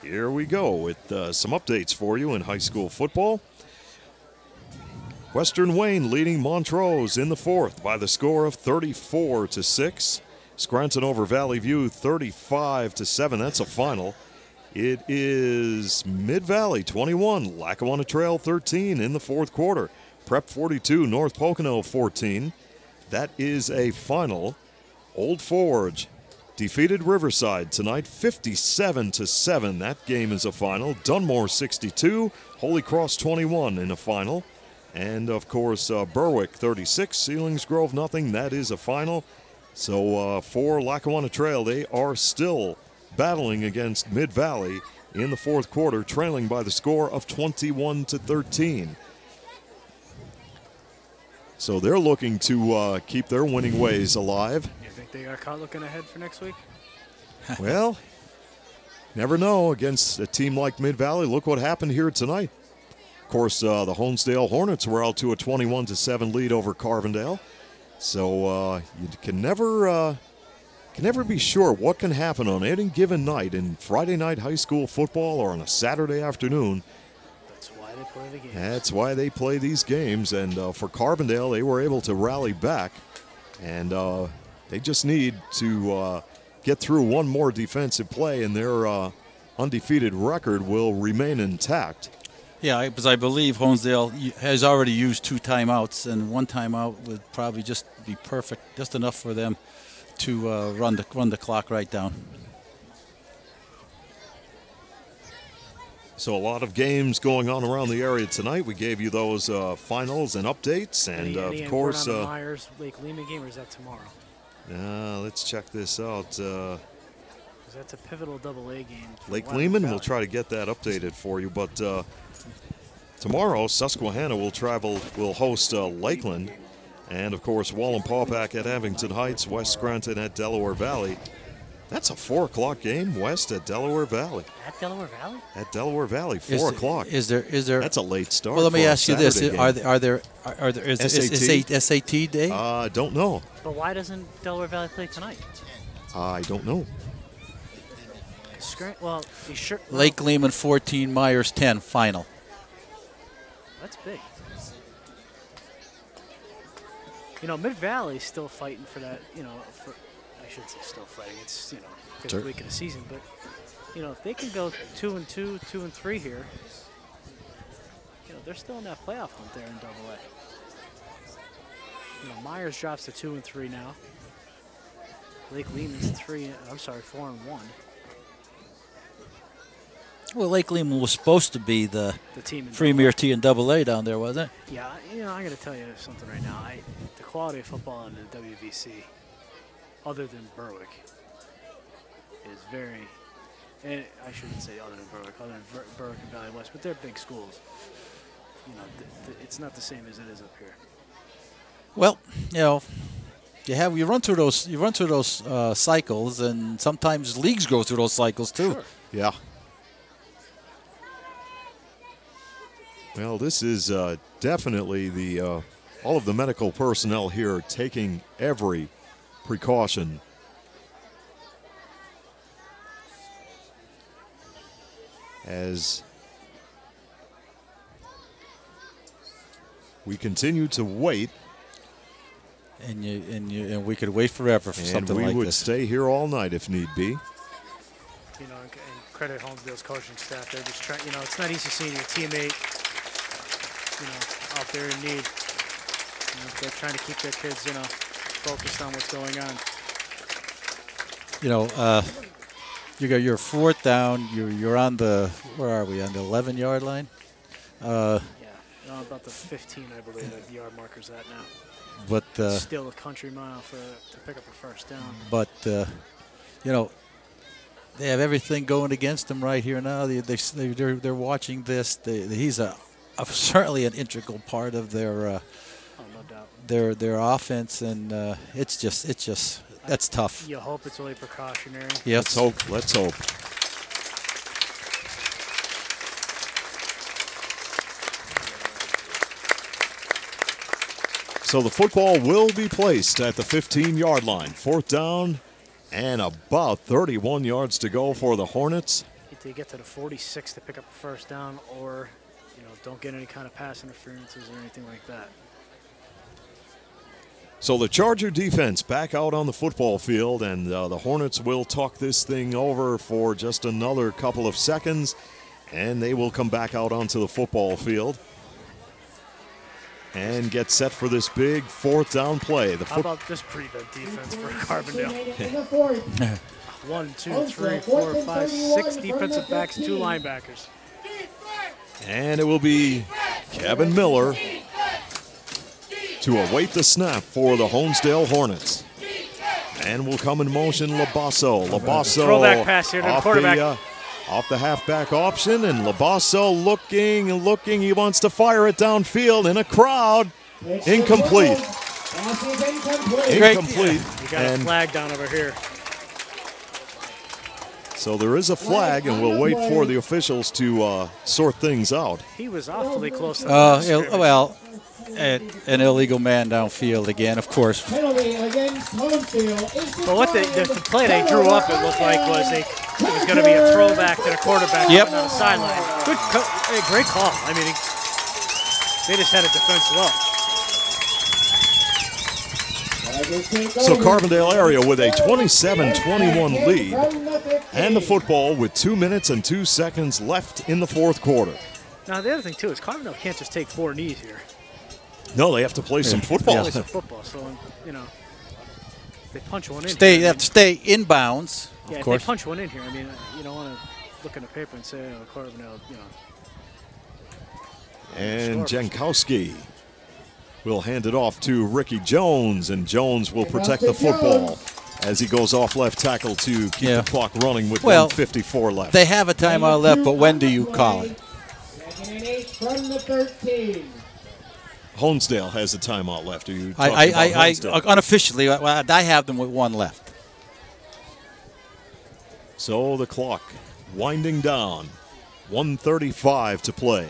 Here we go with some updates for you in high school football. Western Wayne leading Montrose in the fourth by the score of 34-6. Scranton over Valley View 35-7. That's a final. It is Mid-Valley 21, Lackawanna Trail 13 in the fourth quarter. Prep 42, North Pocono 14. That is a final. Old Forge defeated Riverside tonight 57-7. That game is a final. Dunmore 62, Holy Cross 21 in a final. And, of course, Berwick 36, Sealings Grove nothing. That is a final. So for Lackawanna Trail, they are still battling against Mid-Valley in the fourth quarter, trailing by the score of 21-13. So they're looking to keep their winning ways alive. You think they got caught looking ahead for next week? Well, never know against a team like Mid-Valley. Look what happened here tonight. Of course, the Honesdale Hornets were out to a 21-7 lead over Carbondale. So you can never be sure what can happen on any given night in Friday night high school football or on a Saturday afternoon. That's why they play the games. That's why they play these games. And for Carbondale, they were able to rally back. And they just need to get through one more defensive play, and their undefeated record will remain intact. Yeah, because I believe Honesdale has already used 2 timeouts, and 1 timeout would probably just be perfect, just enough for them to run the clock right down. So a lot of games going on around the area tonight. We gave you those finals and updates, and any of course, word on the Myers Lake Lehman game, or is that tomorrow? let's check this out. Because that's a pivotal AA game. Lake Lehman, we'll try to get that updated for you, but tomorrow Susquehanna will host Lakeland, and of course Wallenpaupack at Abington Heights, West Scranton at Delaware Valley. That's a 4 o'clock game west at Delaware Valley. At Delaware Valley? At Delaware Valley, 4 o'clock. Is there? That's a late start. Well, let me ask you this: game. is SAT day? I don't know. But why doesn't Delaware Valley play tonight? I don't know. Well, you sure? Lake Lehman 14, Myers 10, final. That's big. You know, Mid-Valley's still fighting for that, I shouldn't say still fighting, it's, fifth week of the season, but, if they can go 2-2, 2-3 here, they're still in that playoff hunt there in AA. Myers drops to 2-3 now. Lake Lehman's 4-1. Well, Lake Lehman was supposed to be the team premier team in AA down there, wasn't it? Yeah, I'm going to tell you something right now. The quality of football in the WVC, other than Berwick, is very, and I shouldn't say other than Berwick, other than Berwick and Valley West, but they're big schools. It's not the same as it is up here. Well, you run through those cycles, and sometimes leagues go through those cycles too. Sure. Yeah. Well, this is definitely all of the medical personnel here taking every precaution. As we continue to wait. And we could wait forever for something like this. And we would stay here all night if need be. And credit Honesdale's coaching staff. They're just trying, it's not easy seeing your teammate, out there in need. They're trying to keep their kids, focused on what's going on. You got your 4th down. You're on the, where are we, on the 11-yard line? Yeah, about the 15, I believe, the yard marker's at now. But still a country mile to pick up a first down. But they have everything going against them right here now. They're watching this. He's certainly an integral part of their no doubt. their offense, and it's just that's tough. You hope it's only precautionary. Yes. Let's hope. So the football will be placed at the 15-yard line. 4th down and about 31 yards to go for the Hornets. They get to the 46 to pick up a first down, or don't get any kind of pass interferences or anything like that. So the Charger defense back out on the football field, and the Hornets will talk this thing over for just another couple of seconds, and they will come back out onto the football field and get set for this big 4th down play. How about this pretty good defense for Carbondale? 1, 2, 3, 4, 5, 6 defensive backs, 2 linebackers. And it will be Kevin Miller to await the snap for the Honesdale Hornets. And will come in motion Labasso. Labasso throwback pass here to the quarterback. Off the halfback option, and Labasso looking and looking. He wants to fire it downfield in a crowd. Incomplete. Incomplete. You got a flag down over here. So there is a flag, and we'll wait for the officials to sort things out. He was awfully close to the well, an illegal man downfield again, of course. But what the play they drew up, it looked like it was going to be a throwback to the quarterback on the sideline. Great call. I mean, they just had a defense well. So Carbondale area with a 27-21 lead, and the football with 2 minutes and 2 seconds left in the 4th quarter. Now the other thing too is Carbondale can't just take 4 knees here. No, they have to play some football. Play some football. So they punch one in. They have to stay inbounds. Yeah, of if course. they punch one in here, I mean, you don't want to look in the paper and say, Carbondale, And Jankowski will hand it off to Ricky Jones, and Jones will protect the football as he goes off left tackle to keep the clock running with 1:54 left. They have a timeout left, but when do you call it? From the 13. Honesdale has a timeout left. Are you talking about Honesdale? Unofficially, I have them with 1 left. So the clock winding down. 1:35 to play.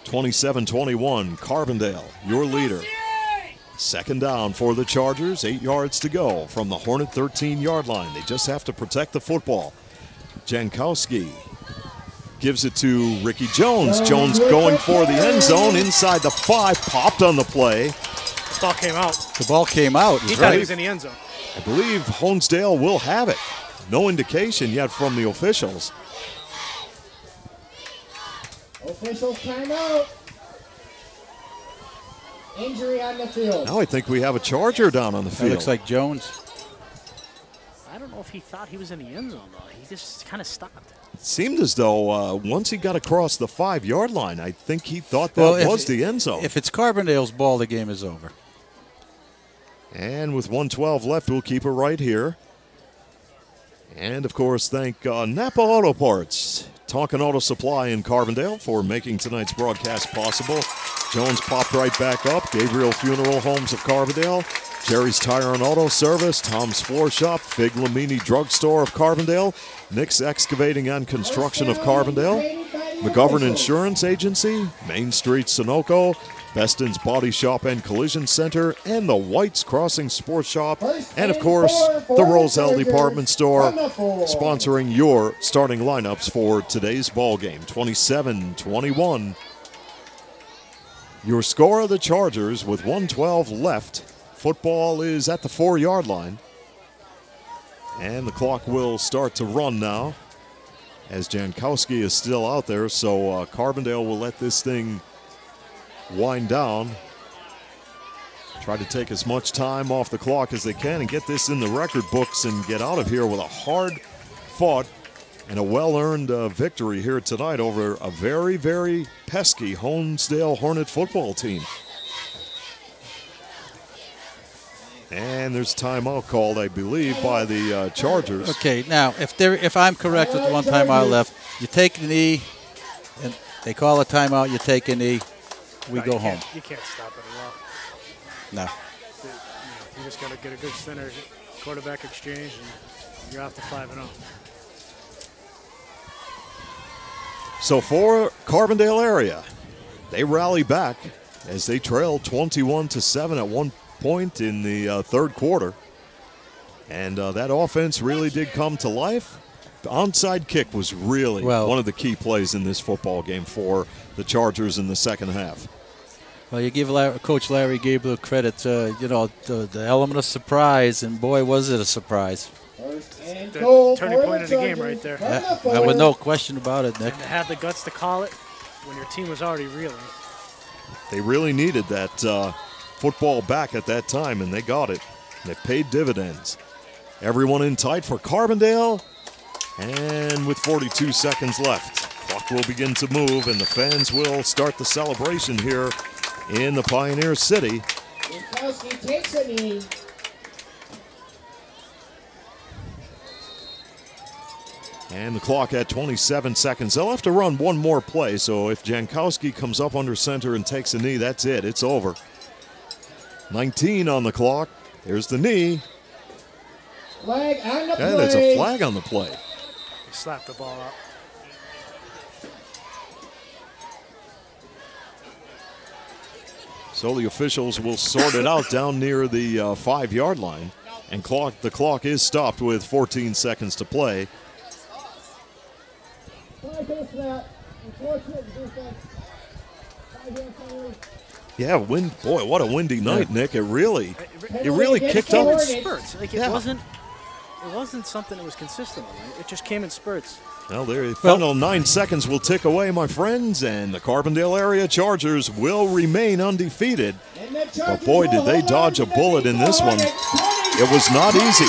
27-21, Carbondale, your leader. 2nd down for the Chargers, 8 yards to go from the Hornet 13-yard line. They just have to protect the football. Jankowski gives it to Ricky Jones. Jones going for the end zone inside the 5, popped on the play. The ball came out. The ball came out. He thought he was in the end zone. I believe Honesdale will have it. No indication yet from the officials. Officials timeout. Injury on the field. Now I think we have a Charger down on the field. That looks like Jones. I don't know if he thought he was in the end zone, though. He just kind of stopped. It seemed as though once he got across the 5-yard line, I think he thought that was the end zone. If it's Carbondale's ball, the game is over. And with 1:12 left, we'll keep it right here. And, of course, thank Napa Auto Parts, Tonkin Auto Supply in Carbondale, for making tonight's broadcast possible. Jones popped right back up. Gabriel Funeral Homes of Carbondale, Jerry's Tire and Auto Service, Tom's Floor Shop, Fig Lamini Drugstore of Carbondale, Nick's Excavating and Construction of Carbondale, McGovern Insurance Agency, Main Street Sunoco, Beston's Body Shop and Collision Center, and the White's Crossing Sports Shop, and of course, the Roselle Department Store, sponsoring your starting lineups for today's ball game. 27-21. Your score of the Chargers with 1:12 left. Football is at the 4-yard line. And the clock will start to run now, as Jankowski is still out there, so Carbondale will let this thing wind down. Try to take as much time off the clock as they can and get this in the record books and get out of here with a hard-fought and a well-earned victory here tonight over a very, very pesky Honesdale Hornet football team. And there's timeout called, I believe, by the Chargers. Okay, now, if I'm correct with the 1 timeout left, you take a knee, and they call a timeout, you take a knee, we go home. You can't stop it at all. No. You just got to get a good center quarterback exchange, and you're off to 5-0. So for Carbondale area, they rally back as they trailed 21-7 at one point in the third quarter. And that offense really did come to life. The onside kick was really one of the key plays in this football game for the Chargers in the second half. Well, you give Coach Larry Gabriel credit, the element of surprise, and boy, was it a surprise. The turning point of the game right there. With no question about it, Nick. And to have the guts to call it when your team was already reeling. They really needed that football back at that time, and they got it. They paid dividends. Everyone in tight for Carbondale, and with 42 seconds left, clock will begin to move, and the fans will start the celebration here in the Pioneer City. Jankowski takes a knee. And the clock at 27 seconds. They'll have to run one more play, so if Jankowski comes up under center and takes a knee, that's it. It's over. 19 on the clock. There's the knee. Flag on the play. And there's a flag on the play. He slapped the ball up. So the officials will sort it out down near the 5-yard line. And the clock is stopped with 14 seconds to play. Yeah, boy, what a windy night, Nick. It really kicked up. In spurts. It wasn't something that was consistent. It just came in spurts. Well, the final 9 seconds will tick away, my friends, and the Carbondale area Chargers will remain undefeated. But boy, did they dodge a bullet in this one. It was not easy.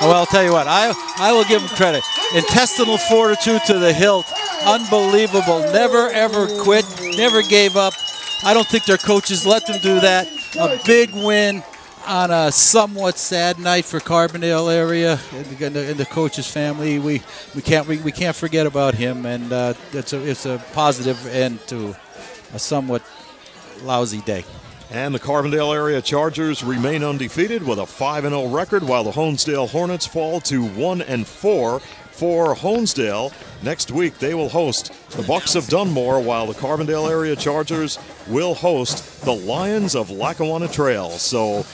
Well, I'll tell you what, I will give them credit. Intestinal fortitude to the hilt. Unbelievable. Never, ever quit. Never gave up. I don't think their coaches let them do that. A big win on a somewhat sad night for Carbondale area and the coach's family. We can't forget about him, and it's a positive end to a somewhat lousy day. And the Carbondale area Chargers remain undefeated with a 5-0 record, while the Honesdale Hornets fall to 1-4. For Honesdale, next week they will host the Bucks of Dunmore, while the Carbondale area Chargers will host the Lions of Lackawanna Trail. So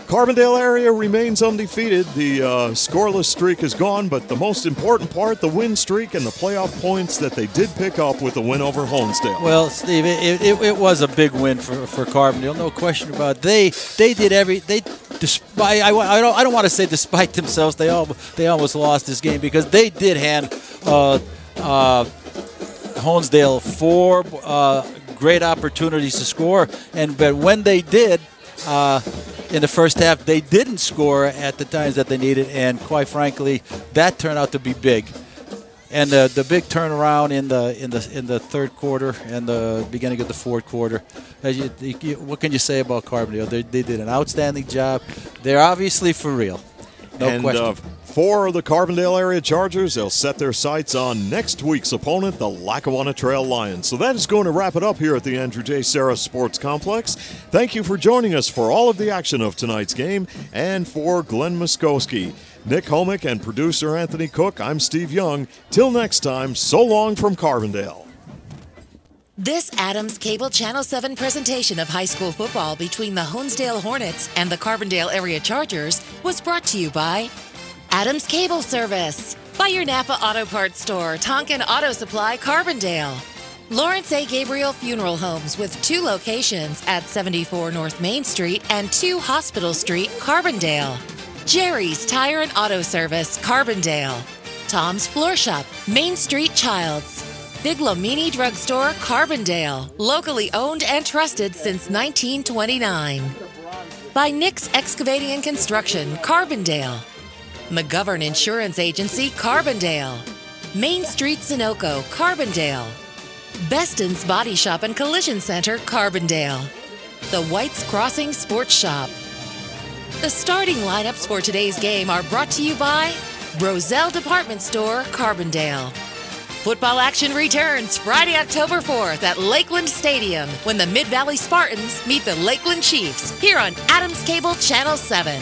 Carbondale area remains undefeated. The scoreless streak is gone, but the most important part, the win streak and the playoff points that they did pick up with the win over Honesdale. Well, Steve, it was a big win for Carbondale, no question about it. They did despite I don't want to say despite themselves, they almost lost this game because they did hand Honesdale 4 great opportunities to score, but when they did. In the first half, they didn't score at the times that they needed, and quite frankly, that turned out to be big. And the big turnaround in the third quarter and the beginning of the fourth quarter. What can you say about Carbondale? They did an outstanding job. They're obviously for real, no question. For the Carbondale area Chargers, they'll set their sights on next week's opponent, the Lackawanna Trail Lions. So that is going to wrap it up here at the Andrew J. Serra Sports Complex. Thank you for joining us for all of the action of tonight's game, and for Glenn Muskowski, Nick Homick, and producer Anthony Cook, I'm Steve Young. Till next time, so long from Carbondale. This Adams Cable Channel 7 presentation of high school football between the Honesdale Hornets and the Carbondale area Chargers was brought to you by Adams Cable Service, by your Napa Auto Parts Store, Tonkin Auto Supply, Carbondale, Lawrence A. Gabriel Funeral Homes with 2 locations at 74 North Main Street and 2 Hospital Street, Carbondale, Jerry's Tire and Auto Service, Carbondale, Tom's Floor Shop, Main Street Childs, Figlomini Drugstore, Carbondale, locally owned and trusted since 1929, by Nick's Excavating and Construction, Carbondale, McGovern Insurance Agency, Carbondale, Main Street Sunoco, Carbondale, Beston's Body Shop and Collision Center, Carbondale, the White's Crossing Sports Shop. The starting lineups for today's game are brought to you by Roselle Department Store, Carbondale. Football action returns Friday, October 4th at Lakeland Stadium when the Mid-Valley Spartans meet the Lakeland Chiefs here on Adams Cable Channel 7.